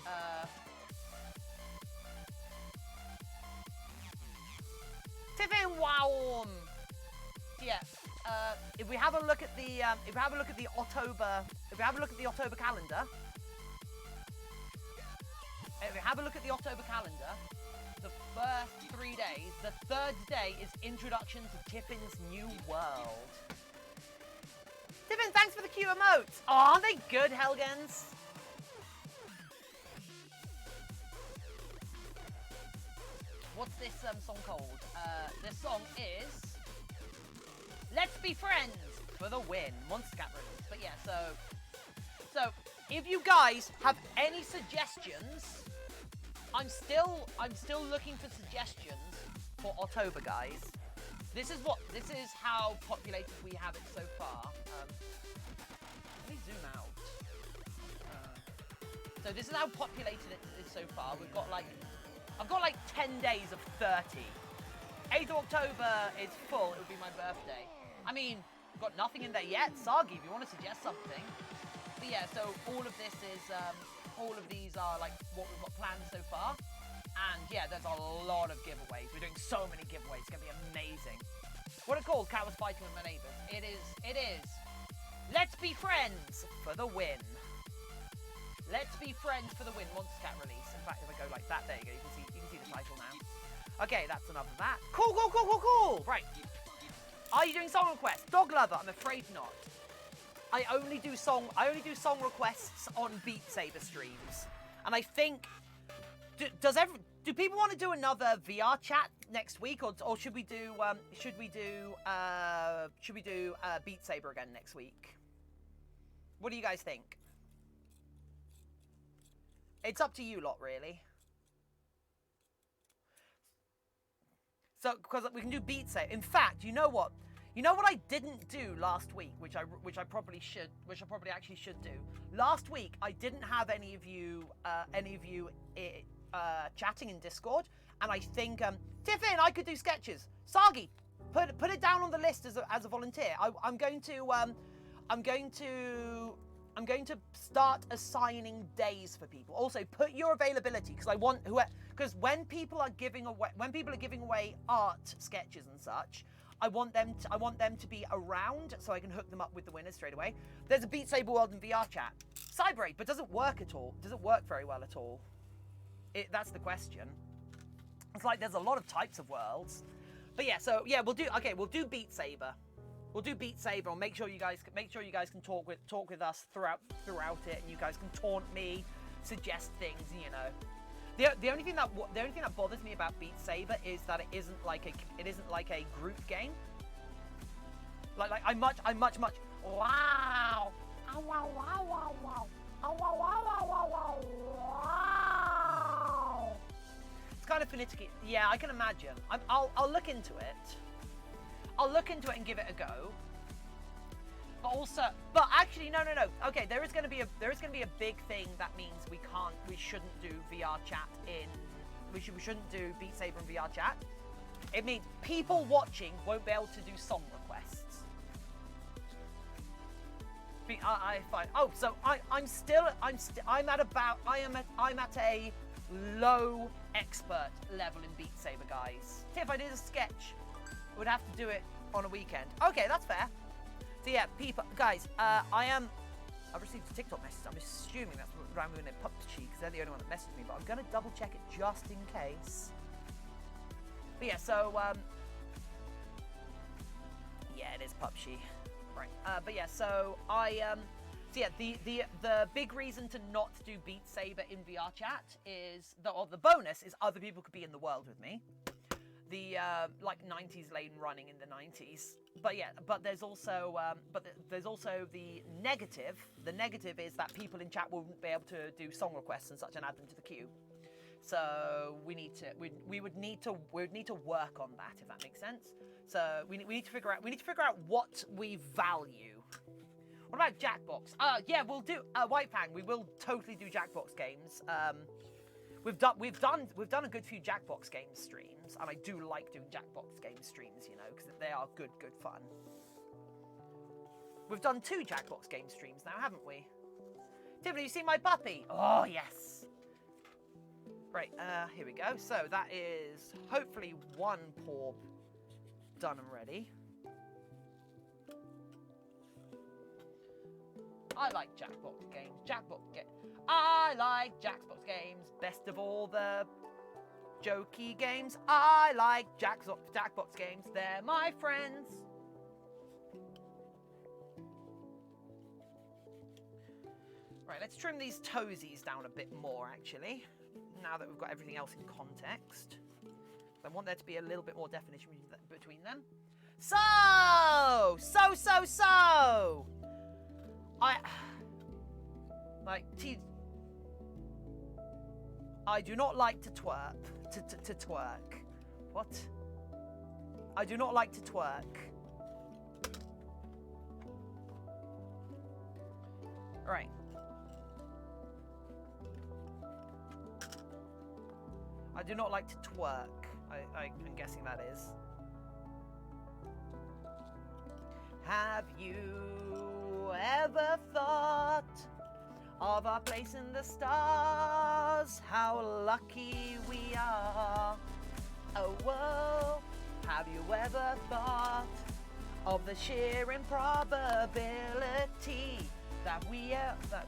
Tiffin, wow. Yeah. If we have a look at the October calendar. If we have a look at the October calendar, the first 3 days, the 3rd day is Introduction to Tiffin's New World. Tiffin, thanks for the cute emotes. Oh, aren't they good, Helgens? What's this song called? This song is Let's Be Friends for the Win. Monster Cat release. But yeah, so if you guys have any suggestions, I'm still looking for suggestions for October, guys. This is how populated we have it so far. Let me zoom out. So this is how populated it is so far. I've got like 10 days of 30. 8th of October is full. It would be my birthday. I mean, I've got nothing in there yet. Sagi, if you want to suggest something. But yeah, so all of this is, all of these are like what we've got planned so far. And yeah, there's a lot of giveaways. We're doing so many giveaways. It's going to be amazing. What it called? Cat was fighting with my neighbours. It is. Let's Be Friends for the Win. Let's Be Friends for the Win. Monster Cat release. In fact, if I go like that, there you go. You can see the title now. Okay, that's enough of that. Cool. Right. Are you doing song requests? Dog Lover, I'm afraid not. I only do song requests on Beat Saber streams. And I think do people want to do another VR chat next week, or should we do Beat Saber again next week? What do you guys think? It's up to you lot, really. So, because we can do Beat Saber. In fact, you know what? You know what I didn't do last week, which I probably actually should do. Last week, I didn't have any of you chatting in Discord, and I think Tiffin, I could do sketches. Sagi, put it down on the list as a volunteer. I'm going to start assigning days for people. Also, put your availability, because when people are giving away art sketches and such, I want them to be around so I can hook them up with the winners straight away. There's a Beat Saber World and VR chat. Cyber 8, but does it work at all? Does it work very well at all? That's the question. It's like there's a lot of types of worlds. But yeah, so yeah, we'll do Beat Saber. We'll do Beat Saber, and make sure you guys can talk with us throughout it, and you guys can taunt me, suggest things, you know. The only thing that bothers me about Beat Saber is that it isn't like a group game. Like I'm much wow. Oh, wow, wow, wow, wow. Oh, wow, wow, wow, wow, wow. It's kind of finicky. Yeah, I can imagine. I'll look into it. I'll look into it and give it a go. But actually, no. Okay, there is going to be a big thing that means we shouldn't do VR chat we shouldn't do Beat Saber and VR chat. It means people watching won't be able to do song requests. Fine. Oh, so I'm at a low expert level in Beat Saber, guys. If I did a sketch, I would have to do it on a weekend. Okay, that's fair. So yeah, people, guys, I've received a TikTok message. I'm assuming that's Ramu and PUBG, because they're the only one that messaged me, but I'm going to double check it just in case. But yeah, so, yeah, it is PUBG. Right, but yeah, so the big reason to not do Beat Saber in VR chat is, the bonus is other people could be in the world with me. The like 90s lane running in the 90s, but there's also the negative. The negative is that people in chat won't be able to do song requests and such and add them to the queue. So we would need to work on that, if that makes sense. So we need to figure out what we value. What about Jackbox? Yeah, we'll do White Fang. We will totally do Jackbox games. We've done a good few Jackbox Games streams, and I do like doing Jackbox Games streams, you know, because they are good fun. We've done 2 Jackbox Games streams now, haven't we? Tiffany, you see my puppy? Oh, yes. Right, here we go. So that is hopefully 1 paw done and ready. I like Jackbox games. I like Jackbox games. Best of all the jokey games. I like Jackbox games. They're my friends. Right, let's trim these toesies down a bit more, actually. Now that we've got everything else in context. I want there to be a little bit more definition between them. So. I do not like to twerk. To twerk. What? I do not like to twerk. Right. I do not like to twerk. I'm guessing that is. Have you ever thought of our place in the stars? How lucky we are. Oh, whoa. Have you ever thought of the sheer improbability that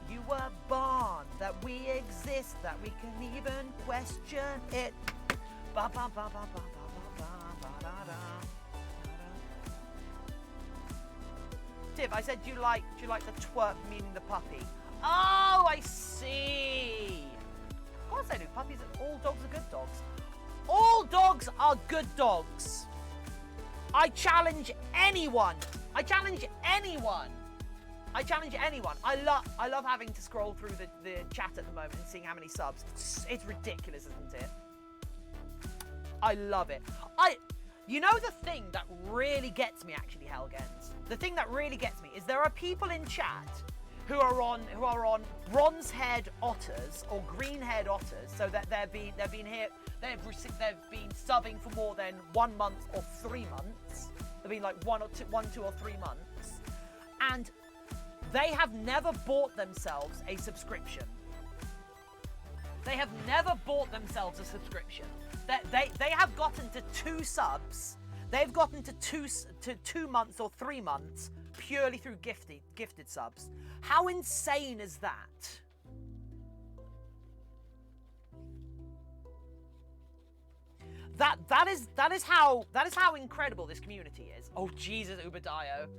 you were born, that we exist, that we can even question it? Ba ba ba ba ba ba ba ba da da. Tiff, I said, do you like the twerk, meaning the puppy? Oh, I see. Of course I do. Puppies, all dogs are good dogs. All dogs are good dogs. I challenge anyone. I challenge anyone. I love having to scroll through the chat at the moment and seeing how many subs. It's ridiculous, isn't it? I love it. You know the thing that really gets me, actually, Helgens? The thing that really gets me is there are people in chat who are on bronze-haired otters or green-haired otters, so that they've been subbing for more than 1 month or 3 months. They've been like 1, 2 or 3 months, and they have never bought themselves a subscription. They have never bought themselves a subscription. They have gotten to 2 subs. They've gotten to 2 months or 3 months purely through gifted subs. How insane is that? That is how incredible this community is. Oh Jesus, Uberdio.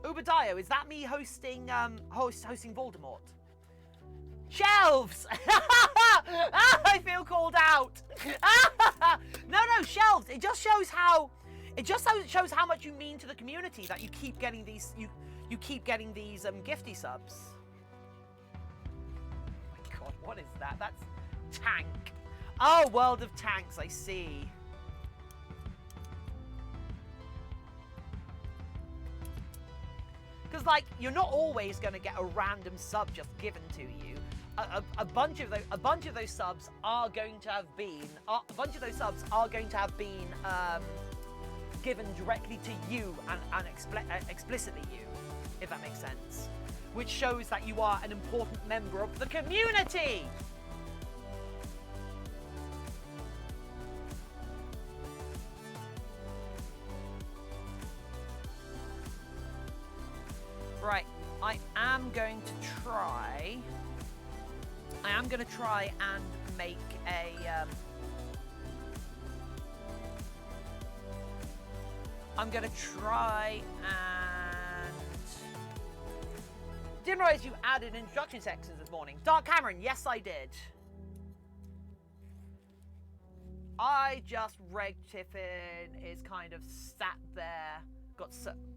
Uberdio, is that me hosting Voldemort? Shelves! I feel called out. No, shelves. It just shows how much you mean to the community that you keep getting these gifty subs. Oh my God, what is that? That's Tank. Oh, World of Tanks, I see. Because, like, you're not always going to get a random sub just given to you. A bunch of those subs are going to have been given directly to you and explicitly you, if that makes sense. Which shows that you are an important member of the community. Right, I am going to try and make a I'm gonna try and didn't realize you added introduction sections this morning. Dark Cameron, yes I did. I just regged Tiffin, is kind of sat there,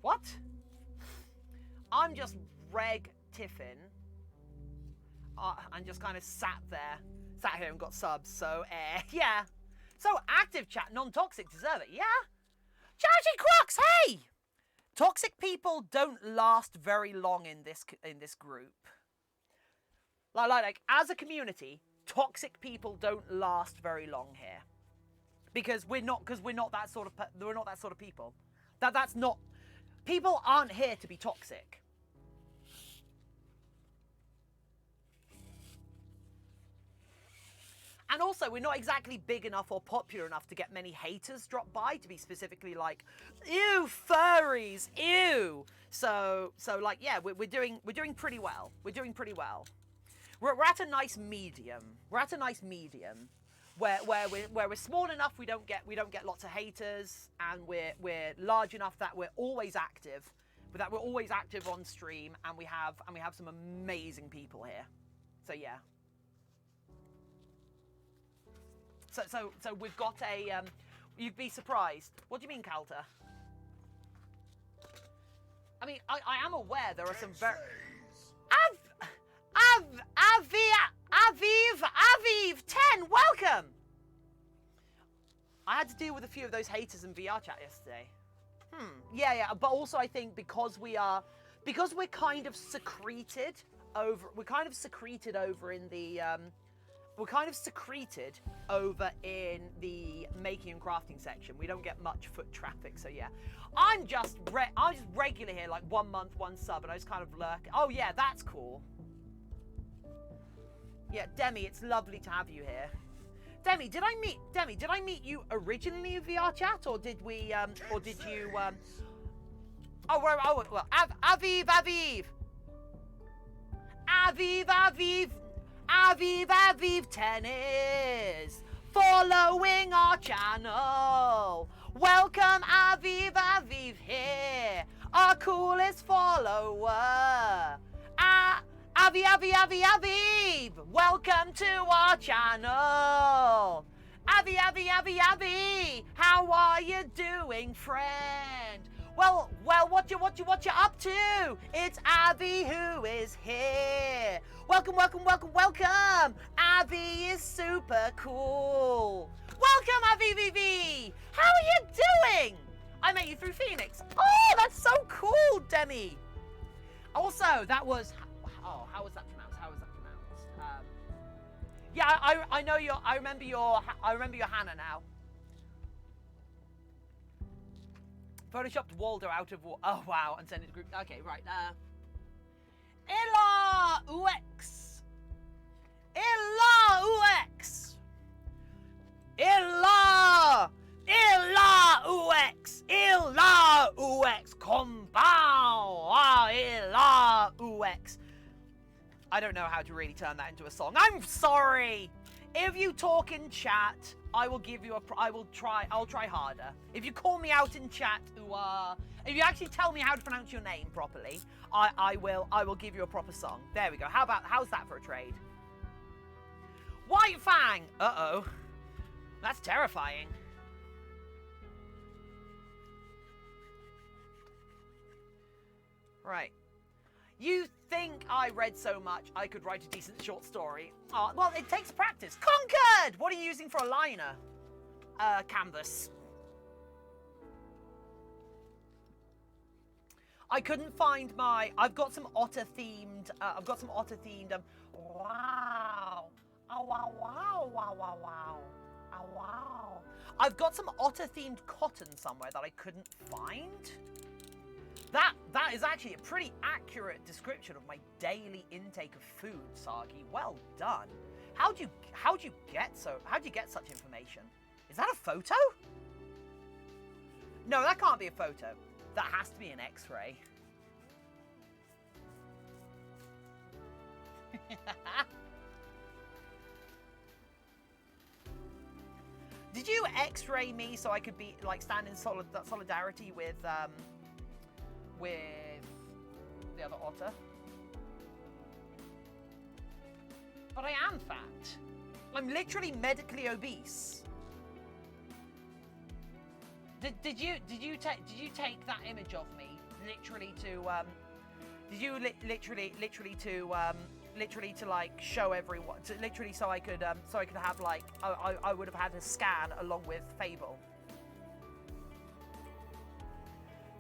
what? I'm just reg Tiffin, and just kind of sat here and got subs. So yeah. So active chat, non-toxic, deserve it. Yeah. Charity Crux, hey. Toxic people don't last very long in this group. Like as a community, toxic people don't last very long here, because we're not that sort of people. That's not. People aren't here to be toxic. And also, we're not exactly big enough or popular enough to get many haters drop by to be specifically like, ew, furries, ew. So like, yeah, we're doing pretty well. We're doing pretty well. We're at a nice medium. We're at a nice medium where we're small enough we don't get lots of haters, and we're large enough that we're always active, on stream, and we have some amazing people here. So yeah. So we've got a. You'd be surprised. What do you mean, Calter? I mean, I am aware there are some very. Aviv 10, welcome. I had to deal with a few of those haters in VR chat yesterday. Yeah, but also I think because we're kind of secreted over in the making and crafting section. We don't get much foot traffic, so yeah. I'm just regular here, like 1 month, 1 sub, and I just kind of lurk. Oh yeah, that's cool. Yeah, Demi, it's lovely to have you here. Demi, did I meet you originally in VR chat, or did we, or did you, Aviv Tennis, following our channel. Welcome Aviv here, our coolest follower. Aviv, welcome to our channel. Avi, how are you doing, friend? Well, what you up to? It's Avi who is here. Welcome. Avi is super cool. Welcome, Avi. How are you doing? I met you through Phoenix. Oh, that's so cool, Demi. Also, that was. Oh, how was that pronounced? Yeah, I know your. I remember your Hannah now. Photoshopped Waldo out of. Oh wow, and send it to group. Okay, right. Illa UX. Konbanwa. Illa UX. I don't know how to really turn that into a song. I'm sorry. If you talk in chat, I will give you a. I'll try harder. If you call me out in chat, if you actually tell me how to pronounce your name properly, I will give you a proper song. There we go. How's that for a trade? White Fang. Uh-oh. That's terrifying. Right. You think I read so much I could write a decent short story? Oh, well, it takes practice. Conquered! What are you using for a liner? Canvas. I couldn't find my. I've got some otter themed. Wow. Oh wow. Oh wow. I've got some otter themed cotton somewhere that I couldn't find. That is actually a pretty accurate description of my daily intake of food, Sagi. Well done. How'd you get such information? Is that a photo? No, that can't be a photo. That has to be an X-ray. Did you X-ray me so I could be like stand in solidarity with the other otter? But I am fat. I'm literally medically obese. Did you take that image of me literally to literally to like show everyone, literally so I could have like I would have had a scan along with Fable.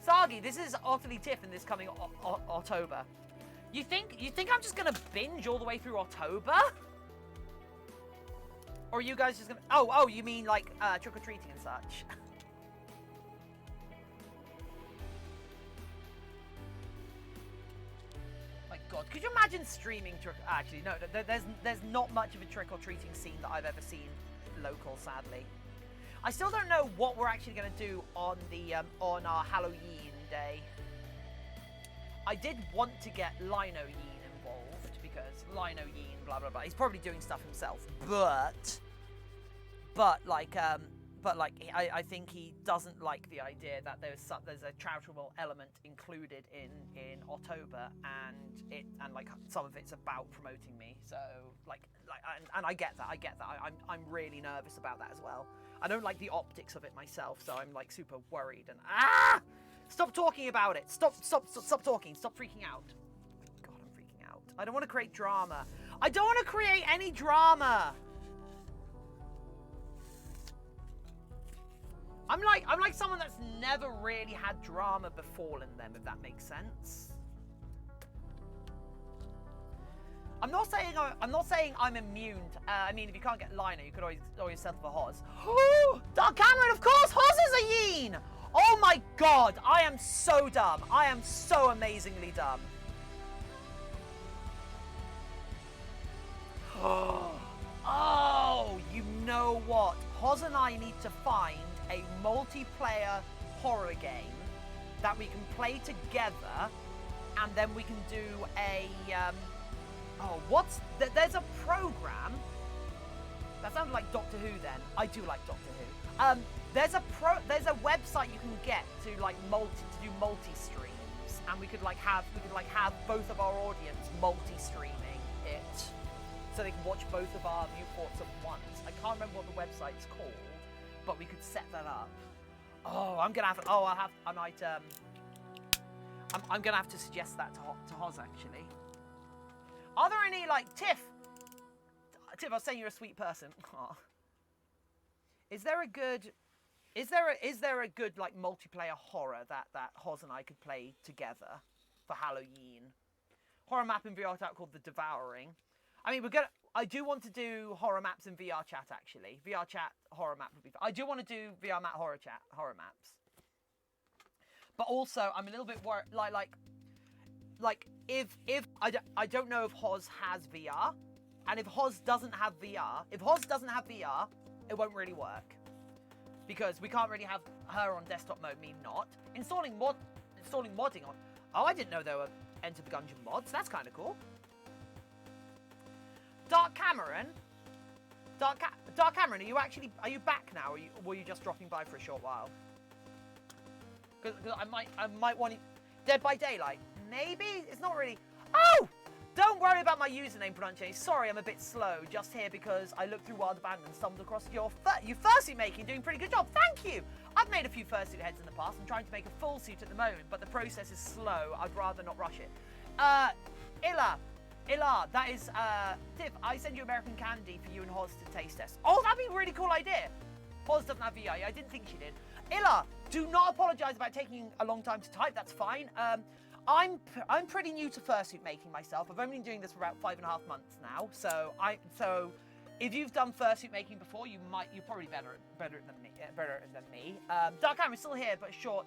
Sagi, this is utterly Tiffin this coming October. You think I'm just gonna binge all the way through October? Or are you guys just gonna? Oh, you mean like trick or treating and such? My God, could you imagine streaming trick? Actually, no. There's not much of a trick or treating scene that I've ever seen local, sadly. I still don't know what we're actually going to do on the on our Halloween day. I did want to get Lino Yeen involved because Lino Yeen, blah blah blah. He's probably doing stuff himself, but like like I think he doesn't like the idea that there's a charitable element included in October, and like some of it's about promoting me. So and I get that. I'm really nervous about that as well. I don't like the optics of it myself, so I'm like super worried and stop talking about it. Stop talking. Stop freaking out. God, I'm freaking out. I don't want to create drama. I don't want to create any drama. I'm like someone that's never really had drama befallen them, if that makes sense. I'm not saying I'm immune to, I mean, if you can't get Liner, you could always settle for Hoz. Dark Cameron, of course, Hoz is a Yeen! Oh my god, I am so dumb. I am so amazingly dumb. Oh, you know what? Hoz and I need to find a multiplayer horror game that we can play together, and then we can do a there's a program that sounded like Doctor Who. Then I do like Doctor Who. There's a website you can get to do multi streams, and we could have both of our audience multi streaming it, so they can watch both of our viewports at once. I can't remember what the website's called, but we could set that up. Oh, I'm gonna have to suggest that to Hoz actually. Are there any Tiff, I was saying you're a sweet person. Oh. Is there a good multiplayer horror that Hoz and I could play together for Halloween? Horror map in VR chat called The Devouring. I mean, I do want to do horror maps in VR chat actually. VR chat horror map would be fun. I do want to do VR map horror maps. But also, I'm a little bit worried, if I don't know if Hoz has VR, and if Hoz doesn't have VR, it won't really work, because we can't really have her on desktop mode, me not. Installing modding on. Oh, I didn't know there were Enter the Gungeon mods. That's kind of cool. Dark Cameron, are you back now, or were you just dropping by for a short while? Because I might want you. Dead by Daylight. Maybe? It's not really... Oh! Don't worry about my username pronunciation. Sorry, I'm a bit slow. Just here because I looked through Wild Abandon and stumbled across your fursuit making. Doing a pretty good job. Thank you! I've made a few fursuit heads in the past. I'm trying to make a full suit at the moment, but the process is slow. I'd rather not rush it. Illa, that is... Tiff, I send you American candy for you and Hoz to taste test. Oh, that'd be a really cool idea. Hoz doesn't have VR. I didn't think she did. Illa, do not apologise about taking a long time to type. That's fine. I'm pretty new to fursuit making myself. I've only been doing this for about 5.5 months now. So if you've done fursuit making before, you're probably better than me. Dark Cameron's still here, but short,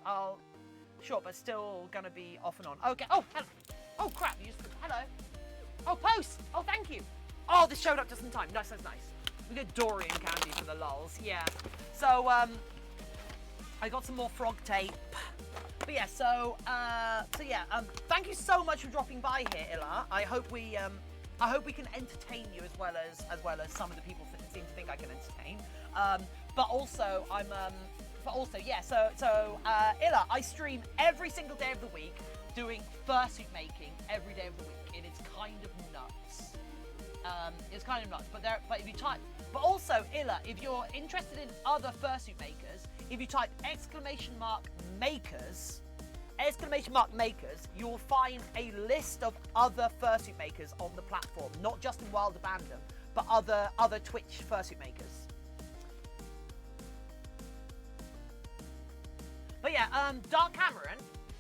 but still gonna be off and on. Okay. Oh, hello. Oh crap. Hello. Oh, post. Oh, thank you. Oh, this showed up just in time. Nice. We get Dorian candy for the lulz. Yeah. So I got some more frog tape. But yeah, thank you so much for dropping by here, Illa. I hope we can entertain you as well as some of the people seem to think I can entertain. Illa, I stream every single day of the week, doing fursuit making every day of the week. It is kind of nuts. But if you type, but also Illa, if you're interested in other fursuit makers, if you type !makers, you'll find a list of other fursuit makers on the platform, not just in Wild Abandon, but other Twitch fursuit makers. But yeah, Dark Cameron,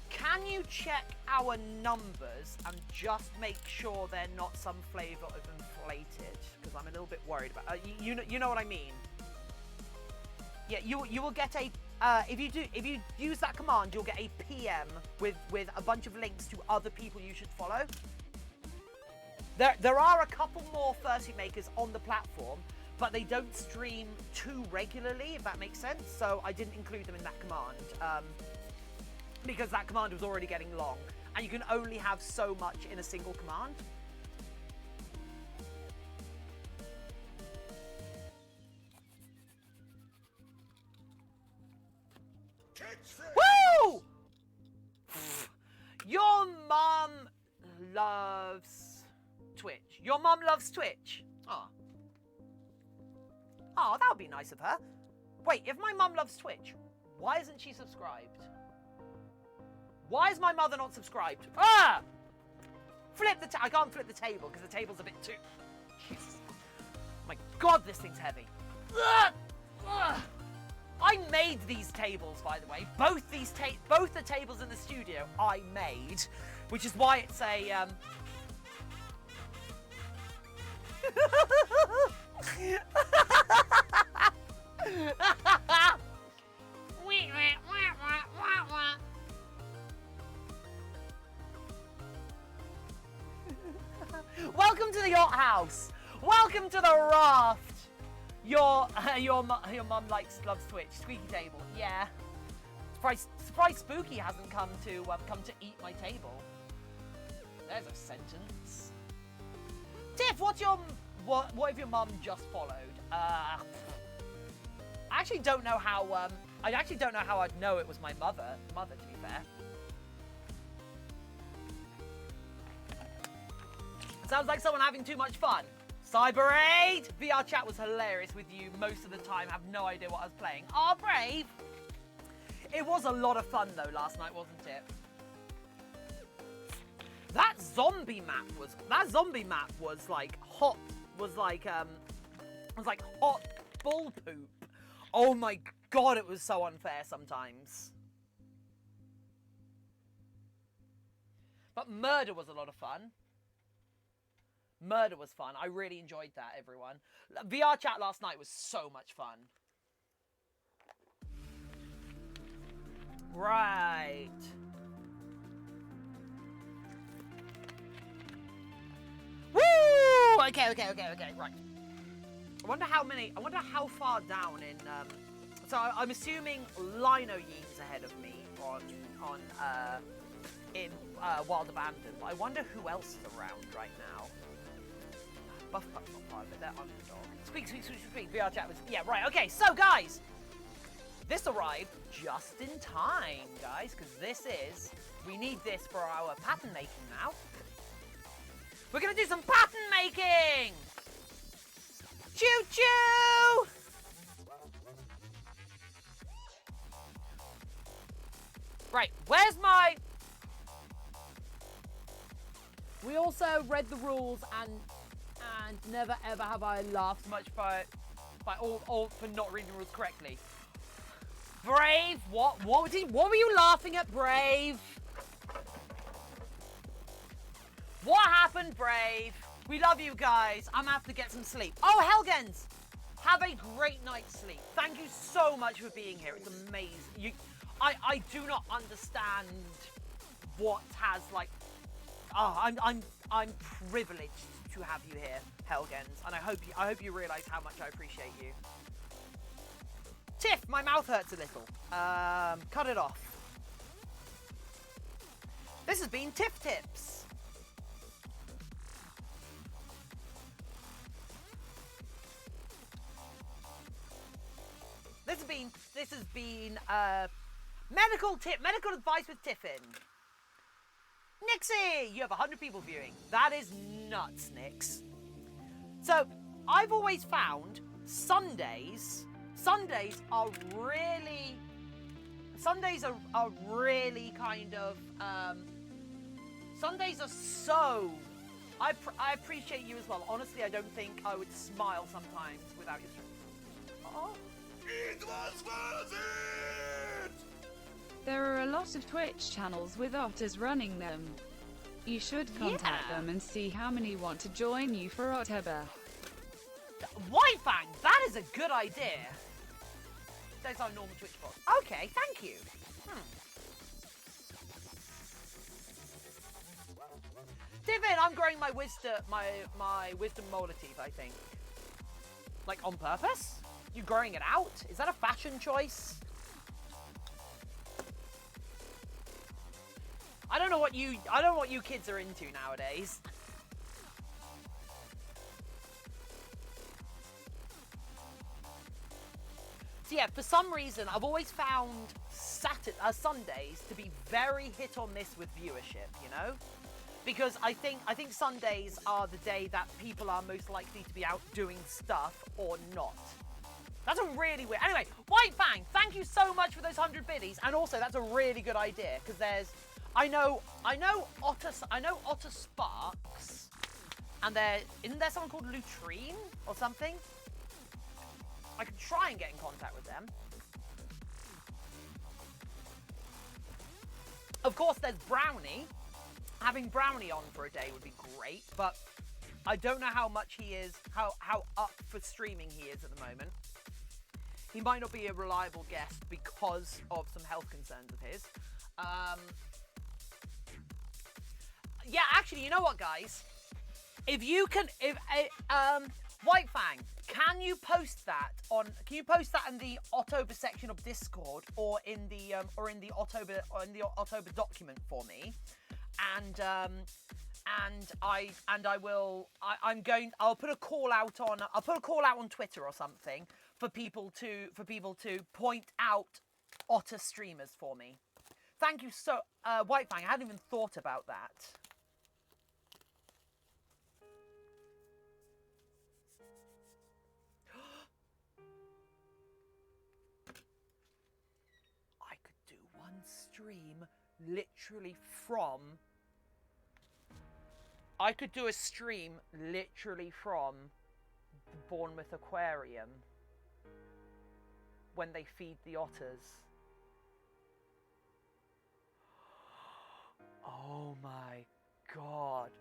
can you check our numbers and just make sure they're not some flavour of inflated? Because I'm a little bit worried about. You know what I mean? Yeah, you will get a. If you use that command, you'll get a PM with a bunch of links to other people you should follow. There are a couple more fursuit makers on the platform, but they don't stream too regularly, if that makes sense. So I didn't include them in that command because that command was already getting long, and you can only have so much in a single command. Woo! Your mum loves Twitch. Your mum loves Twitch. Oh. Oh, that would be nice of her. Wait, if my mum loves Twitch, why isn't she subscribed? Why is my mother not subscribed? Ah! I can't flip the table because the table's a bit too... Jesus. My God, this thing's heavy. Ugh! Ugh! I made these tables, by the way. Both the tables in the studio I made, which is why it's a Welcome to the yacht house. Welcome to the raft. Your mum loves Twitch. Squeaky table. Yeah. Surprise Spooky hasn't come to eat my table. There's a sentence. Tiff, what if your mum just followed? I actually don't know how I'd know it was my mother, to be fair. Sounds like someone having too much fun. Cyber 8! VR chat was hilarious with you most of the time. I have no idea what I was playing. Ah, brave! It was a lot of fun though last night, wasn't it? That zombie map was like hot hot bull poop. Oh my God, it was so unfair sometimes. But murder was a lot of fun. Murder was fun. I really enjoyed that, everyone. VR chat last night was so much fun. Right. Woo! Okay, right. I wonder how far down in, so I'm assuming Lino Yee's ahead of me in Wild Abandon, but I wonder who else is around right now. Buff Puck's not part of it, they're underdog. Squeak, VR chat was... Yeah, right, okay, so guys! This arrived just in time, guys, because we need this for our pattern making now. We're gonna do some pattern making! Choo-choo! Right, where's my... We also read the rules and never ever have I laughed so much for not reading the rules correctly. Brave, what were you laughing at, Brave? What happened, Brave? We love you guys. I'm gonna have to get some sleep. Oh, Helgens, have a great night's sleep. Thank you so much for being here. It's amazing. I do not understand what has like. Oh, I'm privileged to have you here, Helgens, and I hope you realise how much I appreciate you. Tiff, my mouth hurts a little. Cut it off. This has been Tiff Tips. This has been medical advice with Tiffin. Nixie, you have 100 people viewing. That is nuts, Nix. So, I've always found Sundays are really kind of, Sundays are so, I appreciate you as well. Honestly, I don't think I would smile sometimes without your stream. Oh. It was worth it! There are a lot of Twitch channels with otters running them. You should contact them and see how many want to join you for October. Whitefang, that is a good idea. There's our normal Twitch bot. Okay, thank you. Tiffin, I'm growing my wisdom molar teeth, I think. Like on purpose? You growing it out? Is that a fashion choice? I don't know what you kids are into nowadays. So yeah, for some reason, I've always found Sundays to be very hit or miss with viewership, you know? Because I think Sundays are the day that people are most likely to be out doing stuff or not. That's a really weird... Anyway, White Fang, thank you so much for those 100 biddies. And also, that's a really good idea, because there's... I know Otter Sparks, and isn't there someone called Lutrine or something? I could try and get in contact with them. Of course, there's Brownie. Having Brownie on for a day would be great, but I don't know how much he is, how up for streaming he is at the moment. He might not be a reliable guest because of some health concerns of his. Yeah, actually, you know what, guys? If you can, White Fang, can you post that in the October section of Discord or in the October document for me? I'll put a call out on Twitter or something for people to point out Otter streamers for me. Thank you so, White Fang. I hadn't even thought about that. I could do one stream literally from... I could do a stream literally from the Bournemouth Aquarium when they feed the otters. Oh my god.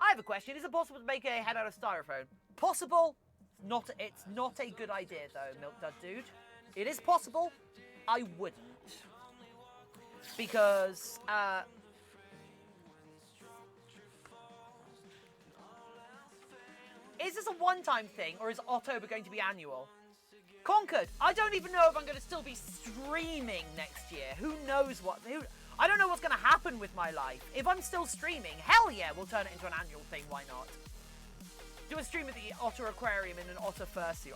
I have a question. Is it possible to make a head out of styrofoam? Possible. It's not a good idea though, Milk Dud Dude. It is possible. I wouldn't. Because, is this a one-time thing, or is October going to be annual? Conquered, I don't even know if I'm going to still be streaming next year. Who knows what... I don't know what's going to happen with my life. If I'm still streaming, hell yeah, we'll turn it into an annual thing, why not? Do a stream at the Otter Aquarium in an otter fursuit.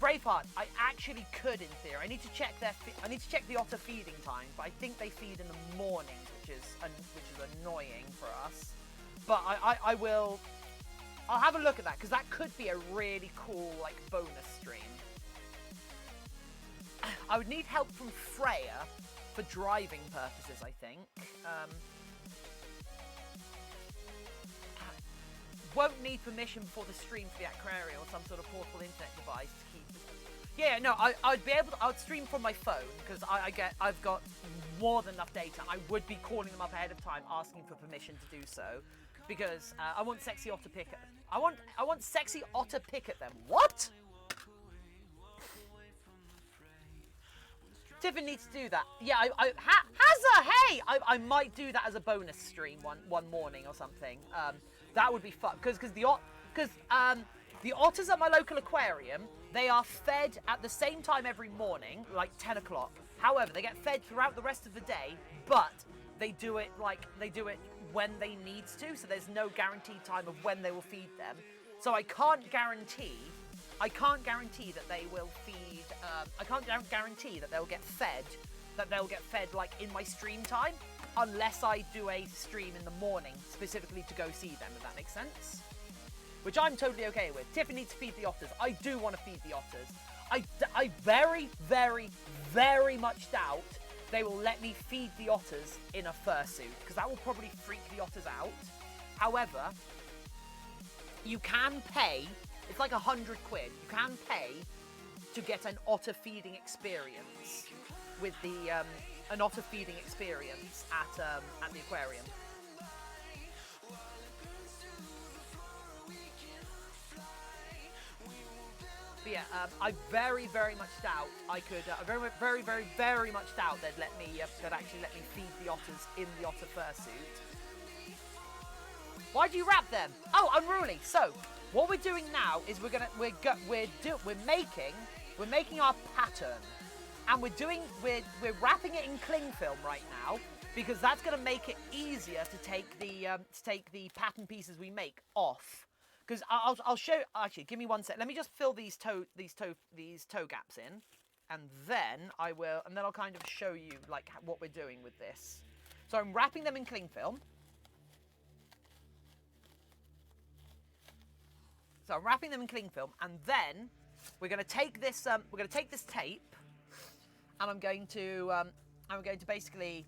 Braveheart, I actually could in theory. I need to check the otter feeding time, but I think they feed in the mornings, which is annoying for us. But I will... I'll have a look at that, because that could be a really cool, like, bonus stream. I would need help from Freya for driving purposes, I think. Won't need permission before the stream for the aquarium or some sort of portable internet device to keep... Yeah, no, I'd stream from my phone, because I've got more than enough data. I would be calling them up ahead of time, asking for permission to do so. Because I want sexy otter pick at... I want sexy otter pick at them. What? Tiffin needs to do that. Yeah, Hazza, hey! I might do that as a bonus stream one morning or something. That would be fun. Because the otters at my local aquarium, they are fed at the same time every morning, like 10 o'clock. However, they get fed throughout the rest of the day, but they do it when they need to, so there's no guaranteed time of when they will feed them. So I can't guarantee that they will feed. I can't guarantee that they'll get fed. Like in my stream time, unless I do a stream in the morning specifically to go see them. If that makes sense. Which I'm totally okay with. Tiffin needs to feed the otters. I do want to feed the otters. I very, very, very much doubt they will let me feed the otters in a fursuit, because that will probably freak the otters out. However, you can pay, it's like 100 quid, you can pay to get an otter feeding experience with an otter feeding experience at the aquarium. But yeah, I very, very much doubt I could. I very, very, very much doubt they'd actually let me feed the otters in the otter fursuit. Why do you wrap them? Oh, unruly. So, what we're doing now is we're making our pattern, and we're wrapping it in cling film right now, because that's going to make it easier to take the pattern pieces we make off. Because I'll show. Actually, give me one sec. Let me just fill these toe gaps in. and then I'll kind of show you like what we're doing with this. So I'm wrapping them in cling film. So I'm wrapping them in cling film, and then we're going to take this tape, and I'm going to basically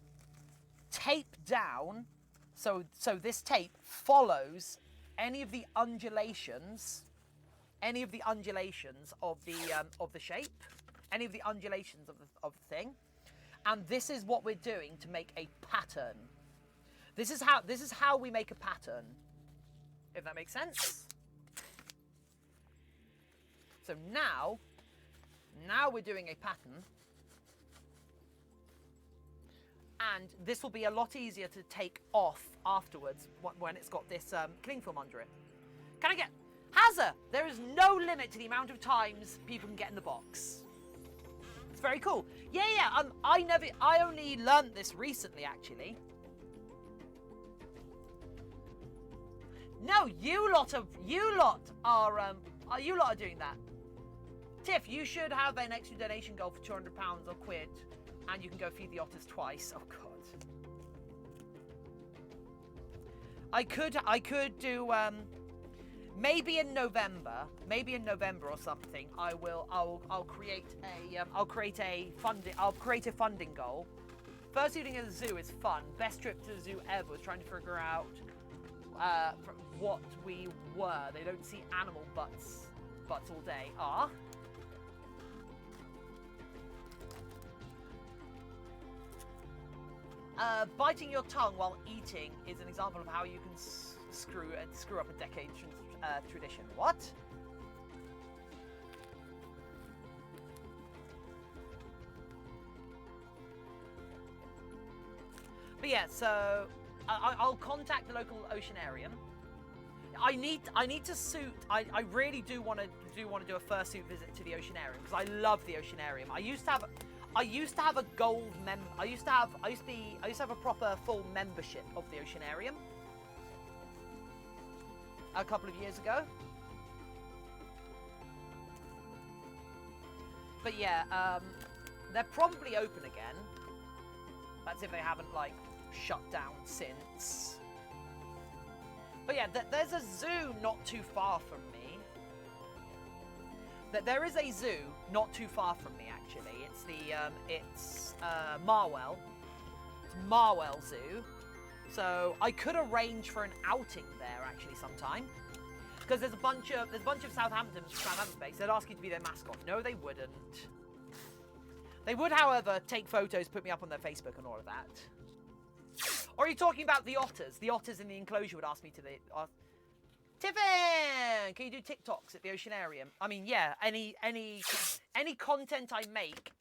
tape down. So this tape follows any of the undulations of the shape, any of the undulations of the thing, and this is what we're doing to make a pattern. This is how we make a pattern, if that makes sense. So now we're doing a pattern, and this will be a lot easier to take off afterwards when it's got this cling film under it. Can I get Hazza? There is no limit to the amount of times people can get in the box. It's very cool. Yeah. I only learned this recently, actually. No, you lot are doing that. Tiff, you should have an extra donation goal for £200 or quid, and you can go feed the otters twice. Oh God. I could do maybe in November or something. I'll create a funding goal. First evening at the zoo is fun. Best trip to the zoo ever. Was trying to figure out what we were. They don't see animal butts all day. Biting your tongue while eating is an example of how you can screw up a decade tradition. What? But yeah, so I'll contact the local oceanarium. I need to suit. I really do want to do a fursuit visit to the oceanarium because I love the oceanarium. I used to have a gold I used to have a proper full membership of the oceanarium a couple of years ago. But yeah, they're probably open again. That's if they haven't like shut down since. But yeah, there's a zoo not too far from me. There is a zoo not too far from me, actually. It's Marwell. It's Marwell Zoo. So I could arrange for an outing there actually sometime. Because there's a bunch of Southampton based. They'd ask you to be their mascot. No, they wouldn't. They would, however, take photos, put me up on their Facebook and all of that. Or are you talking about the otters? The otters in the enclosure would ask me to Tiffin, can you do TikToks at the oceanarium? I mean, yeah, any content I make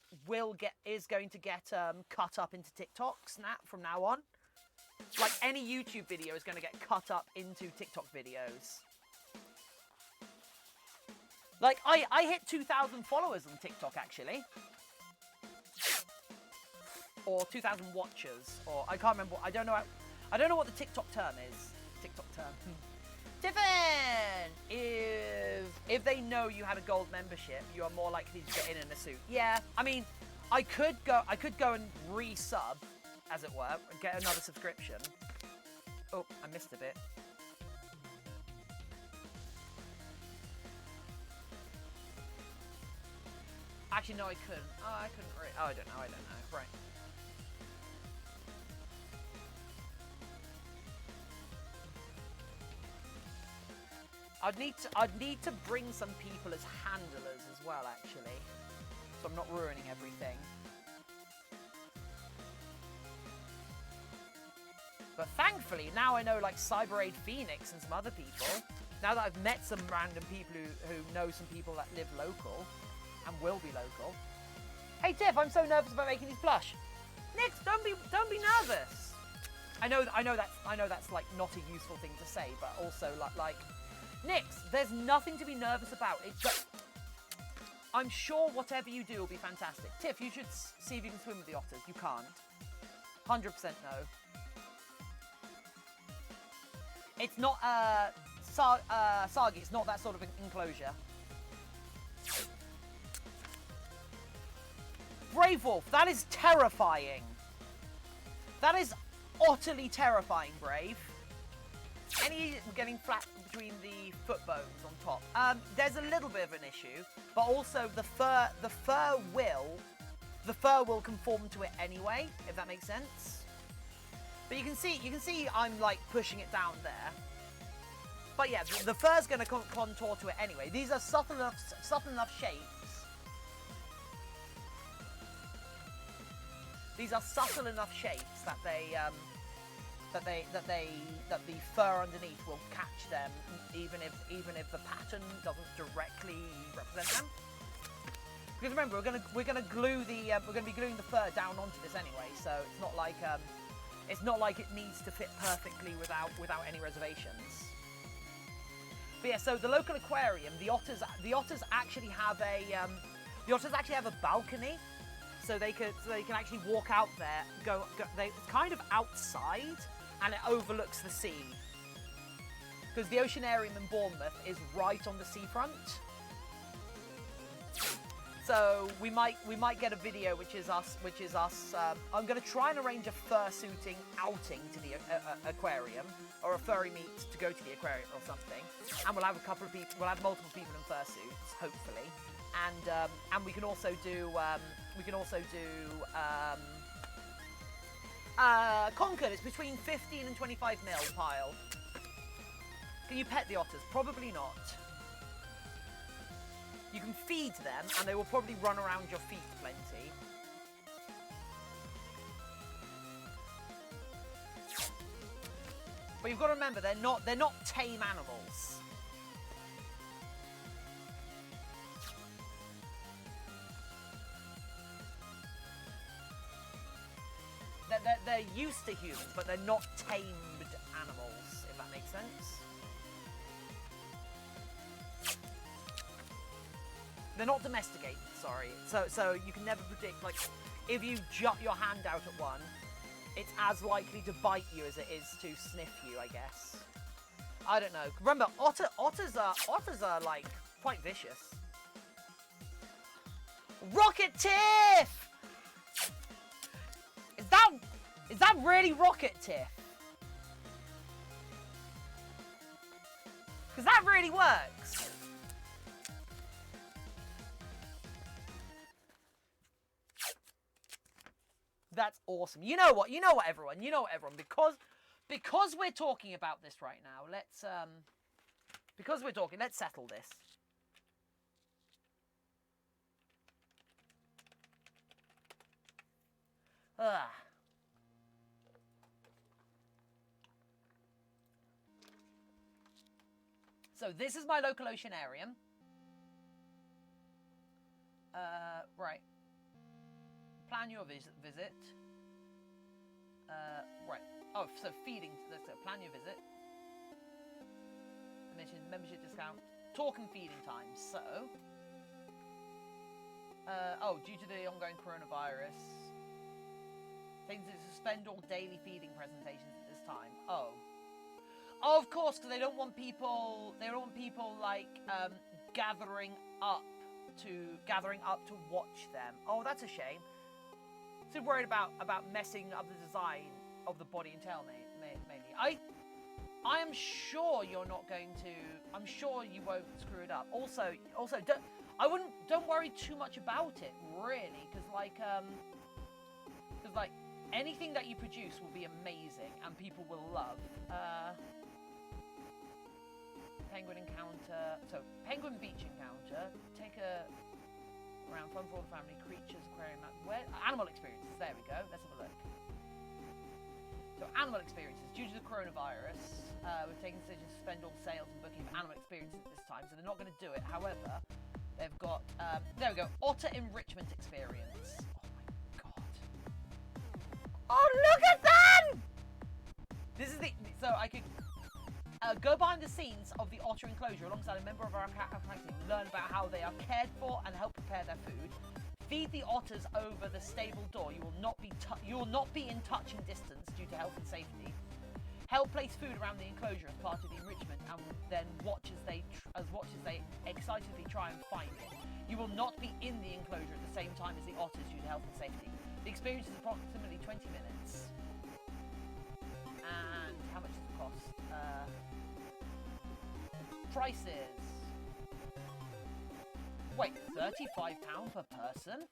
is going to get cut up into TikToks from now on. Like any YouTube video is going to get cut up into TikTok videos. Like I hit 2,000 followers on TikTok actually. Or 2,000 watchers, or I can't remember. I don't know what the TikTok term is. TikTok term. Tiffin, if they know you had a gold membership, you are more likely to get in a suit. Yeah, I mean, I could go and resub, as it were, and get another subscription. Oh, I missed a bit. Actually, no, I couldn't. Oh, I couldn't. Oh, I don't know. Right. I'd need to bring some people as handlers as well, actually, so I'm not ruining everything. But thankfully, now I know like CyberAid Phoenix and some other people. Now that I've met some random people who know some people that live local and will be local. Hey Tiff, I'm so nervous about making these blush. Nix, don't be nervous. I know that's like not a useful thing to say, but also like. Nix, there's nothing to be nervous about. I'm sure whatever you do will be fantastic. Tiff, you should see if you can swim with the otters. You can't. 100% no. It's not, Sagi, it's not that sort of enclosure. Brave Wolf, that is terrifying. That is utterly terrifying, Brave. Any getting flat between the foot bones on top. There's a little bit of an issue, but also the fur will conform to it anyway, if that makes sense. But you can see I'm like pushing it down there. But yeah, the fur's going to contour to it anyway. These are subtle enough shapes. These are subtle enough shapes that the fur underneath will catch them, even if the pattern doesn't directly represent them. Because remember, we're gonna glue the we're gonna be gluing the fur down onto this anyway, so it's not like it needs to fit perfectly without any reservations. But yeah, so the local aquarium, the otters actually have a balcony. So they can actually walk out there, it's kind of outside, and it overlooks the sea. Because the Oceanarium in Bournemouth is right on the seafront. So we might get a video which is us. I'm going to try and arrange a fursuiting outing to the aquarium, or a furry meet to go to the aquarium or something. And we'll have multiple people in fursuits, hopefully. And we can also do Concord. It's between 15 and 25 mil pile. Can you pet the otters? Probably not. You can feed them, and they will probably run around your feet plenty. But you've got to remember, they're not tame animals. They're used to humans, but they're not tamed animals, if that makes sense. They're not domesticated, sorry. So you can never predict, like, if you jut your hand out at one, it's as likely to bite you as it is to sniff you, I guess. I don't know. Remember, otters are like quite vicious. Rocket Tiff! Is that really Rocket Tiff? Because that really works. That's awesome. You know what, everyone. Because we're talking about this right now, let's settle this. So this is my local oceanarium. Right. Plan your visit. Right. Oh, so feeding. Let's plan your visit. Membership discount. Talk and feeding times. So. Due to the ongoing coronavirus, things to suspend all daily feeding presentations at this time. Oh, of course, because they don't want people. They don't want people like gathering up to watch them. Oh, that's a shame. So worried about messing up the design of the body and tail mainly. I am sure you're not going to. I'm sure you won't screw it up. Also, don't worry too much about it, really, because anything that you produce will be amazing and people will love. Penguin encounter. So penguin beach encounter. Take a around fun for all the family. Creatures aquarium. Where animal experiences? There we go. Let's have a look. So animal experiences. Due to the coronavirus, we've taken the decision to suspend all sales and booking for animal experiences at this time. So they're not going to do it. However, they've got there we go. Otter enrichment experience. Oh my god. Oh, look at them! This is the so I could. Go behind the scenes of the otter enclosure alongside a member of our team, learn about how they are cared for and help prepare their food. Feed the otters over the stable door. You will not be in touching distance due to health and safety. Help place food around the enclosure as part of the enrichment, and then watch as they excitedly try and find it. You will not be in the enclosure at the same time as the otters due to health and safety. The experience is approximately 20 minutes. And how much does it cost? Prices. Wait, £35 per person?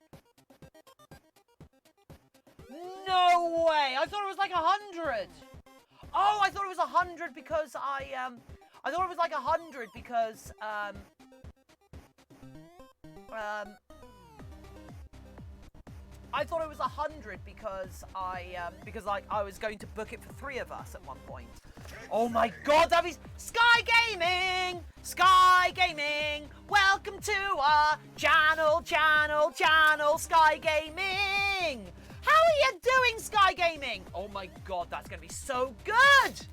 No way! I thought it was like 100. Oh, I thought it was 100 because I thought it was like 100 because I thought it was 100 because I was going to book it for 3 of us at one point. Oh my God, that is Sky Gaming! Sky Gaming! Welcome to our channel, Sky Gaming! How are you doing, Sky Gaming? Oh my God, that's going to be so good!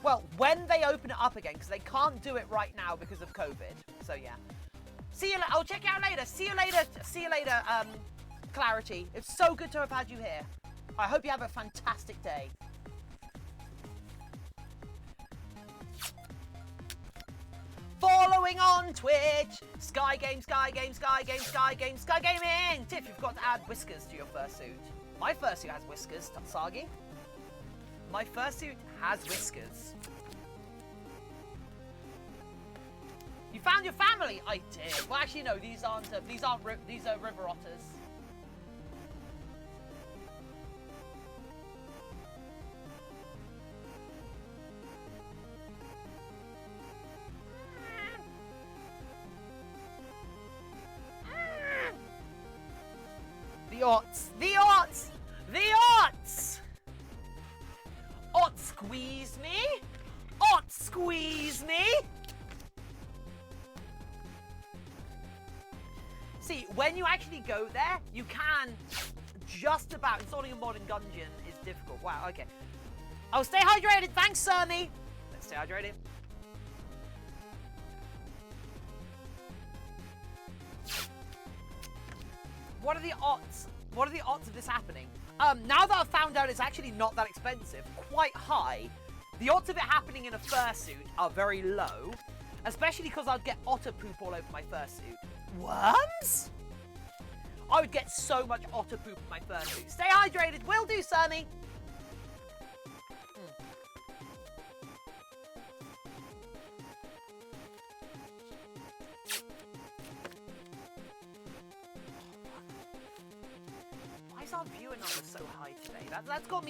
Well, when they open it up again, because they can't do it right now because of COVID. So yeah. See you later. I'll check you out later. See you later. See you later, Clarity. It's so good to have had you here. I hope you have a fantastic day. Following on Twitch, Sky Gaming. Tiff, you've got to add whiskers to your fursuit. My fursuit has whiskers, Sagi. My fursuit has whiskers. You found your family? I did. Well, actually, no. These are river otters. The Otts! The Otts! The Otts! Ott squeeze me! Ott squeeze me! See, when you actually go there, you can just about... Installing a modern dungeon is difficult. Wow, okay. Oh, stay hydrated! Thanks, Cerny! Let's stay hydrated. What are the odds? What are the odds of this happening? Now that I've found out it's actually not that expensive, quite high, the odds of it happening in a fursuit are very low, especially because I'd get otter poop all over my fursuit. Worms? I would get so much otter poop in my fursuit. Stay hydrated. Will do, Sammy. Why is our viewer number so high today? That's got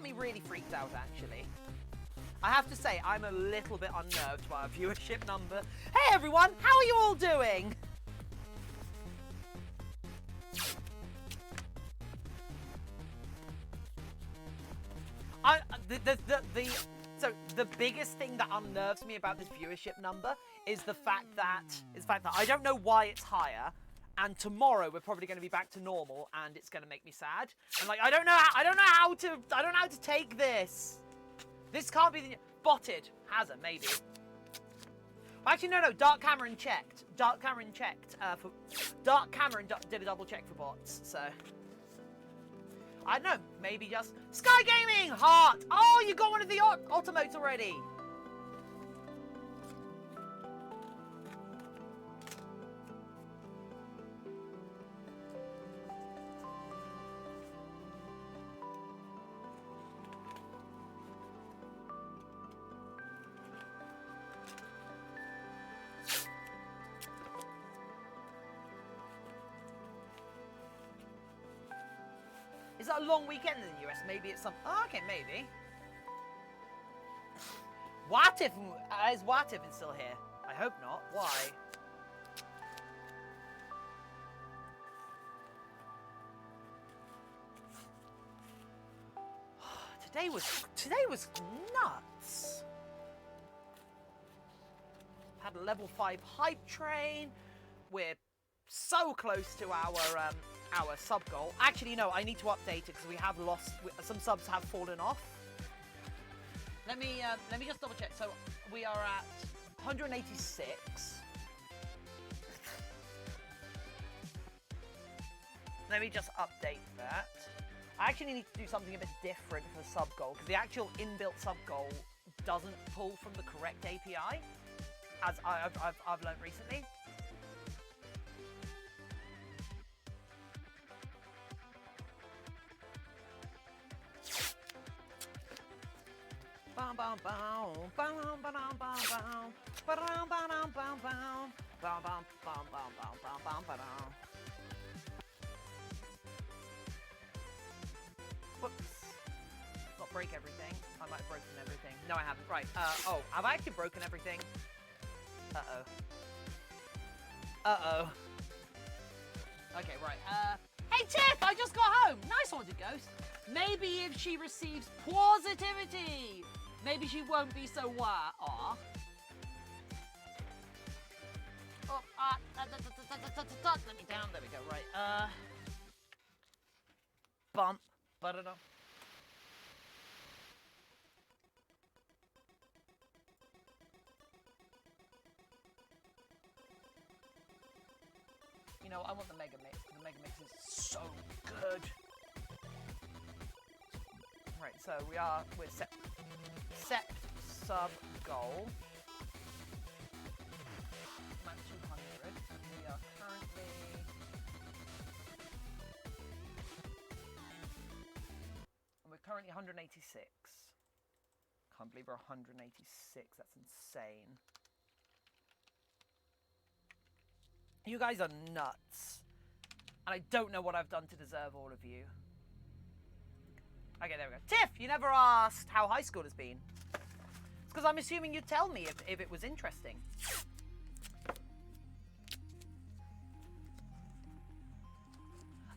me really freaked out, actually. I have to say, I'm a little bit unnerved by our viewership number. Hey everyone, how are you all doing? So the biggest thing that unnerves me about this viewership number is the fact that I don't know why it's higher, and tomorrow we're probably going to be back to normal, and it's going to make me sad. And like I don't know how to take this. This can't be the botted. Hasn't, maybe. Actually, no. Dark Cameron checked. Dark Cameron did a double check for bots, so. I don't know, maybe just Sky Gaming Heart. Oh, you got one of the automotes already. Is that a long weekend in the US? Maybe it's some... Oh, okay, maybe. Is Tiffin still here? I hope not. Why? Today was nuts. Had a level 5 hype train. We're so close to our sub goal. Actually, no, I need to update it because we have lost. Some subs have fallen off. Let me just double check. So we are at 186. Let me just update that. I actually need to do something a bit different for the sub goal because the actual inbuilt sub goal doesn't pull from the correct API, as I've learned recently. Whoops. Not break everything. I might have broken everything. No, I haven't. Right. Oh, have I actually broken everything? Uh-oh. Uh-oh. Okay, right. Hey, Tiff! I just got home. Nice haunted ghost. Maybe if she receives positivity, maybe she won't be so Aw. Oh, let me down. There we go. Right. Bump. Ba-da-da. You know, I want the Mega Mix. The Mega Mix is so good. Right, so we're set sub goal. I'm at 200. We are currently we're currently 186. Can't believe we're 186. That's insane. You guys are nuts. And I don't know what I've done to deserve all of you. Okay, there we go. Tiff, you never asked how high school has been. It's because I'm assuming you'd tell me if it was interesting.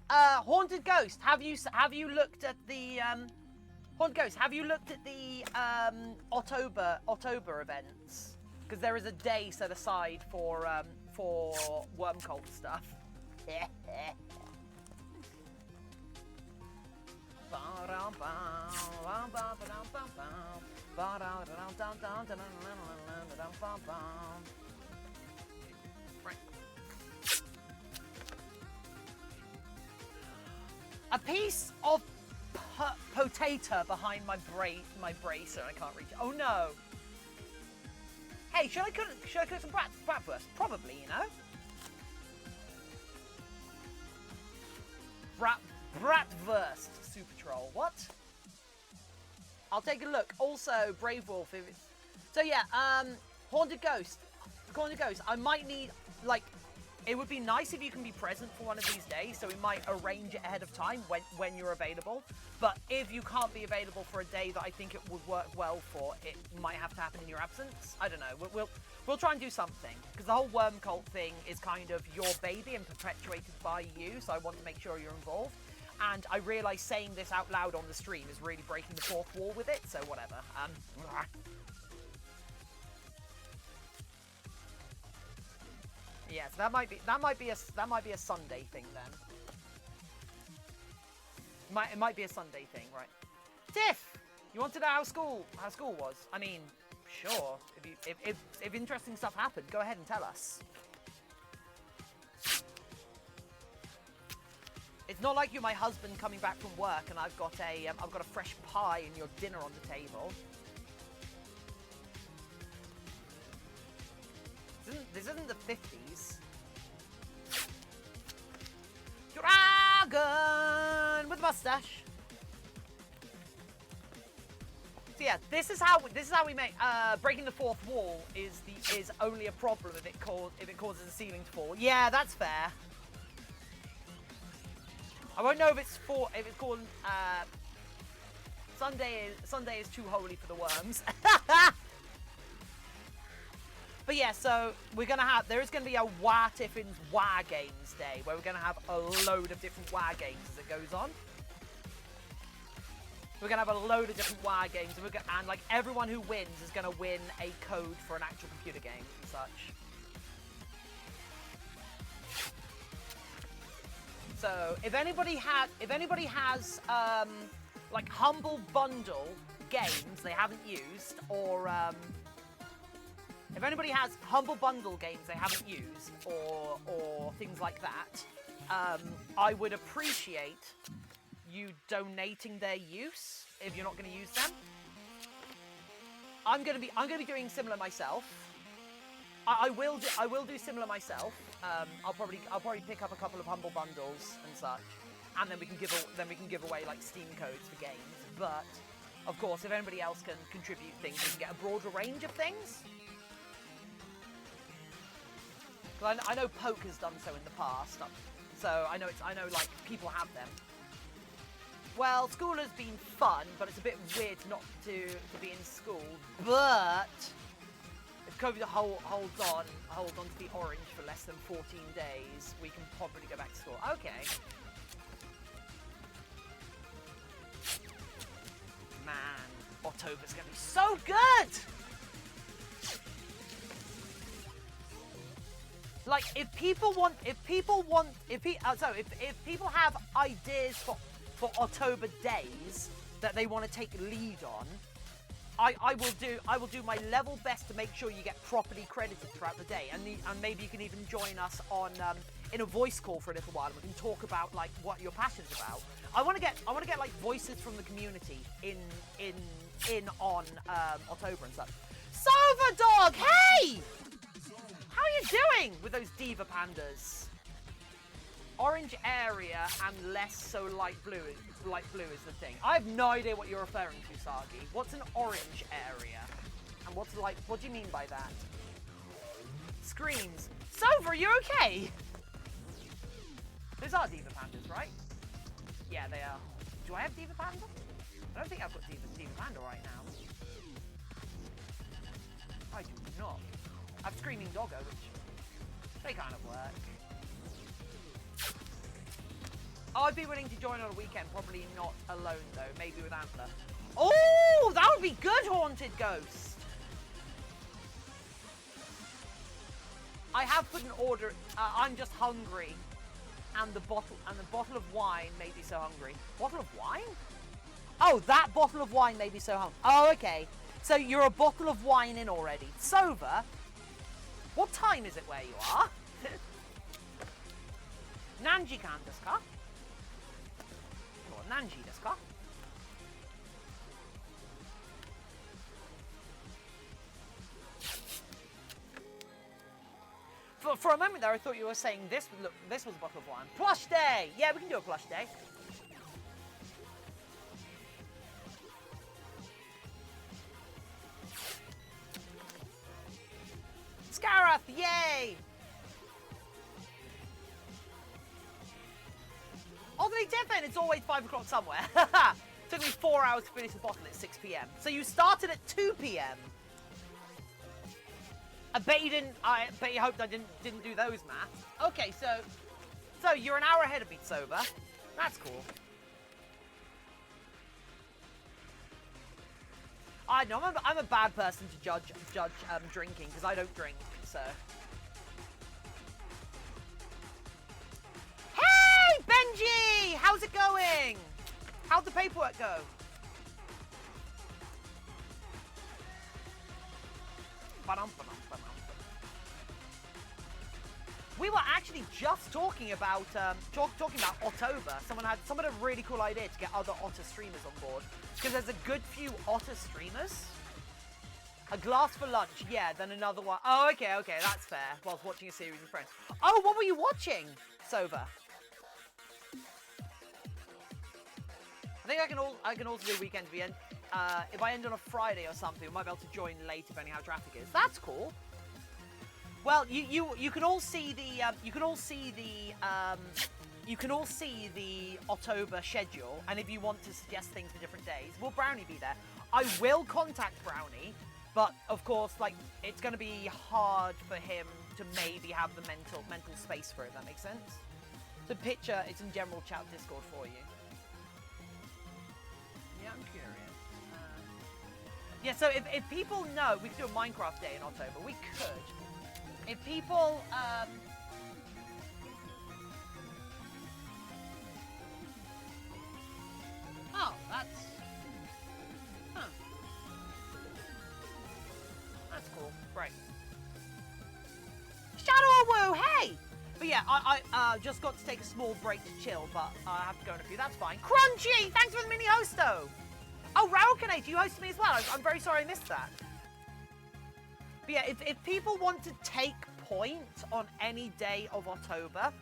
Haunted Ghost, have you looked at the Haunted Ghost, have you looked at the October events? Because there is a day set aside for worm cult stuff. Right. A piece of potato behind my bracer. I can't reach it. Oh no. Hey, should I cook some bratwurst? Probably, you know. Bratwurst Super Troll. What? I'll take a look. Also, Brave Wolf. If it's... So yeah, Haunted Ghost. Haunted Ghost. I might need, like, it would be nice if you can be present for one of these days, so we might arrange it ahead of time when you're available. But if you can't be available for a day that I think it would work well for, it might have to happen in your absence. I don't know. We'll try and do something, because the whole worm cult thing is kind of your baby and perpetuated by you, so I want to make sure you're involved. And I realise saying this out loud on the stream is really breaking the fourth wall with it, so whatever. Yeah, so that might be a Sunday thing then. It might be a Sunday thing, right? Tiff, you want to know how school was? I mean, sure. If interesting stuff happened, go ahead and tell us. It's not like you're my husband coming back from work and I've got a fresh pie and your dinner on the table. This isn't the 50s. Dragon with a mustache. So yeah, this is how we make breaking the fourth wall is only a problem if it causes the ceiling to fall. Yeah, that's fair. I won't know if it's called Sunday is too holy for the worms. But yeah, so there is gonna be a Tiffin's Wah Games Day where we're gonna have a load of different Wah games as it goes on. We're gonna have a load of different Wah games, and like everyone who wins is gonna win a code for an actual computer game and such. So if anybody has like Humble Bundle games they haven't used, or if anybody has Humble Bundle games they haven't used, or things like that, I would appreciate you donating their use if you're not going to use them. I'm going to be doing similar myself. I will do similar myself. I'll probably pick up a couple of Humble Bundles and such, and then we can give away like Steam codes for games. But of course, if anybody else can contribute things, we can get a broader range of things. 'Cause I know Poke has done so in the past, so I know like people have them. Well, school has been fun, but it's a bit weird not to be in school. But if COVID holds on to the orange for less than 14 days, we can probably go back to school. Okay. Man, October's gonna be so good. Like, if people have ideas for October days that they want to take lead on, I will do my level best to make sure you get properly credited throughout the day, and maybe you can even join us on in a voice call for a little while, and we can talk about like what you're passionate about. I want to get like voices from the community in on October and stuff. Sova Dog, hey! How are you doing with those diva pandas? Orange area and less so light blue is the thing. I have no idea what you're referring to, Sagi. What's an orange area? And what do you mean by that? Screams. Sova, are you okay? Those are diva pandas, right? Yeah, they are. Do I have diva panda? I don't think I've got diva panda right now. I do not. I have Screaming Doggo, which they kind of work. I'd be willing to join on a weekend, probably not alone though, maybe with Antler. Oh, that would be good, Haunted Ghost. I have put an order. I'm just hungry, and the bottle of wine made me so hungry. Bottle of wine? Oh, that bottle of wine made me so hungry. Oh, okay. So you're a bottle of wine in already. Sova, what time is it where you are? Nanji kan desu ka? Or Nanji desu ka? For a moment there, I thought you were saying this was a bottle of wine. Plush day! Yeah, we can do a plush day. Scarath, yay! Alternate Tiffin, it's always 5 o'clock somewhere. Took me 4 hours to finish the bottle at 6 p.m. So you started at 2 p.m. I bet you hoped I didn't do those maths. Okay, so you're an hour ahead of me, Sober. That's cool. I know I'm a bad person to judge drinking because I don't drink. So. Hey, Benji! How's it going? How'd the paperwork go? We were actually just talking about October. Someone had a really cool idea to get other Otter streamers on board because there's a good few Otter streamers. A glass for lunch, yeah. Then another one. Oh, okay, that's fair. Whilst watching a series with friends. Oh, what were you watching, Sova? I think I can also do a weekend if if I end on a Friday or something, we might be able to join late depending how traffic is. That's cool. Well, you can all see the October schedule, and if you want to suggest things for different days, will Brownie be there? I will contact Brownie, but of course, like it's going to be hard for him to maybe have the mental space for it. That makes sense. The picture, it's in general chat Discord for you. Yeah, I'm curious. Yeah, so if people know, we could do a Minecraft day in October. We could. If people, oh, that's, huh. That's cool. Right. Shadow Woo, hey! But yeah, I just got to take a small break to chill, but I have to go in a few. That's fine. Crunchy, thanks for the mini hosto. Oh, Raokanate, you hosted me as well. I'm very sorry I missed that. But yeah, if people want to take point on any day of October,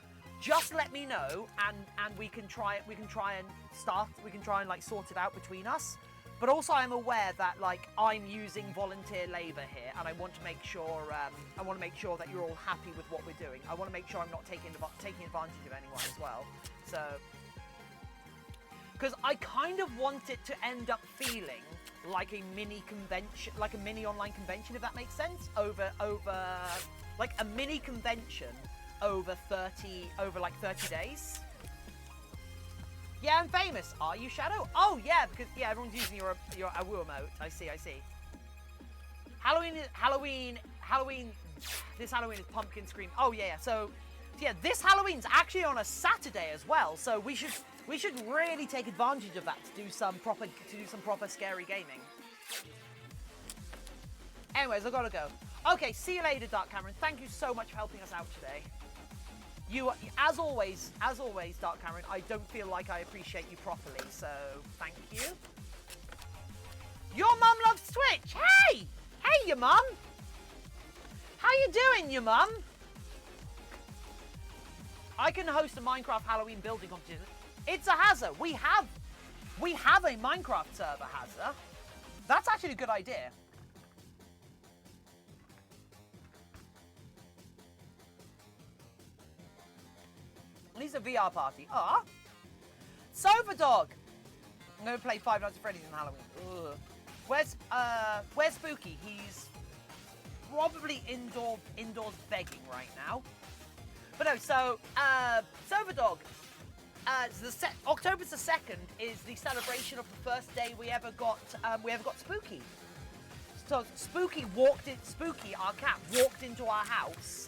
just let me know and we can try and like sort it out between us. But also I'm aware that like I'm using volunteer labour here, and I want to make sure that you're all happy with what we're doing. I want to make sure I'm not taking advantage of anyone as well. So, because I kind of want it to end up feeling like a mini convention, like a mini online convention, if that makes sense. Over like a mini convention over 30 days. Yeah, I'm famous. Are you, Shadow? Oh, yeah, because, yeah, everyone's using your Awoo emote. I see. Halloween, this Halloween is Pumpkin Scream. Oh, yeah. So, yeah, this Halloween's actually on a Saturday as well. So we should really take advantage of that to do some proper scary gaming. Anyways, I've got to go. Okay, see you later, Dark Cameron. Thank you so much for helping us out today. You, as always, Dark Cameron, I don't feel like I appreciate you properly, so thank you. Your mum loves Twitch. Hey, your mum. How you doing, your mum? I can host a Minecraft Halloween building competition. It's a Hazza. We have a Minecraft server, Hazza. That's actually a good idea. At least a VR party. Ah, Sofa Dog. I'm gonna play Five Nights at Freddy's on Halloween. Ugh. Where's Spooky? He's probably indoors begging right now. But no, so Sofa Dog. October the 2nd is the celebration of the first day we ever got Spooky. So Spooky, our cat, walked into our house.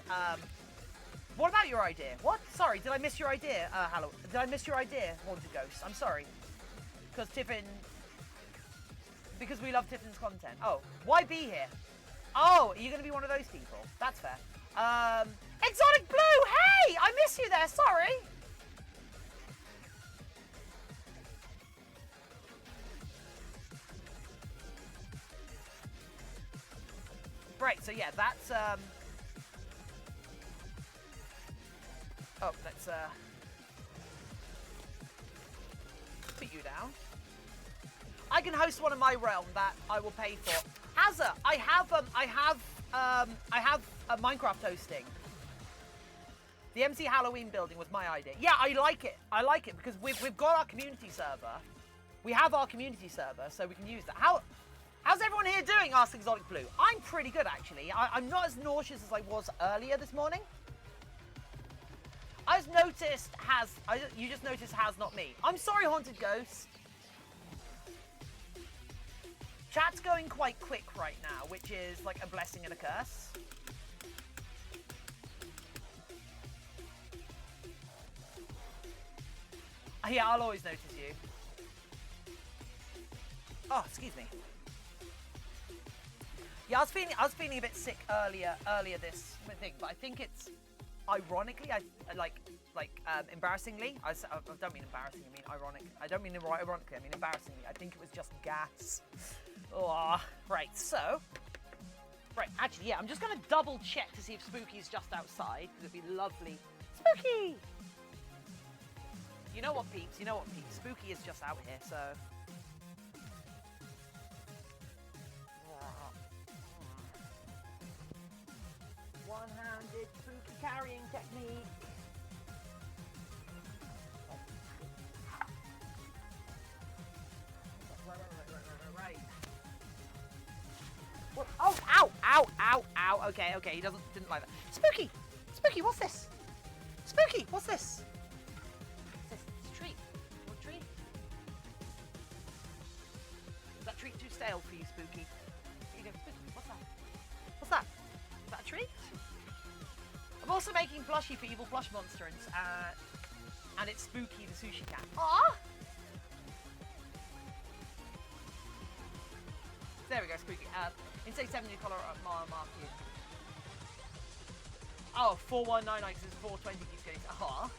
What about your idea? What? Sorry, did I miss your idea, Did I miss your idea, Haunted Ghost? I'm sorry. Because we love Tiffin's content. Oh, why be here? Oh, are you going to be one of those people? That's fair. Exotic Blue, hey! I miss you there, sorry. Right, so yeah, that's, oh, let's put you down. I can host one in my realm that I will pay for. Hazza, I have a Minecraft hosting. The MC Halloween building was my idea. Yeah, I like it. I like it because we've got our community server. We have our community server, so we can use that. How's everyone here doing? Asked Exotic Blue. I'm pretty good, actually. I'm not as nauseous as I was earlier this morning. You just noticed Has, not me. I'm sorry, Haunted Ghost. Chat's going quite quick right now, which is like a blessing and a curse. Yeah, I'll always notice you. Oh, excuse me. Yeah, I was feeling a bit sick earlier this thing, but I think it's ironically, embarrassingly. I don't mean embarrassingly, I mean ironic. I don't mean ironically, I mean embarrassingly. I think it was just gas. Oh, right, so. Right, actually, yeah, I'm just going to double check to see if Spooky's just outside, because it'd be lovely. Spooky! You know what, peeps? Spooky is just out here, so. One-handed spooky carrying technique. Right. What? Oh, ow. Okay, he didn't like that. Spooky, what's this? Spooky, what's this? It's a treat. What treat? Is that treat too stale for you, Spooky? Here you go, Spooky, what's that? What's that? Is that a treat? I'm also making plushie for Evil Plush Monster, and it's Spooky the sushi cat. Aww! There we go, Spooky. Insane 7 new color mark you. Oh, 4199 because it's 420 keeps getting. Aww.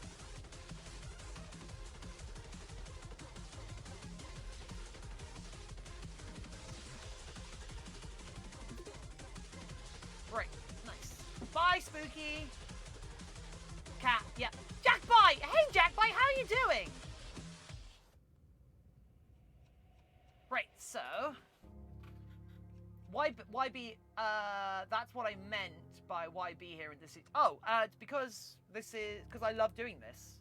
Right, nice. Bye, Spooky. Cat, yeah. Jackbite! Hey, Jackbite, how are you doing? Right, so So, why be? That's what I meant by why be here in this. Oh, it's because I love doing this.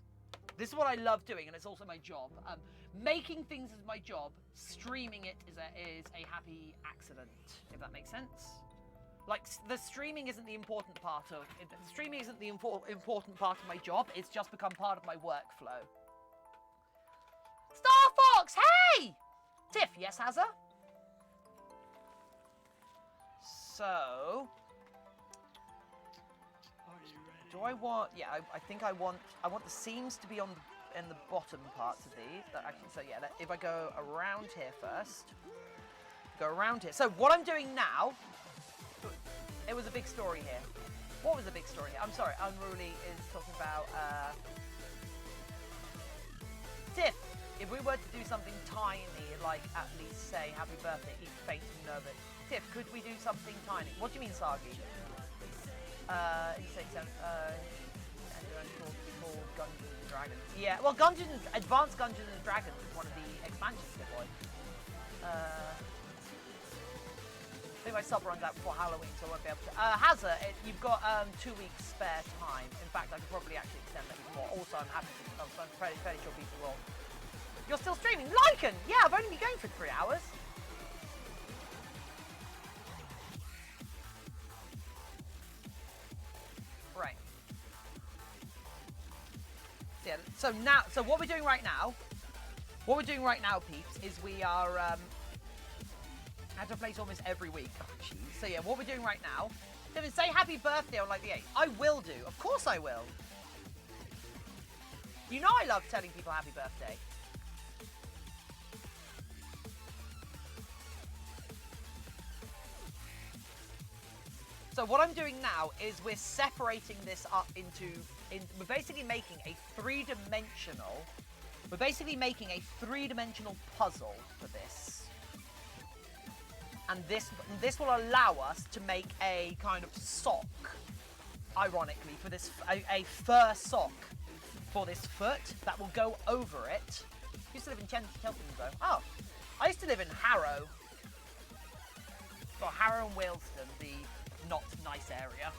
This is what I love doing, and it's also my job. Making things is my job. Streaming it is a happy accident, if that makes sense. Like, the streaming isn't the important part of it. The streaming isn't the important part of my job. It's just become part of my workflow. Star Fox, hey! Tiff, yes, Hazza? So, do I want? Yeah, I think I want the seams to be in the bottom parts of these. Actually, so yeah, if I go around here first, go around here. So what I'm doing now, it was a big story here. What was the big story here? I'm sorry, Unruly is talking about Tiff. If we were to do something tiny, like at least say happy birthday, each faint and nervous. Tiff, could we do something tiny? What do you mean, Sagi? Called Dungeons and Dragons. Yeah, well, Advanced Dungeons and Dragons is one of the expansions, good boy. I think my sub runs out before Halloween, so I won't be able to. Hazza, you've got 2 weeks spare time. In fact, I could probably actually extend that even more. Also, I'm fairly sure people will. You're still streaming? Lycan! Yeah, I've only been going for 3 hours. Right. Yeah, so what we're doing right now, peeps, is we are, I have to place almost every week. Oh, jeez. So yeah, what we're doing right now, Tiffin, say happy birthday on like the 8th. I will do. Of course I will. You know I love telling people happy birthday. So what I'm doing now is we're separating this up we're basically making a three-dimensional puzzle for this. And this will allow us to make a kind of sock, ironically, for this, a fur sock for this foot that will go over it. I used to live in Cheltenham though. Oh, I used to live in Harrow. Well, Harrow and Wealdstone, the not nice area.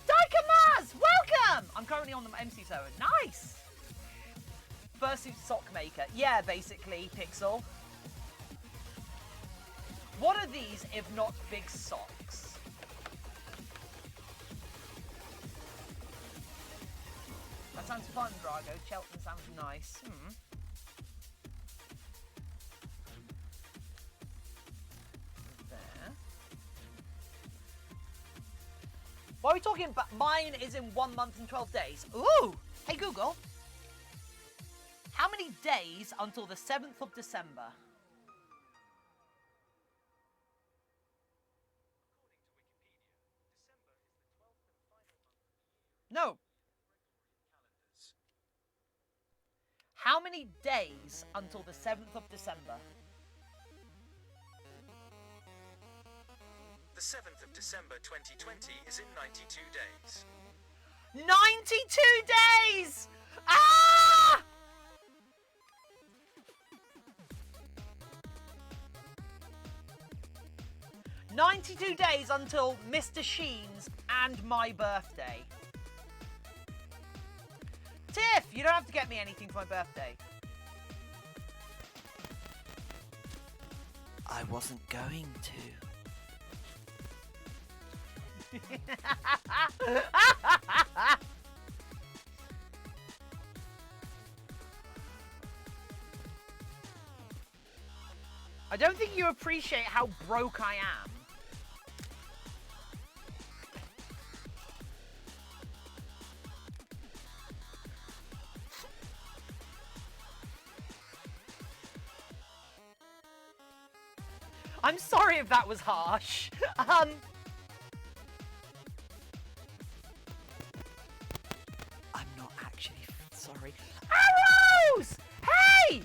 Daikamaz! Welcome! I'm currently on the MC server. Nice! Fursuit sock maker. Yeah, basically, Pixel. What are these if not big socks? That sounds fun, Drago. Cheltenham sounds nice. Why are we talking about? Mine is in 1 month and 12 days. Ooh! Hey Google. How many days until the 7th of December? No. How many days until the 7th of December? The 7th of December 2020 is in 92 days. 92 days! Ah! "92 days until Mr. Sheen's and my birthday. Tiff, you don't have to get me anything for my birthday. I wasn't going to. I don't think you appreciate how broke I am. I'm sorry if that was harsh. I'm not actually sorry. Arrows! Hey!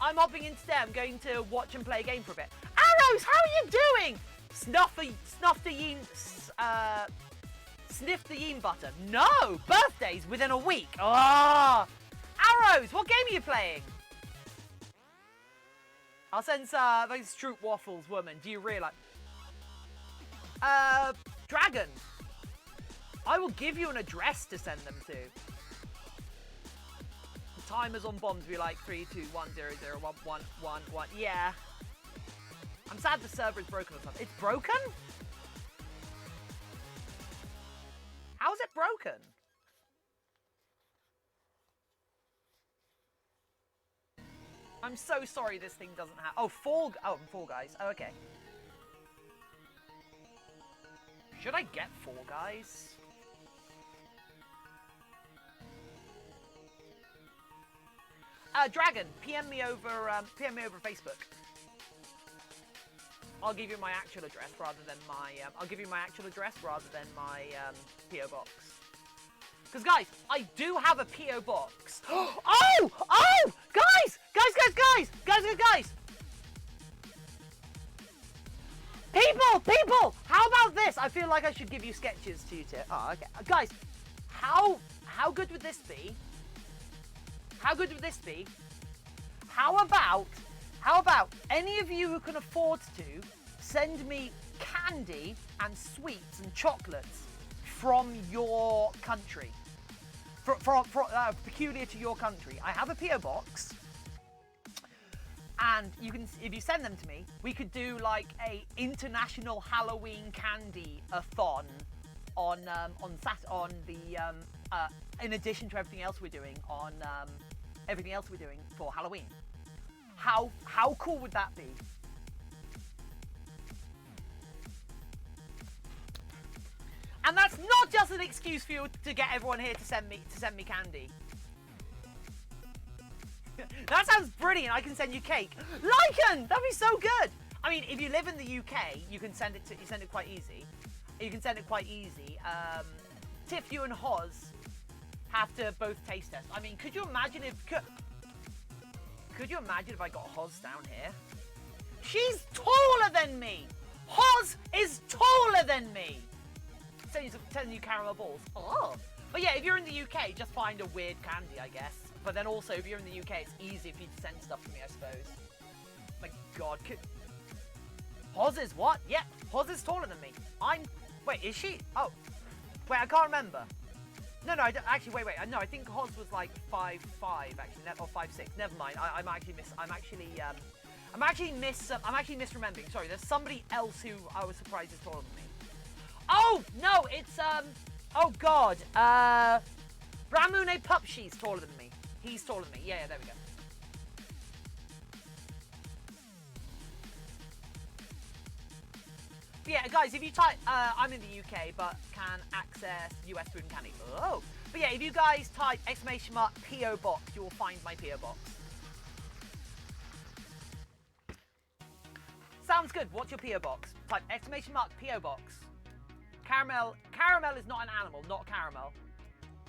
I'm hopping in today. I'm going to watch and play a game for a bit. Arrows, how are you doing? Sniff the Yeen butter. No! Birthdays within a week. Ah! Arrows, what game are you playing? I'll censor those Stroop Waffles, woman. Do you realise? Dragon. I will give you an address to send them to. The timers on bombs will be like 3, 2, 1, 0, 0, 1, 1, 1, 1. Yeah. I'm sad the server is broken or something. It's broken? How is it broken? I'm so sorry this thing doesn't have... Oh, Fall Guys. Oh, okay. Should I get Fall Guys? Dragon, PM me over Facebook. I'll give you my actual address rather than my... I'll give you my actual address rather than my P.O. box. Because, guys, I do have a P.O. box. Oh! Guys! People! How about this? I feel like I should give you sketches to you two. Oh, okay. Guys, how good would this be? How good would this be? How about any of you who can afford to send me candy and sweets and chocolates from your country? Peculiar to your country. I have a P.O. box. And you can, if you send them to me, we could do like a international Halloween candy-a-thon on in addition to everything else we're doing for Halloween. How cool would that be? And that's not just an excuse for you to get everyone here to send me candy. That sounds brilliant. I can send you cake. Lycan! That'd be so good. I mean, if you live in the UK, you can send it quite easy. Tiff, you and Hoz have to both taste test. I mean, could you imagine if I got Hoz down here? She's taller than me. Hoz is taller than me. Sending you caramel balls. Oh. But yeah, if you're in the UK, just find a weird candy, I guess. But then also, if you're in the UK, it's easy for you to send stuff to me, I suppose. My God. Hoz is what? Yeah, Hoz is taller than me. Wait, is she? Oh. Wait, I can't remember. No, I don't, actually, wait. No, I think Hoz was like 5'5", actually, or 5'6". Never mind. I'm actually misremembering. Sorry, there's somebody else who I was surprised is taller than me. Oh no, it's oh God, Ramune Pupshi's taller than me. He's taller than me. Yeah, there we go. But yeah, guys, if you type, I'm in the UK, but can access US food and candy. Oh, but yeah, if you guys type !P.O. box, you will find my P.O. box. Sounds good. What's your P.O. box? Type !P.O. box. Caramel is not an animal, not caramel.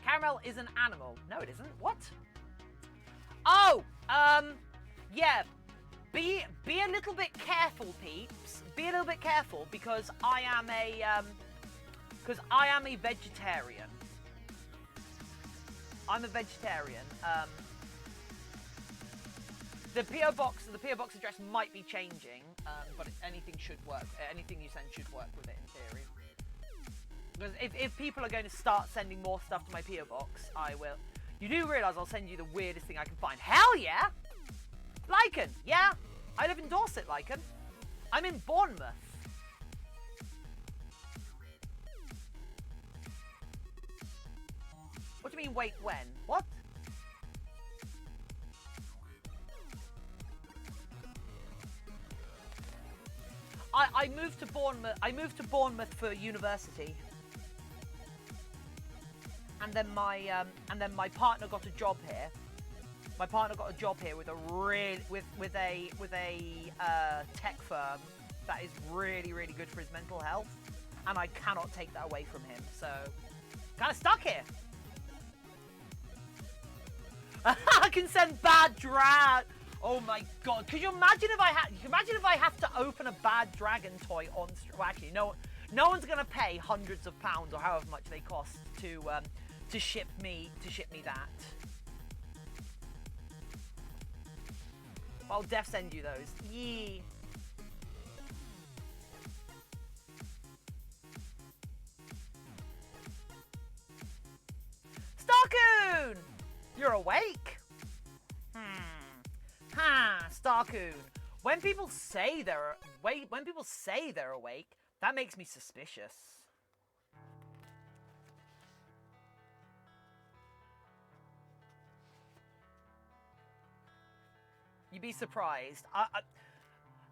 Caramel is an animal. No, it isn't. What? Oh, yeah. Be a little bit careful, peeps. Be a little bit careful because I am a vegetarian. I'm a vegetarian. The PO box address might be changing, but anything should work. Anything you send should work with it in theory. Because if people are going to start sending more stuff to my PO box, I will. You do realise I'll send you the weirdest thing I can find. Hell yeah! Lycan, yeah? I live in Dorset, Lycan. I'm in Bournemouth. What do you mean, wait, when? What? I moved to Bournemouth. I moved to Bournemouth for university. And then my partner got a job here. My partner got a job here with a tech firm that is really, really good for his mental health, and I cannot take that away from him. So, kind of stuck here. I can send bad drag. Oh my God! Could you imagine if I have to open a bad dragon toy on? Well, actually, no No one's gonna pay hundreds of pounds or however much they cost to ship me that. I'll def send you those. Yee. Starcoon! You're awake? Starcoon. When people say they're awake, that makes me suspicious. You'd be surprised.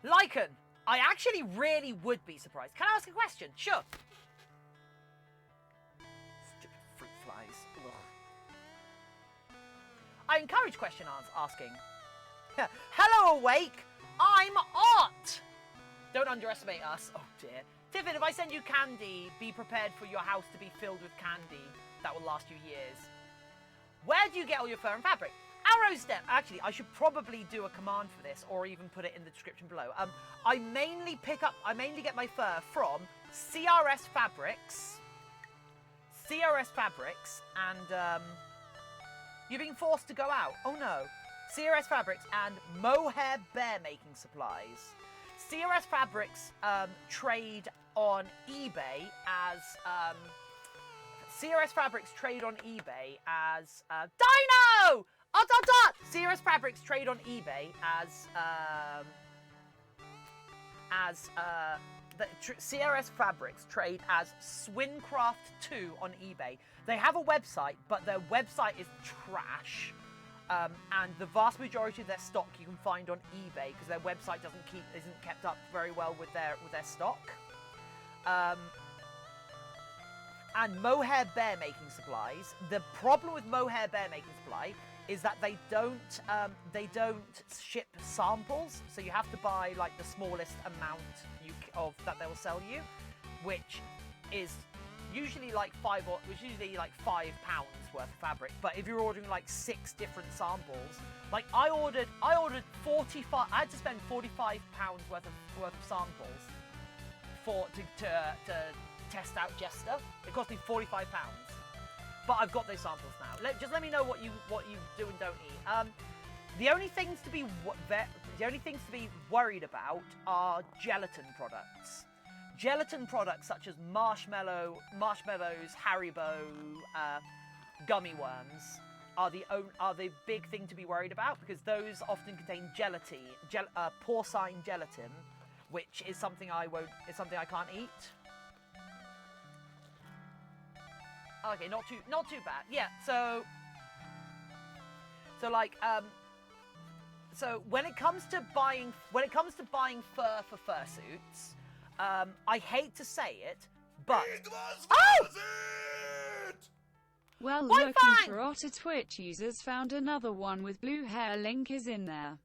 Lycan, I actually really would be surprised. Can I ask a question? Sure. Stupid fruit flies. Ugh. I encourage question asking. Hello, awake. I'm Art. Don't underestimate us. Oh dear. Tiffin, if I send you candy, be prepared for your house to be filled with candy that will last you years. Where do you get all your fur and fabric? Arrows Step. Actually, I should probably do a command for this, or even put it in the description below. I mainly get my fur from CRS Fabrics, and you're being forced to go out. Oh no. CRS Fabrics and Mohair Bear Making Supplies. CRS Fabrics trade on eBay as CRS Fabrics trade on eBay as Dino! CRS Fabrics trade on eBay as CRS Fabrics trade as Swincraft 2 on eBay. They have a website, but their website is trash. And the vast majority of their stock you can find on eBay because their website isn't kept up very well with their stock. And Mohair Bear Making Supplies. The problem with Mohair Bear Making Supply is that they don't ship samples, so you have to buy like the smallest amount that they will sell you, which is usually like £5 worth of fabric. But if you're ordering like 6 different samples, like I ordered 45. I had to spend £45 worth of samples to test out Jester. It cost me £45. But I've got those samples now. Just let me know what you do and don't eat. The only things to be worried about are gelatin products. Gelatin products such as marshmallows, Haribo, gummy worms are the big thing to be worried about because those often contain porcine gelatin, which is something I can't eat. Okay, not too bad. Yeah, so when it comes to buying fur for fursuits, I hate to say it, but well, White looking Fang! for Otter Twitch users found another one with blue hair. Link is in there.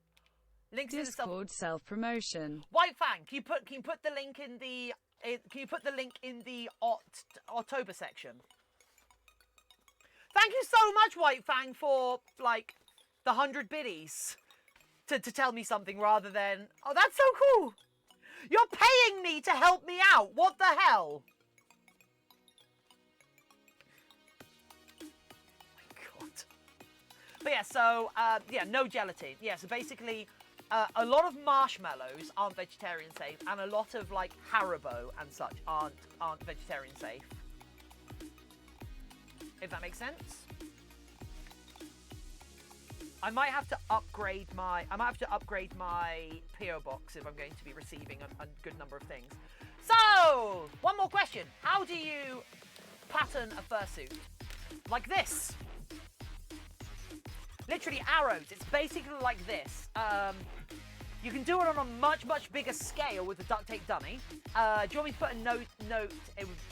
Links Discord self-promotion. White Fang, can you put the link in the October section? Thank you so much, White Fang, for like the 100 biddies to tell me something rather than, oh, that's so cool. You're paying me to help me out. What the hell? Oh my God. But yeah, so no gelatin. Yeah, so basically, a lot of marshmallows aren't vegetarian safe, and a lot of like Haribo and such aren't vegetarian safe. If that makes sense. I might have to upgrade my PO box if I'm going to be receiving a good number of things. So, one more question. How do you pattern a fursuit? Like this. Literally arrows. It's basically like this. You can do it on a much, much bigger scale with the duct tape dummy. Do you want me to put a note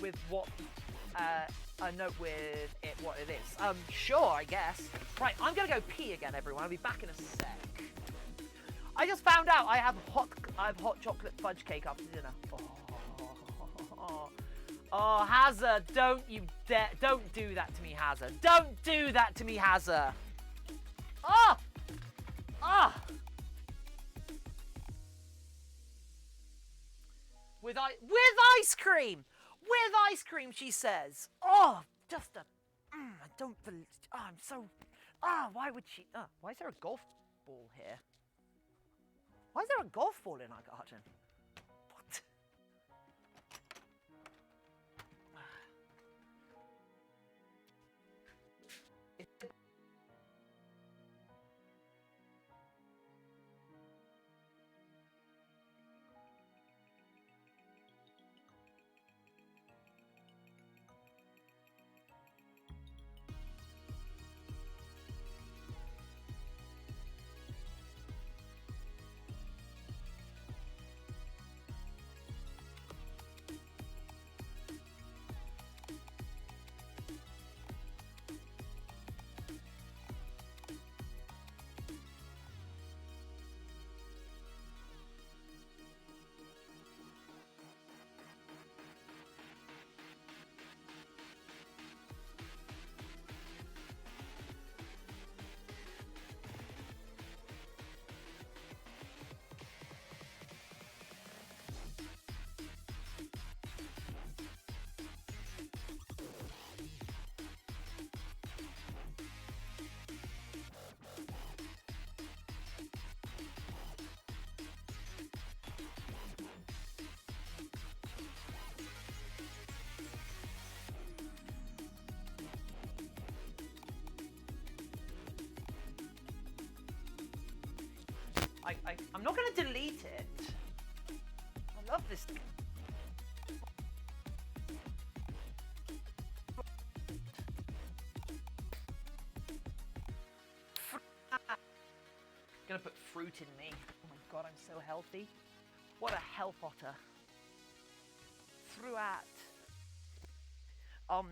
with what what it is? Sure, I guess. Right, I'm gonna go pee again, everyone. I'll be back in a sec. I just found out I have hot chocolate fudge cake after dinner. Oh, Hazard, don't do that to me, Hazard. Don't do that to me, Hazard. With ice cream. With ice cream, she says. Oh, just a... I don't believe... Oh, I'm so... why would she... why is there a golf ball here? Why is there a golf ball in our garden? What? I'm not going to delete it. I love this. Gonna put fruit in me. Oh my god, I'm so healthy. What a health otter. Throughout. Nom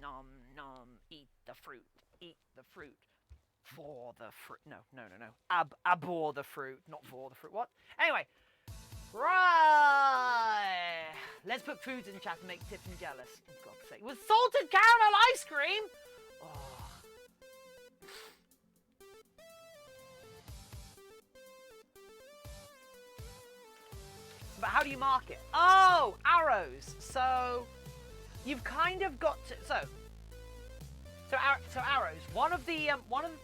nom nom. Eat the fruit. Eat the fruit. For the fruit. No. Abhor the fruit, not for the fruit. What? Anyway. Right. Let's put foods in chat and make Tiffin jealous. For God's sake. With salted caramel ice cream? Oh. But how do you mark it? Oh, arrows. So you've kind of got to. So arrows. One of the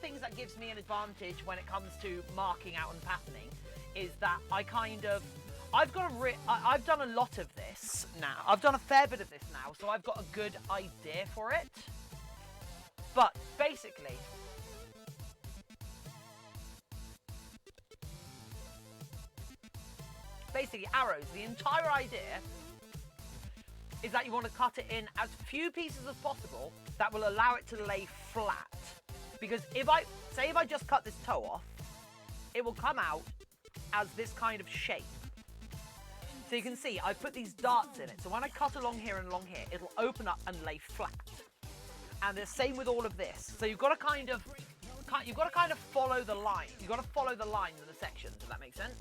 things that gives me an advantage when it comes to marking out and patterning is that I've done a lot of this now. I've done a fair bit of this now, so I've got a good idea for it. But basically, arrows. The entire idea is that you want to cut it in as few pieces as possible that will allow it to lay flat. Because if I just cut this toe off, it will come out as this kind of shape. So you can see I put these darts in it. So when I cut along here and along here, it'll open up and lay flat. And the same with all of this. So you've got to kind of follow the line. You've got to follow the lines of the sections. Does that make sense?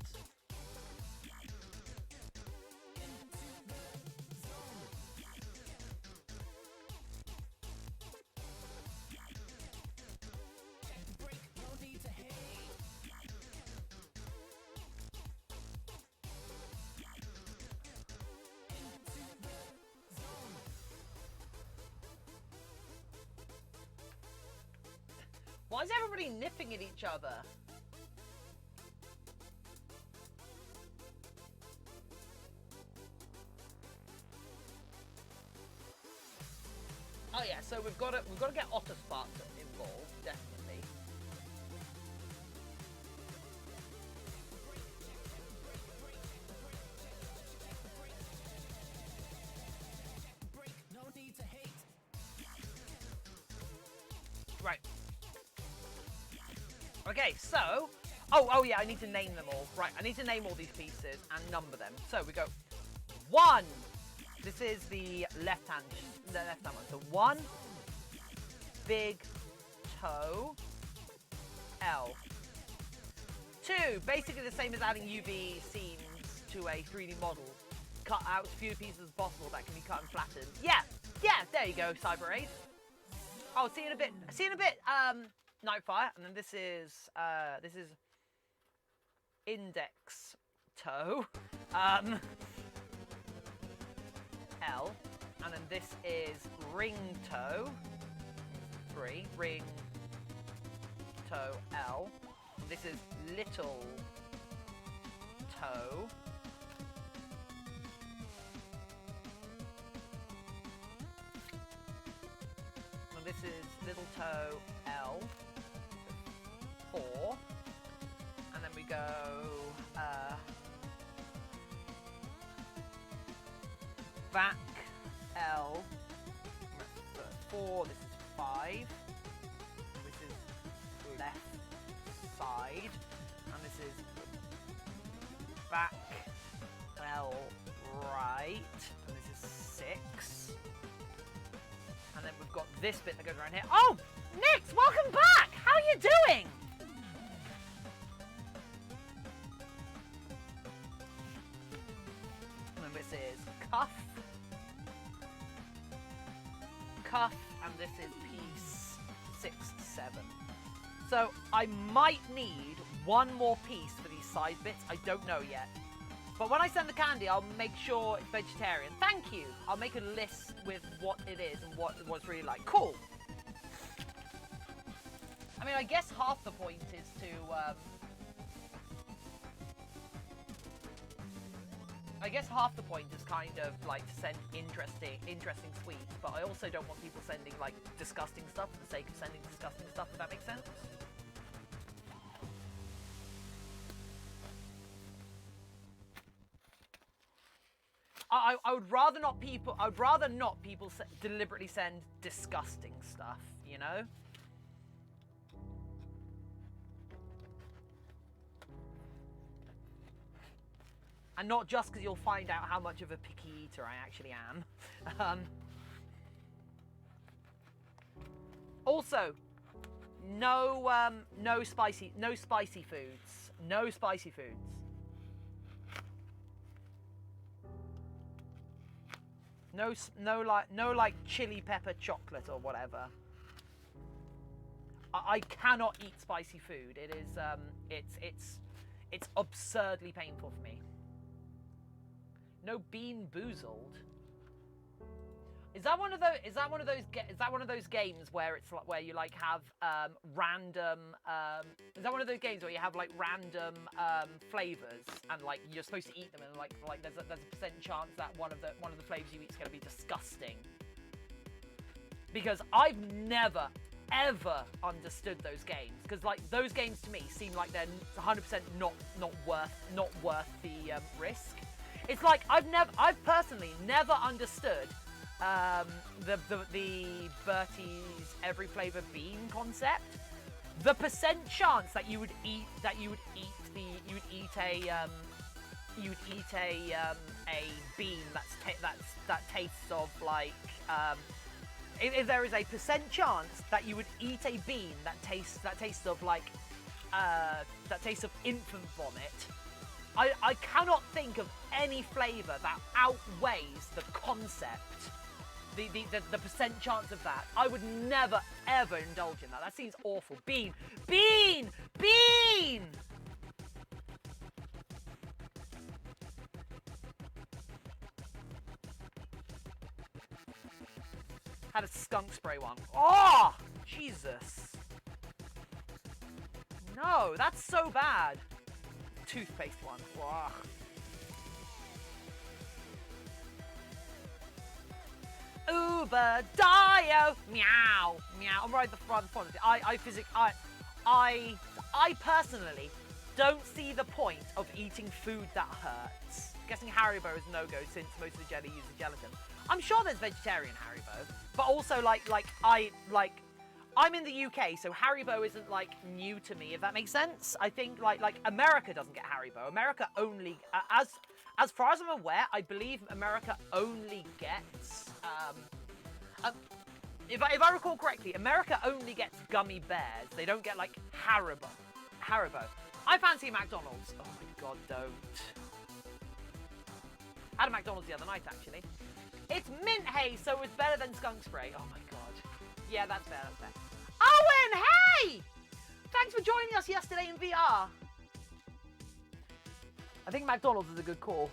Why is everybody nipping at each other? Oh yeah, so we've got to get otter spots involved, definitely. Right. Okay, so, oh yeah, I need to name them all. Right, I need to name all these pieces and number them. So we go 1. This is the left hand one. So 1 big toe L. 2, basically the same as adding UV scenes to a 3D model. Cut out as few pieces as possible that can be cut and flattened. Yeah, there you go, Cyber8. Oh, see you in a bit. Nightfire, and then this is index toe, L. And then this is ring toe. 3. Ring toe L. This is little toe. And this is little toe L. 4. And then we go back L. 4. This is 5. This is left side. And this is back L right. And this is 6. And then we've got this bit that goes around here. Oh! Nix, welcome back! How are you doing? And then this is cuff. Cuff, and this is piece 6 to 7. So I might need one more piece for these side bits. I don't know yet. But when I send the candy, I'll make sure it's vegetarian. Thank you. I'll make a list with what it is and what it's really like. Cool. I mean, I guess half the point is to... I guess half the point is kind of like to send interesting sweets, but I also don't want people sending like disgusting stuff for the sake of sending disgusting stuff, if that makes sense. I would rather not people. I would rather not people deliberately send disgusting stuff, you know. And not just because you'll find out how much of a picky eater I actually am. Also, no spicy foods. No spicy foods. No like chili pepper chocolate or whatever. I cannot eat spicy food. It is it's absurdly painful for me. No bean boozled. Is that one of those games where it's like where you like have random? Is that one of those games where you have like random flavors and like you're supposed to eat them and like there's a % chance that one of the flavors you eat is going to be disgusting? Because I've never ever understood those games, because like those games to me seem like they're 100% not worth the risk. It's like I've personally never understood the Bertie's every flavor bean concept. The % chance that you would eat a bean that tastes of like if there is a % chance that you would eat a bean that tastes of like that tastes of infant vomit. I cannot think of any flavour that outweighs the concept, the % chance of that. I would never, ever indulge in that. That seems awful. Bean! Bean! Bean! Had a skunk spray one. Oh! Jesus. No, that's so bad. Toothpaste one. Wow. Uber Dio. Meow. Meow. I'm right the front of it. I personally don't see the point of eating food that hurts. Guessing Haribo is a no-go since most of the jelly uses gelatin. I'm sure there's vegetarian Haribo, but also I'm in the UK, so Haribo isn't like new to me, if that makes sense. I think like America doesn't get Haribo. America only, as far as I'm aware, I believe America only gets, if I recall correctly, America only gets gummy bears. They don't get like Haribo. I fancy McDonald's. Oh my God, don't. I had a McDonald's the other night actually. It's mint haze, so it's better than skunk spray. Oh my God. Yeah, that's fair, that's fair. Owen, hey! Thanks for joining us yesterday in VR. I think McDonald's is a good call.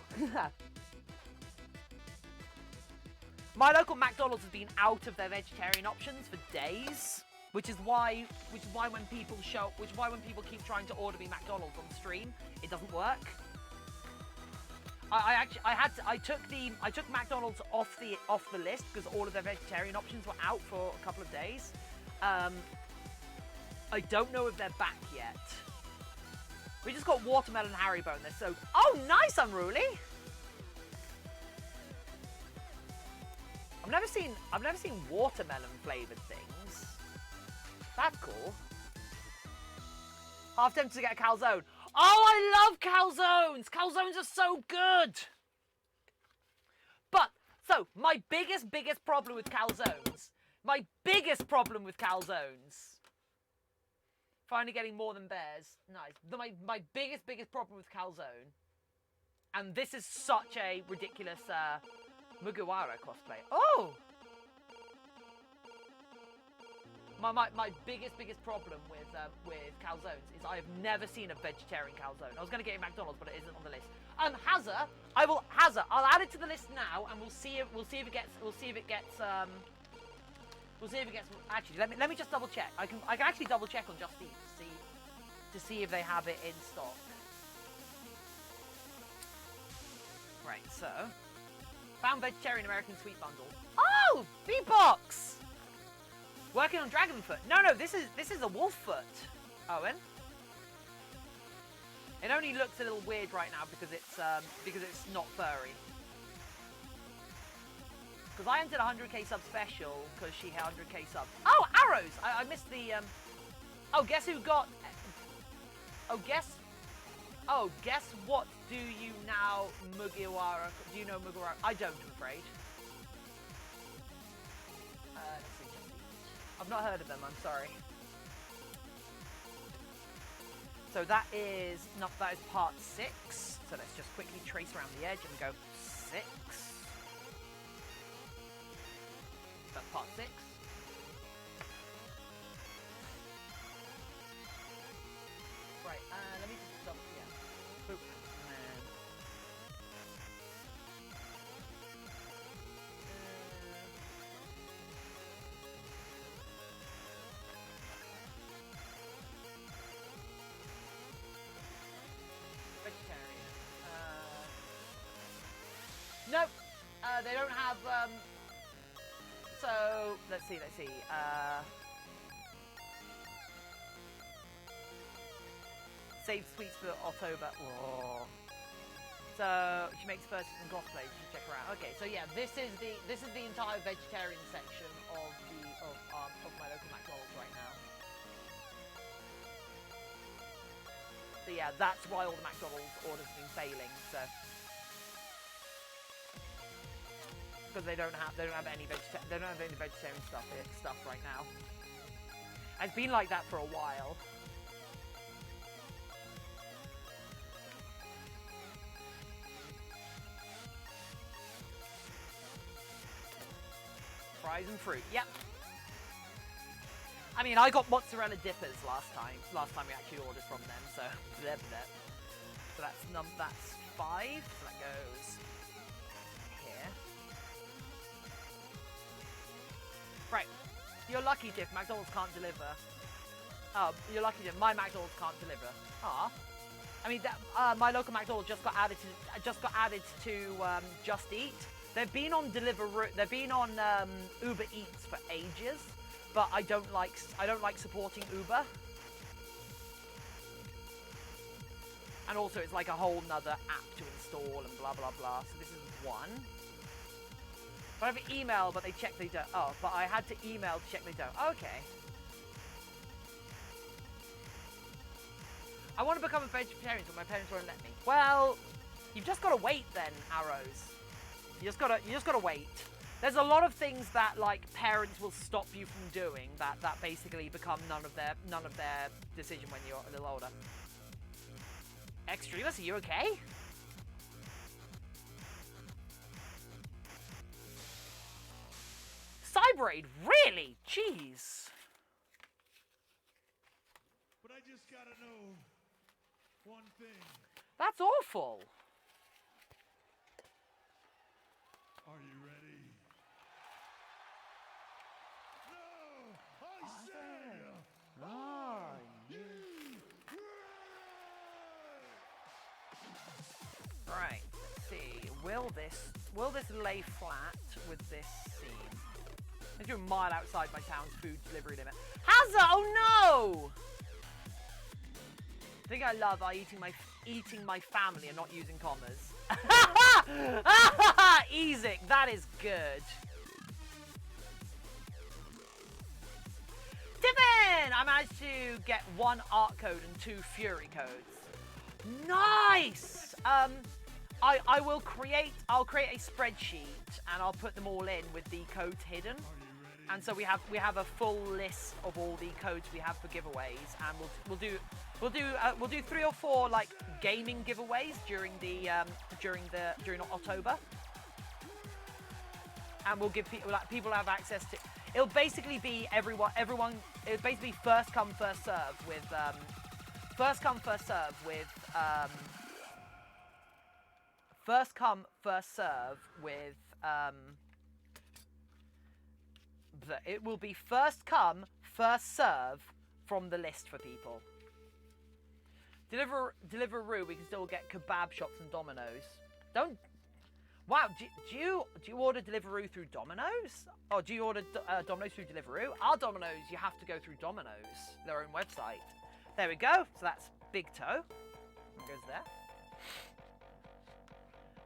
My local McDonald's has been out of their vegetarian options for days, which is why when people keep trying to order me McDonald's on stream, it doesn't work. I took McDonald's off the list because all of their vegetarian options were out for a couple of days. I don't know if they're back yet. We just got watermelon Haribo and they're so... Oh, nice, Unruly! I've never seen watermelon flavored things. That's cool. Half tempted to get a calzone. Oh, I love calzones! Calzones are so good! But, so, my biggest problem with calzones. Finally getting more than bears. Nice. My biggest problem with calzone. And this is such a ridiculous Mugiwara cosplay. Oh! My biggest problem with calzones is I have never seen a vegetarian calzone. I was going to get a McDonald's, but it isn't on the list. Hazza, I'll add it to the list now, and we'll see if it gets. Actually, let me just double check. I can actually double check on Just Eat to see if they have it in stock. Right, so found vegetarian American sweet bundle. Oh, Beatbox. Working on Dragonfoot. No, this is a Wolffoot, Owen. It only looks a little weird right now because it's not furry. Because I entered 100k sub special because she had 100k subs. Oh, arrows! I missed the. Oh, guess who got? Oh, guess what? Do you now Mugiwara? Do you know Mugiwara? I don't, I'm afraid. Let's see. I've not heard of them, I'm sorry. So that is part 6. So let's just quickly trace around the edge and go 6. That's part 6. Right, let me just double, yeah. Boop, and then... vegetarian. Nope. They don't have, so, let's see. Save sweets for October. Oh. So she makes first and cosplays. You should check her out. Okay, so yeah, this is the entire vegetarian section of my local McDonald's right now. So yeah, that's why all the McDonald's orders have been failing. So because they don't have any vegetarian stuff right now. It's been like that for a while. Fries and fruit. Yep. I mean, I got mozzarella dippers last time we actually ordered from them. So, bleh, bleh. So that's 5. So that goes here. Right. You're lucky, Tiff. McDonald's can't deliver. Oh, you're lucky, Tiff. My McDonald's can't deliver. Ah. I mean, my local McDonald's just got added to Just Eat. They've been on Uber Eats for ages, but I don't like supporting Uber. And also, it's like a whole nother app to install and blah blah blah. So this is 1. But I have an email, but they check they don't. Oh, but I had to email to check they don't. Okay. I want to become a vegetarian, but my parents won't let me. Well, you've just got to wait then, Arrows. You just gotta wait. There's a lot of things that like parents will stop you from doing that basically become none of their decision when you're a little older. Extremis, are you okay? Cybraid, really? Jeez. But I just gotta know one thing. That's awful. Are you ready? will this lay flat with this seam? I do a mile outside my town's food delivery limit. Hazza! Oh no! The thing I love are eating my family and not using commas. Easy, that is good. Tiffin! I managed to get 1 art code and 2 fury codes. Nice! I'll create a spreadsheet and I'll put them all in with the codes hidden. And so we have a full list of all the codes we have for giveaways, and we'll do 3 or 4 like gaming giveaways during October. And we'll give people have access to. It'll basically be everyone. It'll basically be first come first serve with first come first serve with it will be first come first serve from the list for people. Deliveroo, we can still get kebab shops and Domino's. Don't. Wow, do you order Deliveroo through Domino's? Or do you order Domino's through Deliveroo? Our Domino's, you have to go through Domino's, their own website. There we go. So that's Big Toe. That goes there.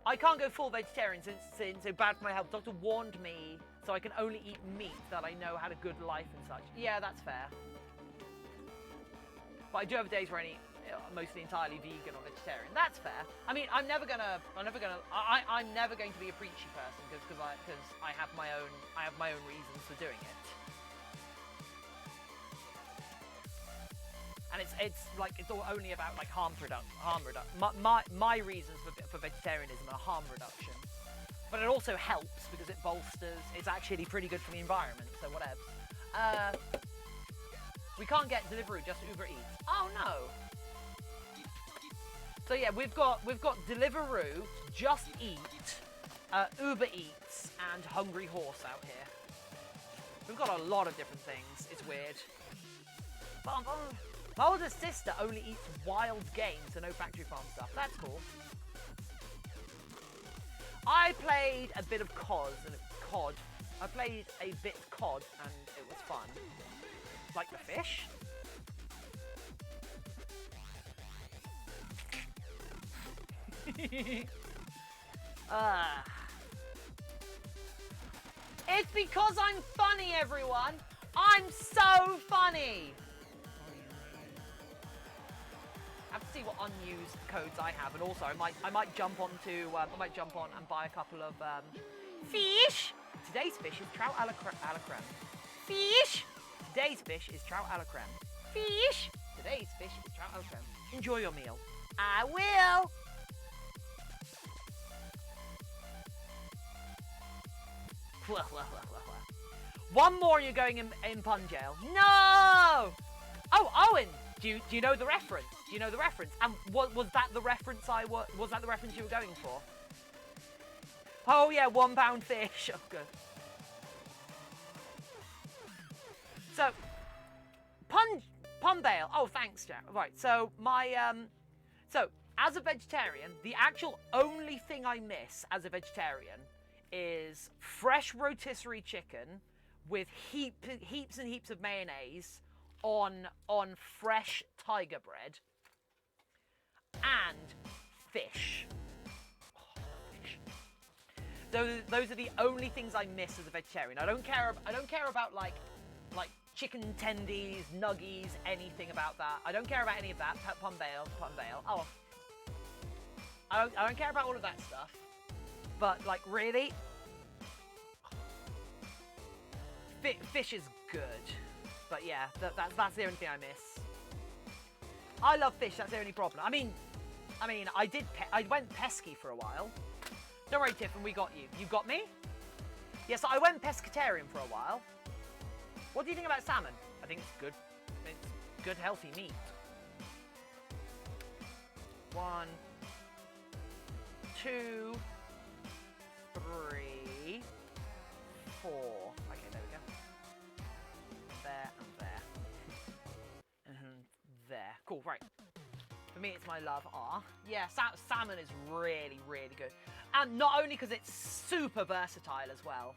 I can't go full vegetarian since it's so bad for my health. Doctor warned me, so I can only eat meat that I know had a good life and such. Yeah, that's fair. But I do have days where I eat mostly entirely vegan or vegetarian. That's fair. I mean, I'm never going to be a preachy person because I have my own reasons for doing it. And it's all only about like harm reduction. My reasons for vegetarianism are harm reduction, but it also helps because it bolsters. It's actually pretty good for the environment. So whatever. We can't get Deliveroo, just Uber Eats. Oh no. So yeah, we've got Deliveroo, Just Eat, Uber Eats, and Hungry Horse out here. We've got a lot of different things. It's weird. My older sister only eats wild game, so no factory farm stuff. That's cool. I played a bit of COD. I played a bit of COD, and it was fun. Like the fish. It's because I'm funny, everyone. I'm so funny. I have to see what unused codes I have, and also I might jump on and buy a couple of fish. Today's fish is trout a la creme. Fish. Today's fish is trout a la creme. Fish. Today's fish is trout a la creme. Enjoy your meal. I will. One more and you're going in pun jail. No! Oh, Owen, do you know the reference? Do you know the reference? And was that the reference was that the reference you were going for? Oh yeah, £1 fish. Oh good. So pun bail. Oh thanks, Jack. Right, so so as a vegetarian, the actual only thing I miss as a vegetarian is fresh rotisserie chicken with heaps and heaps of mayonnaise on fresh tiger bread and fish. Oh, fish. Those are the only things I miss as a vegetarian. I don't care about like chicken tendies, nuggies, anything about that. I don't care about any of that. Pun bail. Oh, I don't care about all of that stuff. But like really, fish is good. But yeah, that's the only thing I miss. I love fish. That's the only problem. I mean, I went pesky for a while. Don't worry, Tiffin, we got you. You got me? Yes, I went pescatarian for a while. What do you think about salmon? I think it's good. It's good, healthy meat. 1, 2, 3, 4. Okay, there we go. There and there. And there. Cool, right. For me, it's my love. Aw. Yeah, salmon is really, really good. And not only because it's super versatile as well.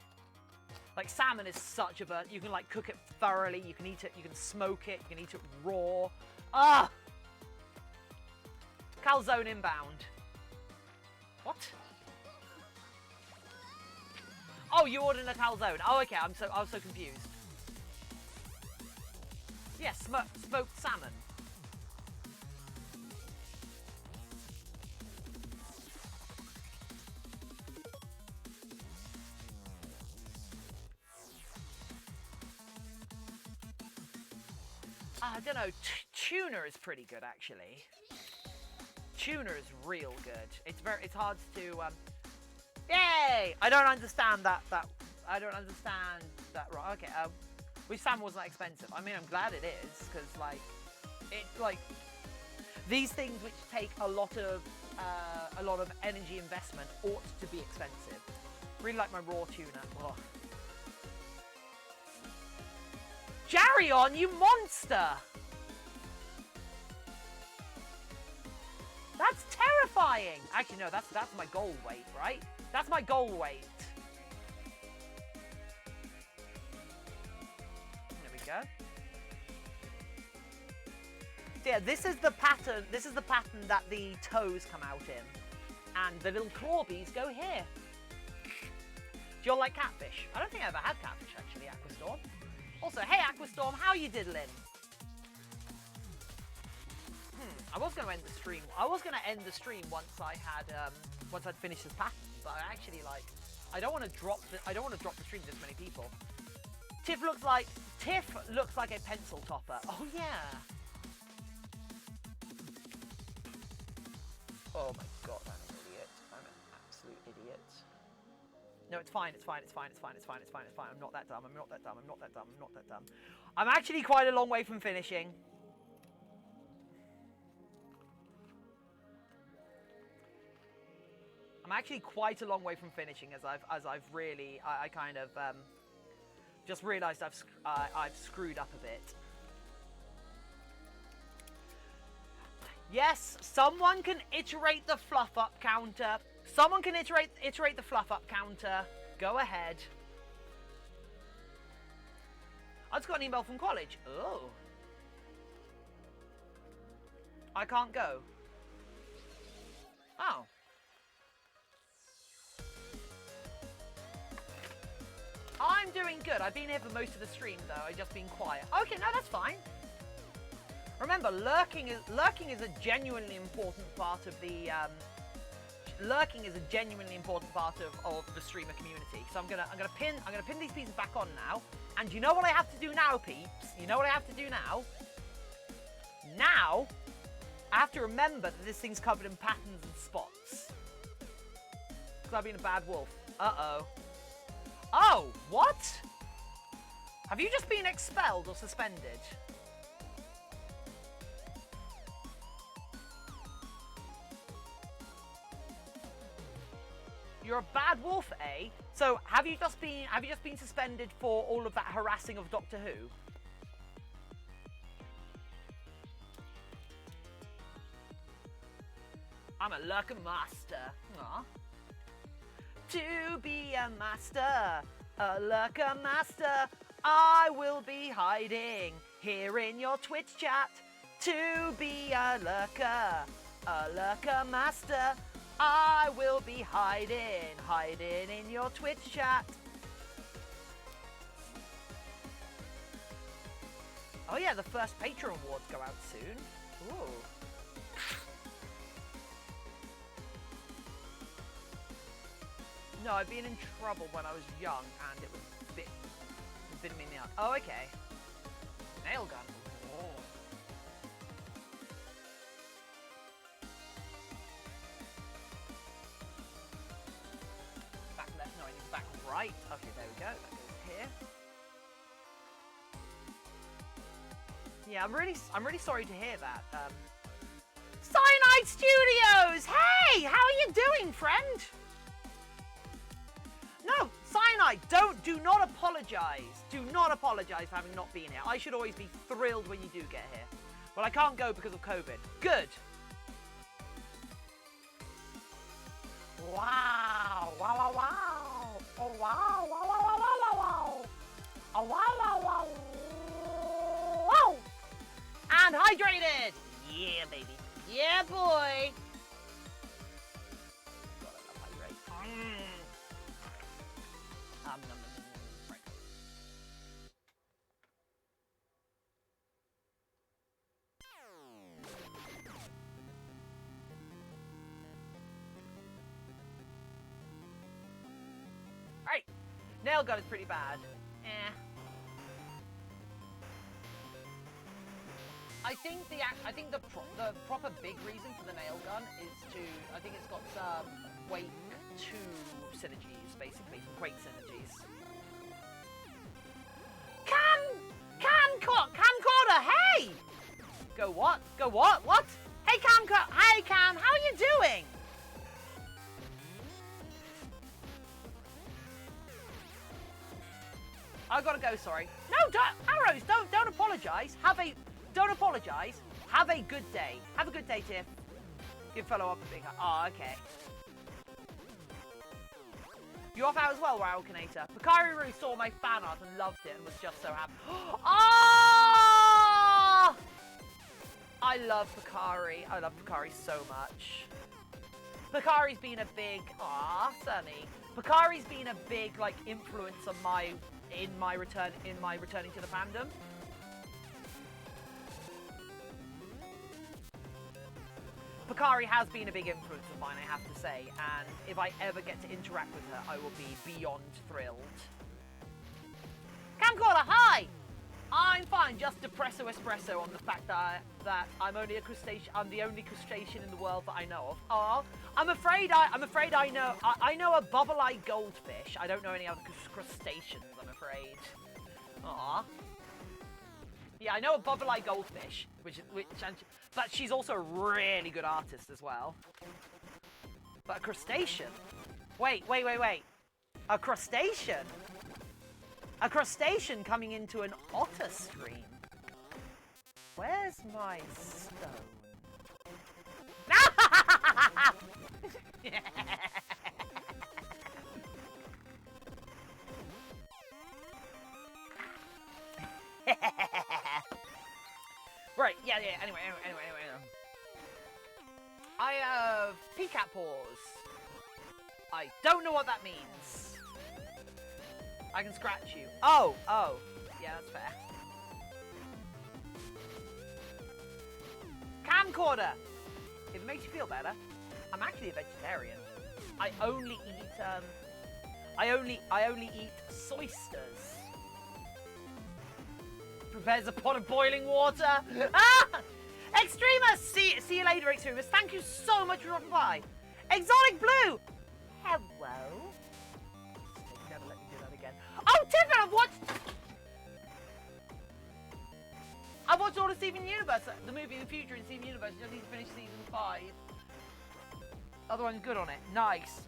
Like, salmon is such a you can, like, cook it thoroughly. You can eat it. You can smoke it. You can eat it raw. Ah! Calzone inbound. What? Oh, you ordered a calzone. Oh, okay. I was so confused. Yeah, smoked salmon. I don't know. Tuna is pretty good, actually. Tuna is real good. It's hard to. Yay! I don't understand that. I don't understand that. Right? Okay. Wish salmon wasn't that expensive. I mean, I'm glad it is because these things which take a lot of energy investment ought to be expensive. Really like my raw tuna. Oh. Jarion, you monster! That's terrifying! Actually, no, that's my goal weight, right? That's my goal weight. There we go. So yeah, this is the pattern that the toes come out in. And the little clawbies go here. Do you all like catfish? I don't think I ever had catfish, actually, Aquastorm. Also, hey Aquastorm, how you diddling? I was going to end the stream. I was going to end the stream once I'd finished this pattern, but I actually I don't want to drop the stream to this many people. Tiff looks like a pencil topper. Oh yeah. Oh my god, I'm an idiot. I'm an absolute idiot. No, it's fine. I'm not that dumb. I'm actually quite a long way from finishing. I'm actually quite a long way from finishing, as I've really I kind of just realised I've screwed up a bit. Yes, someone can iterate the fluff up counter. Someone can iterate the fluff up counter. Go ahead. I just got an email from college. Oh. I can't go. Oh. I'm doing good. I've been here for most of the stream, though. I've just been quiet. Okay, no, that's fine. Remember, lurking is a genuinely important part of the lurking is a genuinely important part of the streamer community. So I'm gonna pin these pieces back on now. And you know what I have to do now, peeps? You know what I have to do now? Now, I have to remember that this thing's covered in patterns and spots. Because I've been a bad wolf. Uh-oh. Oh, what? Have you just been expelled or suspended? You're a bad wolf, eh? So have you just been suspended for all of that harassing of Doctor Who? I'm a lurker master. Aww. To be a master, a lurker master, I will be hiding here in your Twitch chat. To be a lurker master, I will be hiding in your Twitch chat. Oh yeah, the first Patreon awards go out soon. Ooh. No, I've been in trouble when I was young, and it was bit me in the eye. Oh, okay. Nail gun. Oh. Back left, no, I need back right. Okay, there we go. That goes here. Yeah, I'm really sorry to hear that. Cyanide Studios! Hey! How are you doing, friend? No, Cyanide, do not apologise. Do not apologise for having not been here. I should always be thrilled when you do get here. Well, I can't go because of COVID. Good. wow, wow, wow, wow. Oh, wow, wow, wow, wow, wow, wow, wow. Oh, wow, wow, wow. Wow. And hydrated. Yeah, baby. Yeah, boy. God, I love hydrate. Nom, nom, nom, nom. Right. Right. Nail gun is pretty bad. I think the proper big reason for the nail gun is I think it's got some Quake 2 synergies, basically, from Quake synergies. Camcorder, hey! Go what? Go what? What? Hey Cam, how are you doing? I gotta go, sorry. No, Arrows, don't apologise. Don't apologise. Have a good day. Have a good day, Tiff. Give fellow up a big hug. Oh, okay. You off out as well, Raucanator? Bakari Roo saw my fan art and loved it and was just so happy. Oh! I love Bakari. I love Bakari so much. Bakari's been a big... Aw, Sunny. Bakari's been a big, like, influence on in my returning to the fandom. Bakari has been a big influence of mine, I have to say, and if I ever get to interact with her, I will be beyond thrilled. Camcorder, hi! I'm fine, just depresso espresso on the fact that I'm only a crustacean. I'm the only crustacean in the world that I know of. Oh, I'm afraid I know a bubble-eyed goldfish. I don't know any other crustaceans, I'm afraid. Aw. Yeah, I know a bubble-eyed goldfish, but she's also a really good artist as well. But a crustacean? Wait. A crustacean? A crustacean coming into an otter stream. Where's my stone? Right, yeah, anyway. I have peacat paws. I don't know what that means. I can scratch you. Oh, yeah, that's fair. Camcorder! If it makes you feel better, I'm actually a vegetarian. I only eat soysters. Prepares a pot of boiling water. Ah! Extremus! See you later, Extremus. Thank you so much for dropping by. Exotic Blue! Hello? Never let me do that again. Oh, Tiffin, I've watched all of Steven Universe, the movie The Future in Steven Universe. You just need to finish season 5. Other one's good on it. Nice.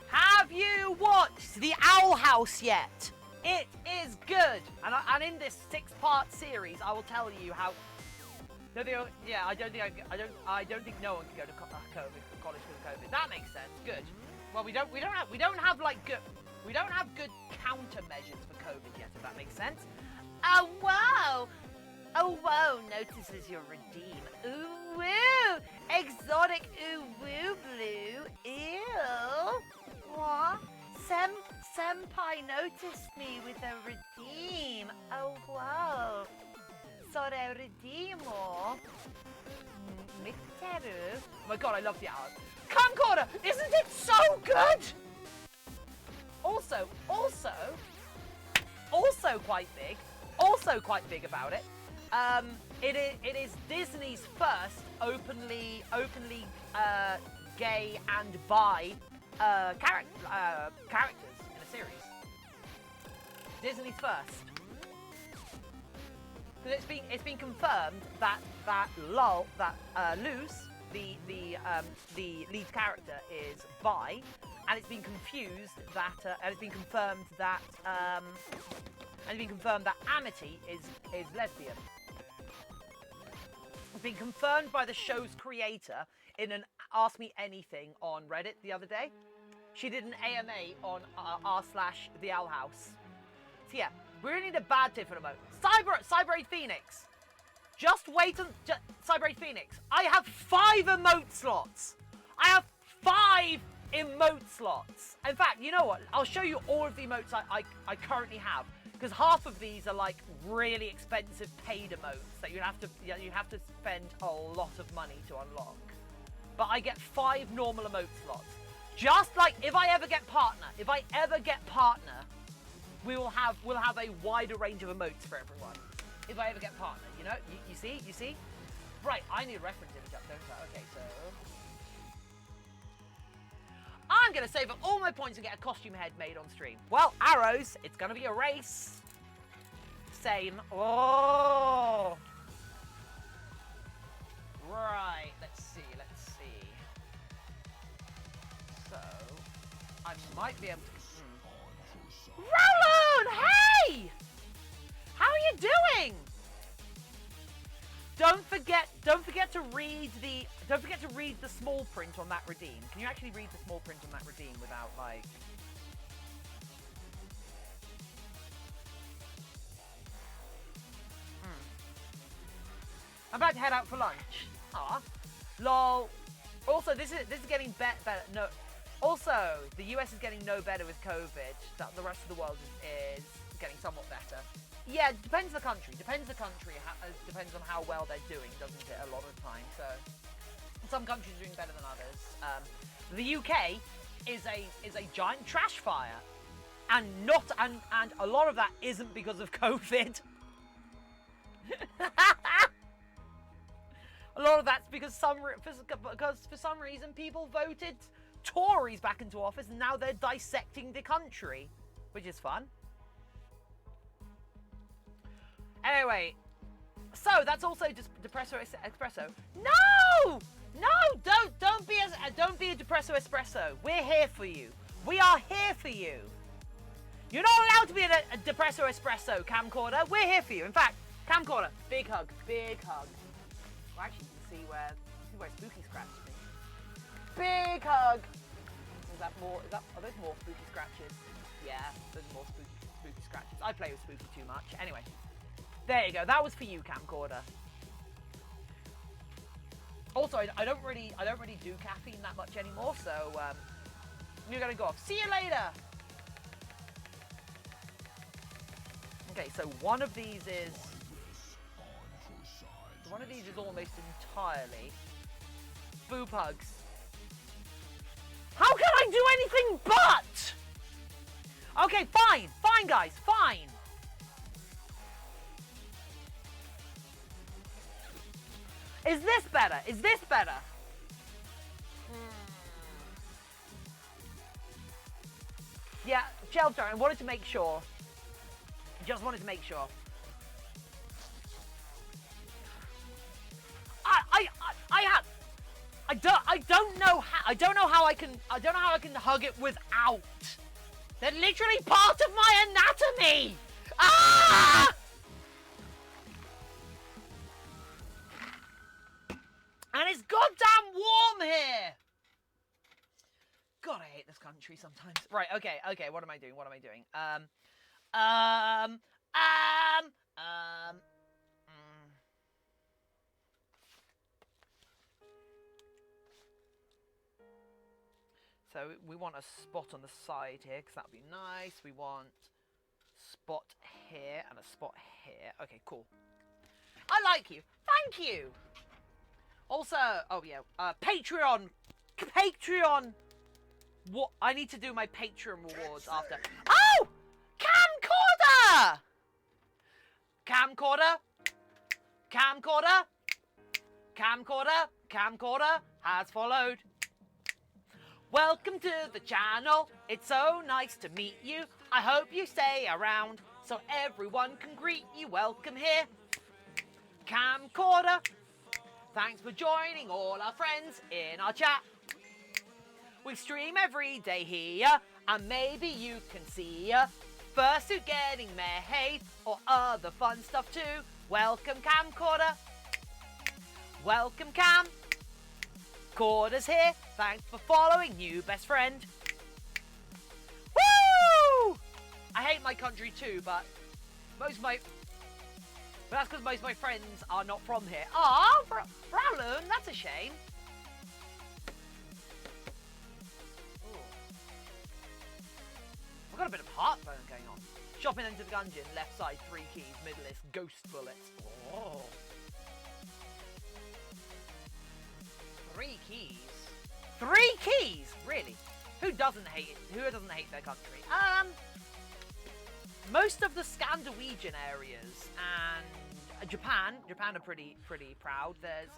Have you watched The Owl House yet? It is good. And in this 6-part series, I will tell you how. I don't think no one can go to college because of COVID. That makes sense. Good. Well, we don't have good countermeasures for COVID yet. If that makes sense. Oh wow! Notices your redeem. Ooh woo! Exotic ooh woo blue. Ew. What? Senpai noticed me with a redeem. Oh wow. Sore redeemo. Mitteru. Oh my god, I love the hours. Camcorder! Isn't it so good? Also quite big about it. It is Disney's first openly gay and bi characters in a series. Disney's first. Because it's been confirmed that Luz, the lead character, is bi, and it's been confused that and it's been confirmed that Amity is lesbian. It's been confirmed by the show's creator in an Ask Me Anything on Reddit the other day. She did an AMA on r/the Owl House. So yeah, we really need a bad Tiffin emote. Cyber Phoenix. Just wait on Cyber Phoenix. I have 5 emote slots. I have 5 emote slots. In fact, you know what? I'll show you all of the emotes I currently have, because half of these are like really expensive paid emotes that you have to spend a lot of money to unlock. But I get 5 normal emote slots. Just like if I ever get partner, we'll have a wider range of emotes for everyone. If I ever get partner, you know, you see? Right, I need a reference image up, don't I? Okay, so I'm gonna save up all my points and get a costume head made on stream. Well, arrows, it's gonna be a race. Same. Oh. Right, let's see. So, I might be able to... Roland, hey! How are you doing? Don't forget to read the small print on that redeem. Can you actually read the small print on that redeem without like... I'm about to head out for lunch. Ah, lol. Also, this is getting better. No, also the US is getting no better with COVID. The rest of the world is getting somewhat better. Yeah, it depends the country. Depends on how well they're doing, doesn't it? A lot of the time. So some countries are doing better than others. The UK is a giant trash fire, and a lot of that isn't because of COVID. A lot of that's because for some reason people voted Tories back into office, and now they're dissecting the country, which is fun. Anyway, so that's also just Depresso Espresso. No, don't be a Depresso Espresso. We're here for you. We are here for you. You're not allowed to be a Depresso Espresso, Camcorder. We're here for you. In fact, Camcorder, big hug, big hug. Well, actually, you can see where Spooky scratched me. Big hug. Are those more spooky scratches? Yeah, those are more spooky scratches. I play with Spooky too much. Anyway, there you go. That was for you, Camcorder. Also, I don't really do caffeine that much anymore, so you're gonna go off. See you later. Okay, so one of these is almost entirely boob hugs. How can I do anything but? Okay, fine, guys, fine. Is this better? Is this better? Yeah, shelter. I wanted to make sure. Just wanted to make sure. I don't know how I can hug it without. They're literally part of my anatomy. Ah! And it's goddamn warm here. God, I hate this country sometimes. Right, okay, what am I doing? So we want a spot on the side here, because that would be nice. We want spot here and a spot here. Okay, cool. I like you. Thank you. Also, oh yeah, Patreon. What? I need to do my Patreon rewards after. Oh! Camcorder has followed. Welcome to the channel. It's so nice to meet you. I hope you stay around so everyone can greet you. Welcome here. Camcorder. Thanks for joining all our friends in our chat. We stream every day here, and maybe you can see fursuit getting made or other fun stuff too. Welcome, Camcorder. Welcome, Cam. Quarters here. Thanks for following, new best friend. Woo! I hate my country too, but most of my... But that's because most of my friends are not from here. Ah, Browlun, that's a shame. Ooh. I've got a bit of heartburn going on. Shopping into the dungeon, left side 3 keys, middle is ghost bullets. Oh. 3 keys. 3 keys? Really? Who doesn't hate it? Who doesn't hate their country? Most of the Scandinavian areas and Japan are pretty proud. There's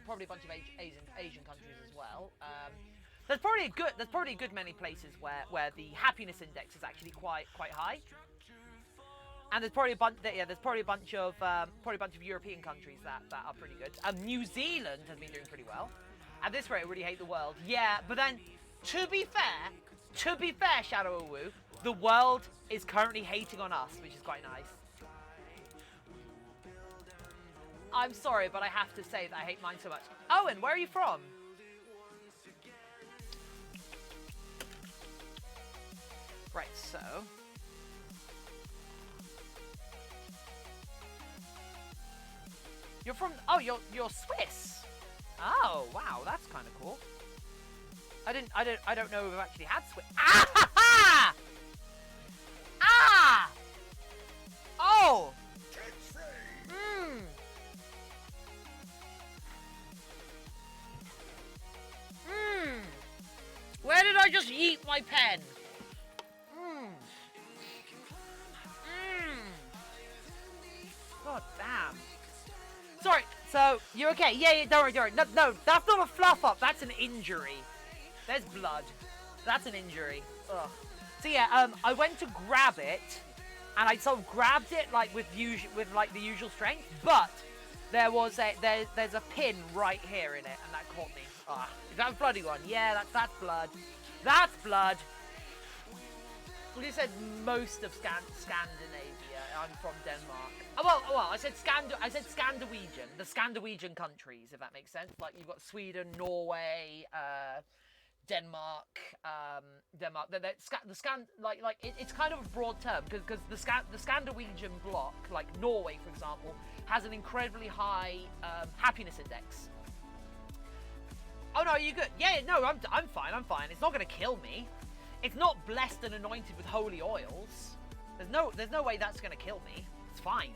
probably a bunch of Asian countries as well. There's probably a good many places where the happiness index is actually quite high. And there's probably a bunch of European countries that are pretty good. New Zealand has been doing pretty well. At this rate, I really hate the world. Yeah, but then to be fair, Shadow Wu, the world is currently hating on us, which is quite nice. I'm sorry, but I have to say that I hate mine so much. Owen, where are you from? Right, so... You're from... Oh, you're Swiss. Oh, wow, that's kind of cool. I don't know if we've actually had Swiss. Ah! Ha, ha! Ah! Oh! Mmm. Mmm. Where did I just yeet my pen? Mmm. Mmm. God damn. Sorry, so, you're okay? Yeah, don't worry. No, that's not a fluff up, that's an injury. There's blood. That's an injury. Ugh. So yeah, I went to grab it, and I sort of grabbed it like with the usual strength, but there's a pin right here in it, and that caught me. Ah, is that a bloody one? Yeah, that's blood. That's blood. Well, you said most of Scandinavia. I'm from Denmark. Oh, well, I said Scandinavian. The Scandinavian countries, if that makes sense. Like you've got Sweden, Norway, Denmark. It's kind of a broad term because the Scandinavian bloc, like Norway, for example, has an incredibly high happiness index. Oh no, are you good? Yeah, no, I'm fine. It's not gonna kill me. It's not blessed and anointed with holy oils. There's no way that's gonna kill me. It's fine.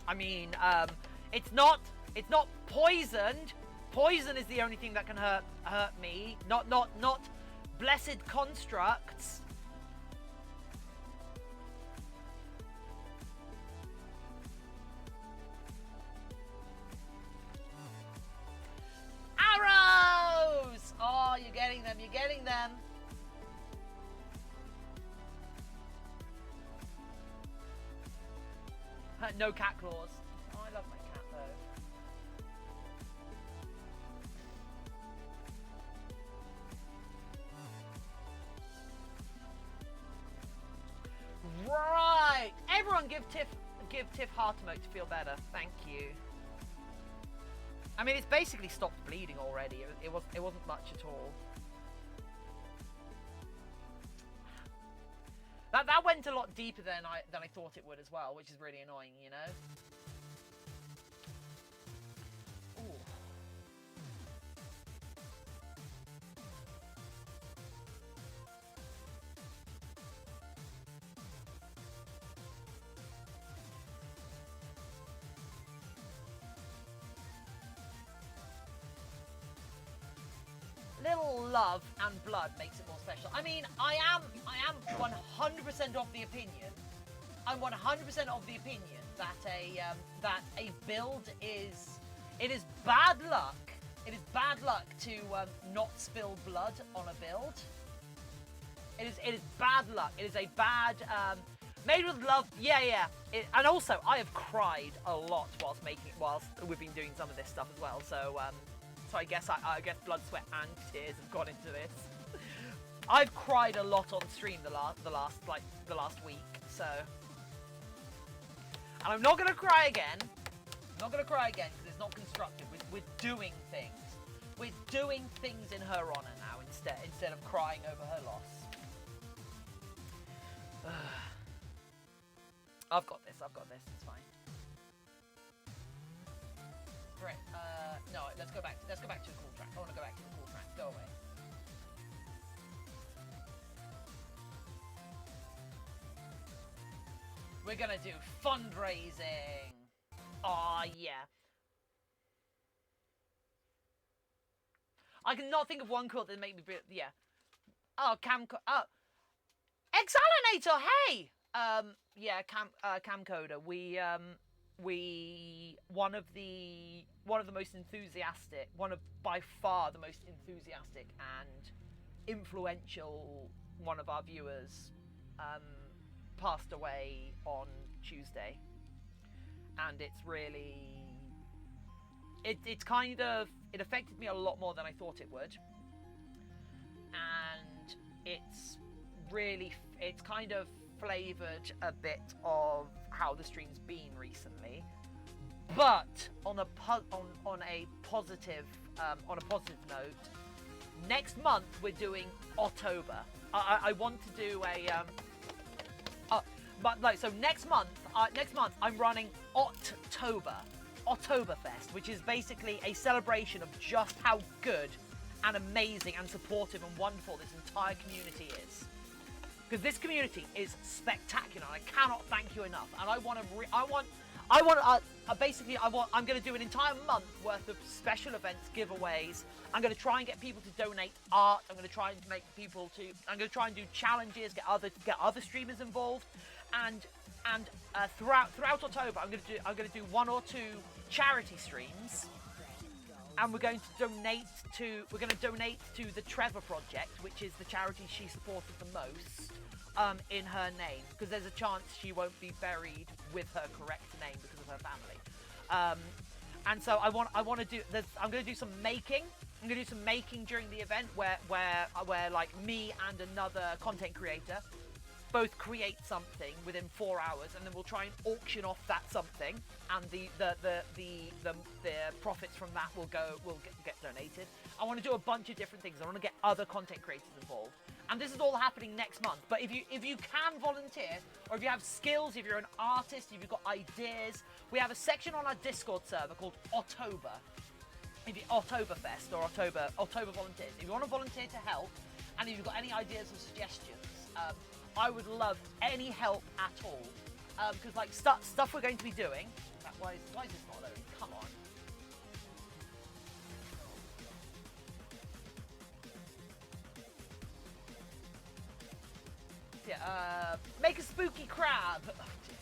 I mean, it's not poisoned. Poison is the only thing that can hurt me. Not blessed constructs. Arrows! Oh, you're getting them. No cat claws. Oh, I love my cat though. Right. Everyone give Tiff heart emote to feel better. Thank you. I mean, it's basically stopped bleeding already. It wasn't much at all. That went a lot deeper than I thought it would as well, which is really annoying, you know. Ooh. Little love and blood makes it more special. I mean, I am 100% of the opinion. I'm 100% of the opinion that a build is bad luck. It is bad luck to not spill blood on a build. It is bad luck. It is a bad made with love. Yeah. And also, I have cried a lot whilst we've been doing some of this stuff as well. So I guess blood, sweat, and tears have gone into this. I've cried a lot on stream the last week, so. And I'm not gonna cry again. I'm not gonna cry again because it's not constructive. We're doing things. We're doing things in her honor now instead of crying over her loss. I've got this. It's fine. Right. No, let's go back to the cool track. I want to go back to the cool track. Go away. We're gonna do fundraising. Aw, yeah. I cannot think of one quote that make me yeah. Oh, Exalinator, hey! Yeah, Camcoder. We one of the most enthusiastic, by far the most enthusiastic and influential one of our viewers passed away on Tuesday. And it's really it affected me a lot more than I thought it would. And it's kind of flavored a bit of how the stream's been recently, but on a positive note, next month we're doing October. I want to do so next month I'm running Oktoberfest, which is basically a celebration of just how good and amazing and supportive and wonderful this entire community is. Because this community is spectacular. I cannot thank you enough. And I'm going to do an entire month worth of special events, giveaways. I'm going to try and get people to donate art. I'm going to try and try and do challenges, get other streamers involved, and throughout October, I'm going to do 1 or 2 charity streams. And we're going to donate to the Trevor Project, which is the charity she supported the most in her name, because there's a chance she won't be buried with her correct name because of her family. And so I'm going to do some making. I'm going to do some making during the event where like me and another content creator both create something within 4 hours, and then we'll try and auction off that something, and the profits from that will get donated. I want to do a bunch of different things. I want to get other content creators involved, and this is all happening next month. But if you can volunteer, or if you have skills, if you're an artist, if you've got ideas, we have a section on our Discord server called October. Oktoberfest or October volunteers. If you want to volunteer to help, and if you've got any ideas or suggestions, I would love any help at all, because like stuff we're going to be doing. Why is this not loading? Come on. Yeah. Make a spooky crab. Oh, dear.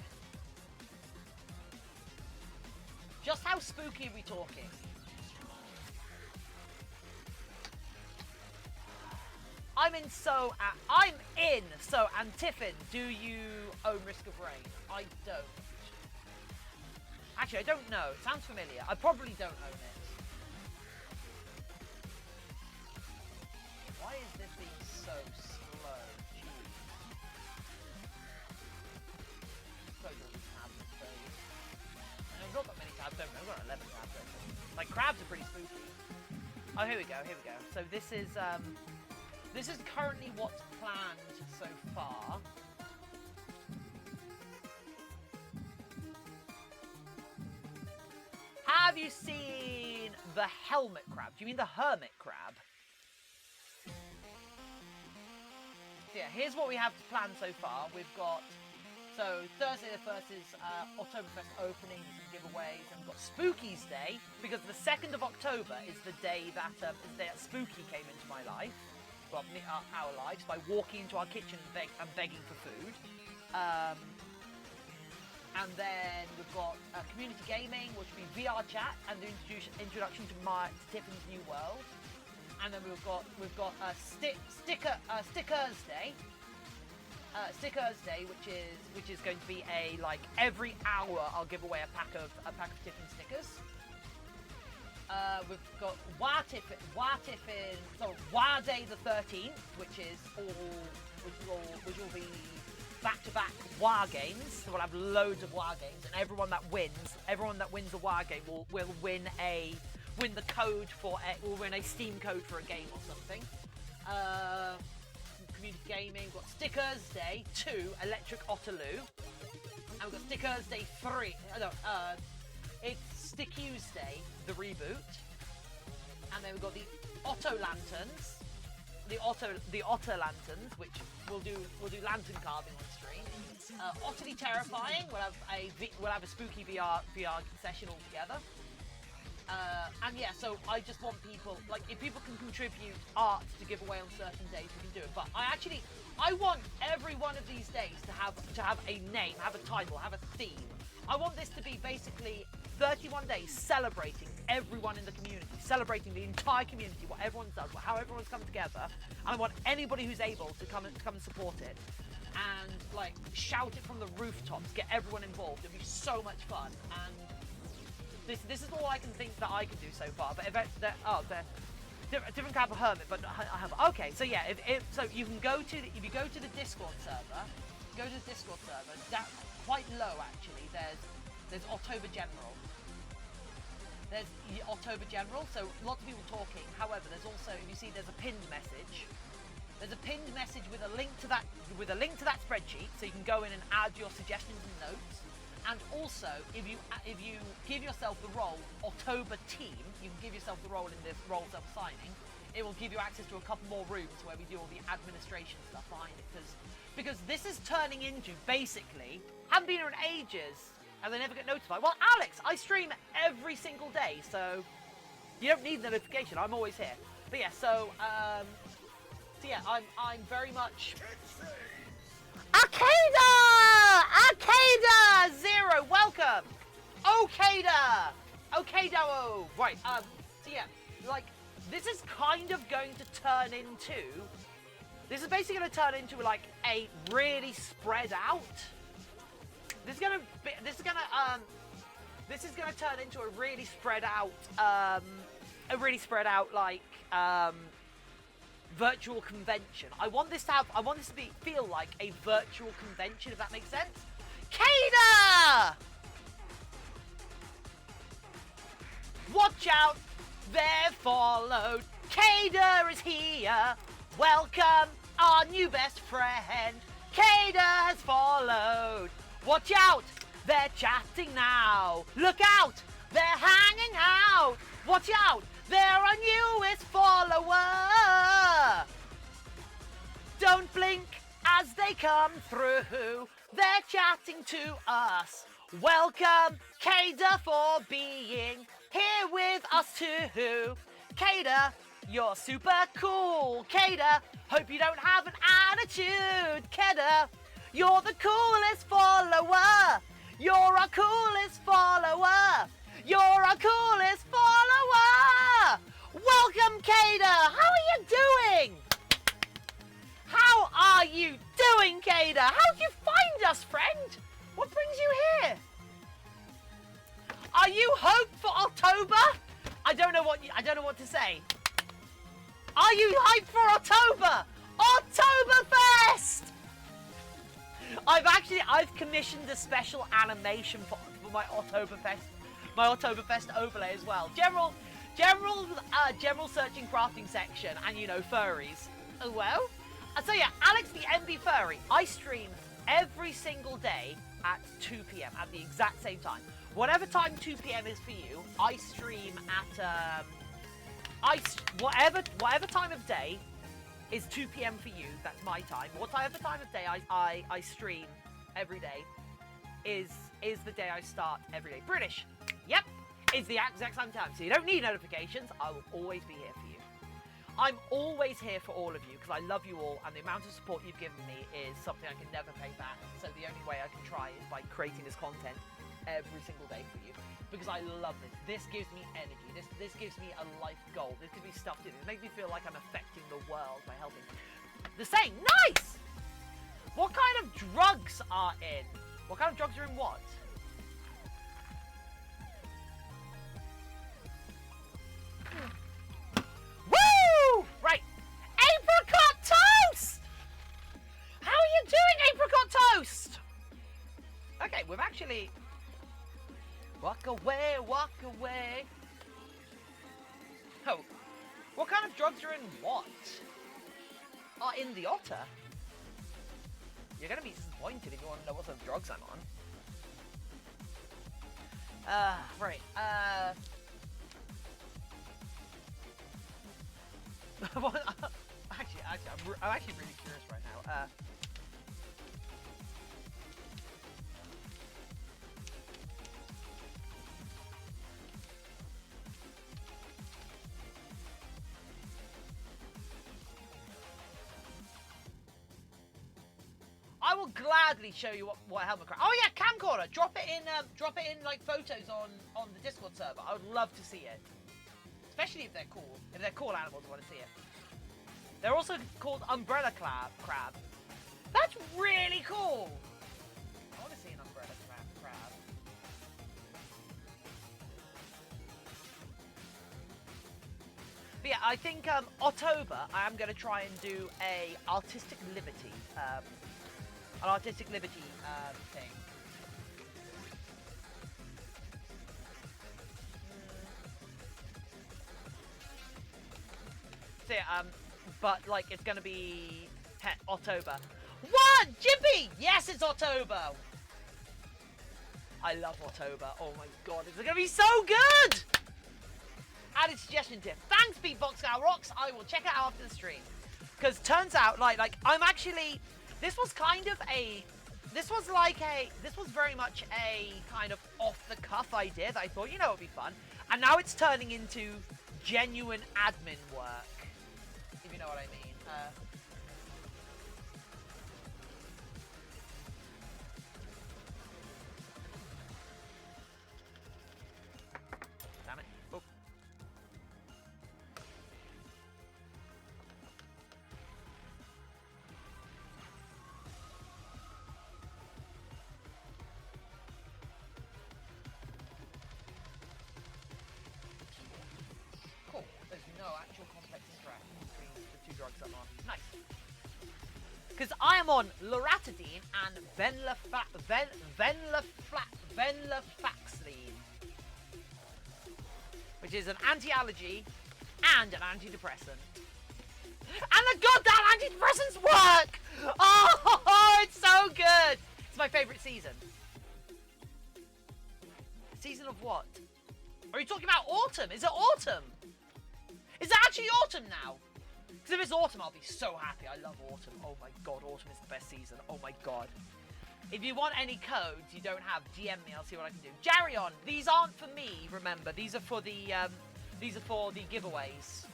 Just how spooky are we talking? I'm in, and Tiffin, do you own Risk of Rain? I don't. Actually, I don't know. It sounds familiar. I probably don't own it. Why is this being so slow? Jeez. Close all these tabs, please. I've not got many tabs, don't I? I've got 11 tabs open. Like, crabs are pretty spooky. Oh, here we go. So this is currently what's planned so far. Have you seen the helmet crab? Do you mean the hermit crab? So yeah, here's what we have planned so far. We've got, so Thursday the 1st is Oktoberfest openings and giveaways, and we've got Spooky's Day, because the 2nd of October is the day that Spooky came into my life. Well, our lives, by walking into our kitchen and begging for food. And then we've got community gaming, which will be VR chat and the introduction to Tiffin's new world. And then we've got Stickers Day. Stickers Day, which is going to be a, like, every hour I'll give away a pack of Tiffin stickers. We've got War Day the 13th, which will be back-to-back war games. So we'll have loads of war games, and everyone that wins the war game will win a win the code for or win a Steam code for a game or something. Community gaming. We've got Stickers Day 2, Electric Otterloo. And we've got Stickers Day 3. It's Stickers Day, the reboot. And then we've got the Otto Lanterns. The Otter Lanterns, which we'll do lantern carving on stream. Utterly Terrifying. We'll have a spooky VR session all together. And yeah, so I just want people, like, if people can contribute art to give away on certain days, we can do it. But I want every one of these days to have a name, have a title, have a theme. I want this to be basically 31 days celebrating everyone in the community, celebrating the entire community, what everyone does, how everyone's come together. And I want anybody who's able to come and support it and like shout it from the rooftops, get everyone involved. It'll be so much fun. And this is all I can think that I can do so far. But different kind of hermit. But I have okay. So yeah, so you can go to if you go to the Discord server, down, quite low actually. There's October General. There's October General. So lots of people talking. However, there's also, if you see, there's a pinned message. There's a pinned message with a link to that spreadsheet, so you can go in and add your suggestions and notes. And also, if you give yourself the role October Team, you can give yourself the role in this role self-signing. It will give you access to a couple more rooms where we do all the administration stuff behind it. Because this is turning into, basically, haven't been here in ages, and they never get notified. Well, Alex, I stream every single day, so you don't need the notification. I'm always here. But yeah, so yeah, I'm very much. Arcada Zero, welcome. Okada. Right. So yeah, like this is kind of going to turn into. This is basically going to turn into like a really spread out. This is going to turn into a really spread out, like virtual convention. I want this to feel like a virtual convention, if that makes sense. Kada! Watch out, they're followed. Kada is here. Welcome, our new best friend. Kada has followed. Watch out, they're chatting now. Look out, they're hanging out. Watch out, they're our newest follower. Don't blink as they come through. They're chatting to us. Welcome, Kada, for being here with us too. Kada, you're super cool. Kada, hope you don't have an attitude. Kada, you're the coolest follower. You're our coolest follower. You're our coolest follower. Welcome, Kada. How are you doing? How are you doing, Kada? How'd you find us, friend? What brings you here? Are you hyped for October? I don't know what to say. Are you hyped for October? Oktoberfest! I've commissioned a special animation for my Oktoberfest overlay as well. General searching crafting section, and furries. Oh well. So yeah, Alex the MB Furry. I stream every single day at 2 p.m. at the exact same time. Whatever time 2 p.m. is for you, I stream at whatever time of day is 2 p.m. for you. That's my time. Whatever time of day I stream every day is the day I start every day. British. Yep. It's the exact same time. So you don't need notifications. I will always be here for you. I'm always here for all of you because I love you all, and the amount of support you've given me is something I can never pay back. So the only way I can try is by creating this content every single day for you, because I love this. This gives me energy. This gives me a life goal. This gives me stuff to do. It makes me feel like I'm affecting the world by helping. The saying, nice! What kind of drugs are in? What kind of drugs are in what? Woo! Right. Apricot toast! How are you doing, apricot toast? Okay, we've actually... Walk away, walk away. No. What kind of drugs are in what? Are in the otter? You're gonna be disappointed if you want to know what sort of drugs I'm on. Right. What? Actually, I'm actually really curious right now. I will gladly show you what helmet craft. Oh yeah, camcorder. Drop it in like photos on the Discord server. I would love to see it, especially if they're cool. If they're cool animals, I want to see it. They're also called umbrella crab. That's really cool. I want to see an umbrella crab. But yeah, I think October I am going to try and do a artistic liberty. An artistic liberty thing. So yeah, but like it's gonna be October. What? Jippy! Yes, it's October! I love October. Oh my god, it's gonna be so good! Added suggestion tip. Thanks, Beatbox Now Rocks. I will check it out after the stream. Because turns out, like I'm actually. This was very much a kind of off-the-cuff idea that I thought, you know, it would be fun. And now it's turning into genuine admin work, if you know what I mean. Damn it. Oh. Cool. There's no actual complex interaction between the two drugs I'm on. Nice. Because I am on loratadine and venlafaxine, which is an anti-allergy and an antidepressant. And the goddamn antidepressants work! Oh, it's so good! It's my favourite season. Season of what? Are you talking about autumn? Is it autumn? Is it actually autumn now? Because if it's autumn, I'll be so happy. I love autumn. Oh my god, autumn is the best season. Oh my god. If you want any codes you don't have, DM me. I'll see what I can do. Jarion, these aren't for me. Remember, these are for the giveaways.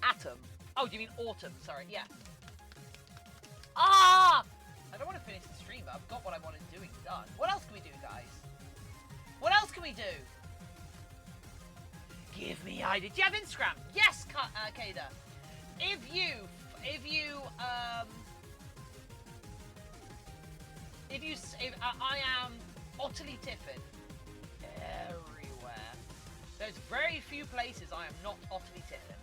Atom. Oh, do you mean autumn? Sorry. Yeah. Ah! I don't want to finish the stream, but I've got what I wanted doing done. What else can we do, guys? What else can we do? Give me ideas. Do you have Instagram? Yes, Kada. I am utterly Tiffin everywhere. There's very few places I am not utterly Tiffin.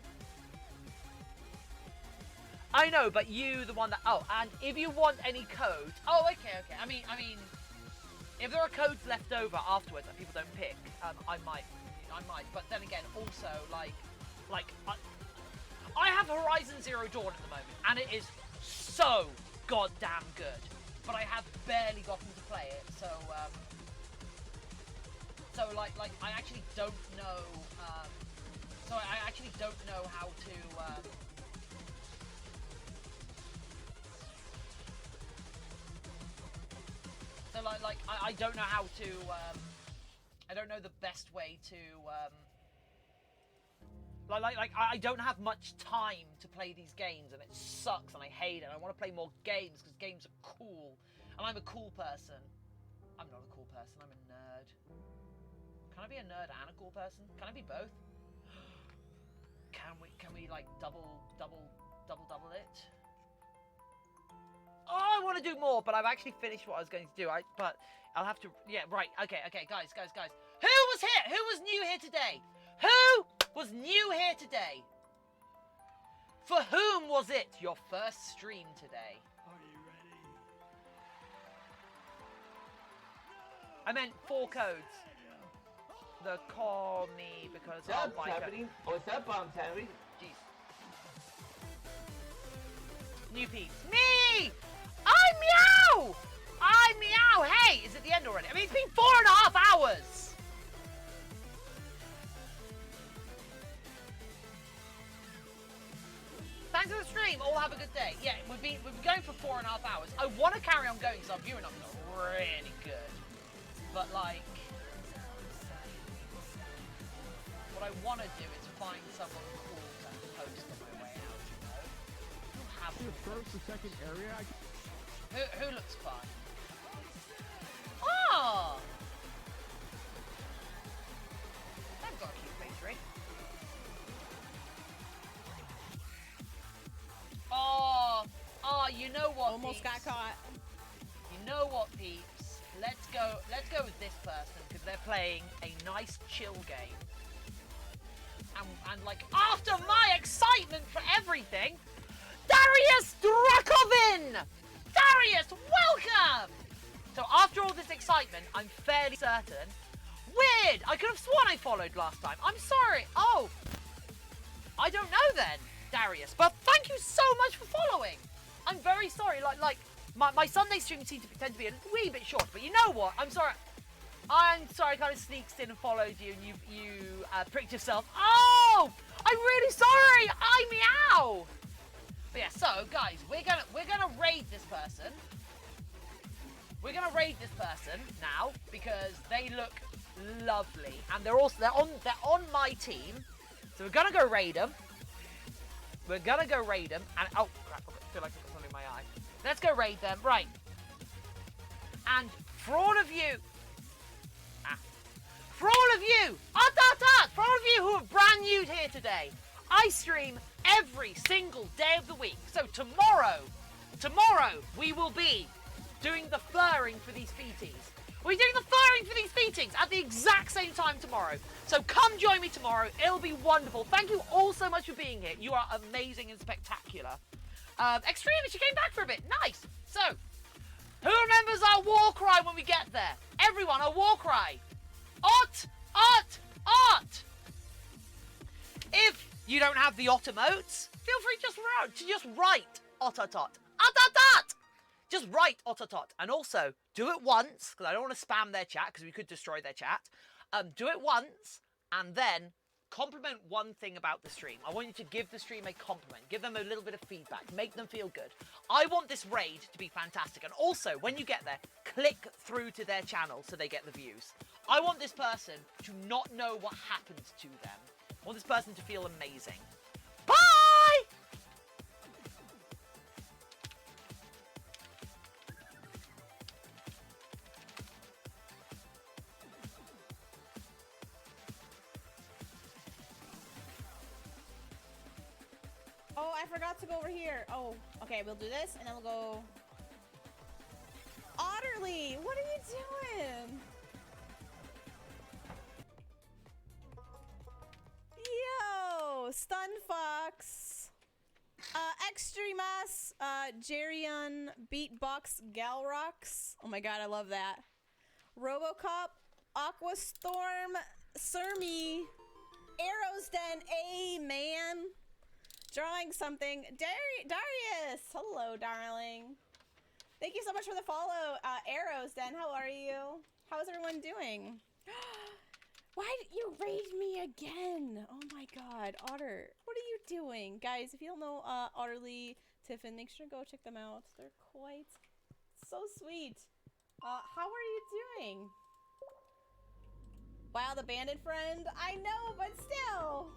I know, but you, the one that. Oh, and if you want any codes. Oh, okay. I mean, if there are codes left over afterwards that people don't pick, I might. But then again, also I have Horizon Zero Dawn at the moment, and it is so goddamn good. But I have barely gotten to play it, so I actually don't know. So I actually don't know how to. So I don't know how to. I don't know the best way to. I don't have much time to play these games, and it sucks, and I hate it. I want to play more games because games are cool, and I'm a cool person. I'm not a cool person. I'm a nerd. Can I be a nerd and a cool person? Can I be both? Can we like double it? Oh, I want to do more, but I've actually finished what I was going to do. But I'll have to. Yeah, right. Okay, guys. Who was here? Who was new here today? Who was new here today? For whom was it your first stream today? Are you ready? I meant 4 codes. the call me because What's I'll up, bike Tiffany? What's up, Tiffany? Jeez. New peeps. Me! I meow! I meow! Hey, is it the end already? I mean, it's been 4.5 hours! Thanks for the stream. All have a good day. Yeah, we've been going for 4.5 hours. I want to carry on going because our viewing numbers are really good. But, like, what I want to do is find someone cool to post on my way out, you know? Who have The first or second area. Who looks fun? Oh! They've got a cute face ring. Oh, you know what? Almost peeps? got caught. You know what, peeps? Let's go with this person because they're playing a nice chill game. And like after my excitement for everything, Darius Drakovin! Darius, welcome! So after all this excitement, I'm fairly certain. Weird! I could have sworn I followed last time. I'm sorry. Oh, I don't know then, Darius. But thank you so much for following. I'm very sorry. Like my Sunday stream seems to tend to be a wee bit short. But you know what? I'm sorry. I kind of sneaked in and followed you, and you pricked yourself. Oh, I'm really sorry. I meow. But yeah, so guys, we're gonna raid this person. We're gonna raid this person now because they look lovely, and they're on my team. So we're gonna go raid them. We're gonna go raid them, and oh crap! I feel like I got something in my eye. Let's go raid them, right? And for all of you. For all of you, for all of you who are brand new here today, I stream every single day of the week. So tomorrow we will be doing the furring for these feeties. We're doing the furring for these feetings at the exact same time tomorrow. So come join me tomorrow. It'll be wonderful. Thank you all so much for being here. You are amazing and spectacular. Extremely, she came back for a bit. Nice. So, who remembers our war cry when we get there? Everyone, our war cry. Ot! Ot! Ot! If you don't have the ot emotes, feel free to just write ot ot ot. Ot ot ot! Just write ot ot ot. And also, do it once, because I don't want to spam their chat, because we could destroy their chat. Do it once, and then compliment one thing about the stream. I want you to give the stream a compliment. Give them a little bit of feedback. Make them feel good. I want this raid to be fantastic. And also, when you get there, click through to their channel so they get the views. I want this person to not know what happened to them. I want this person to feel amazing. Bye! Oh, I forgot to go over here. Oh, okay, we'll do this, and then we'll go... Otterly, what are you doing? Yo, Stun Fox, Extremas, Jerion, Beatbox, Galrox. Oh my god, I love that. Robocop, Aquastorm, Sermi, Arrows Den, man. Drawing something. Darius, hello, darling. Thank you so much for the follow, Arrows Den. How are you? How's everyone doing? Why did you raid me again? Oh my god, Otter, what are you doing? Guys, if you don't know Otterly, Tiffin, make sure to go check them out. They're quite so sweet. How are you doing? Wow, the bandit friend? I know, but still.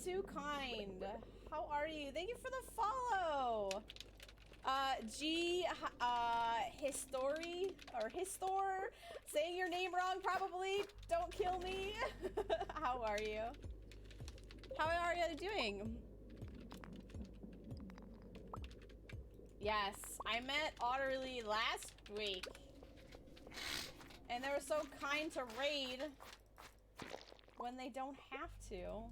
Too kind. How are you? Thank you for the follow. Histori or Histor, saying your name wrong probably. Don't kill me. How are you? How are you doing? Yes, I met Otterly last week, and they were so kind to raid when they don't have to.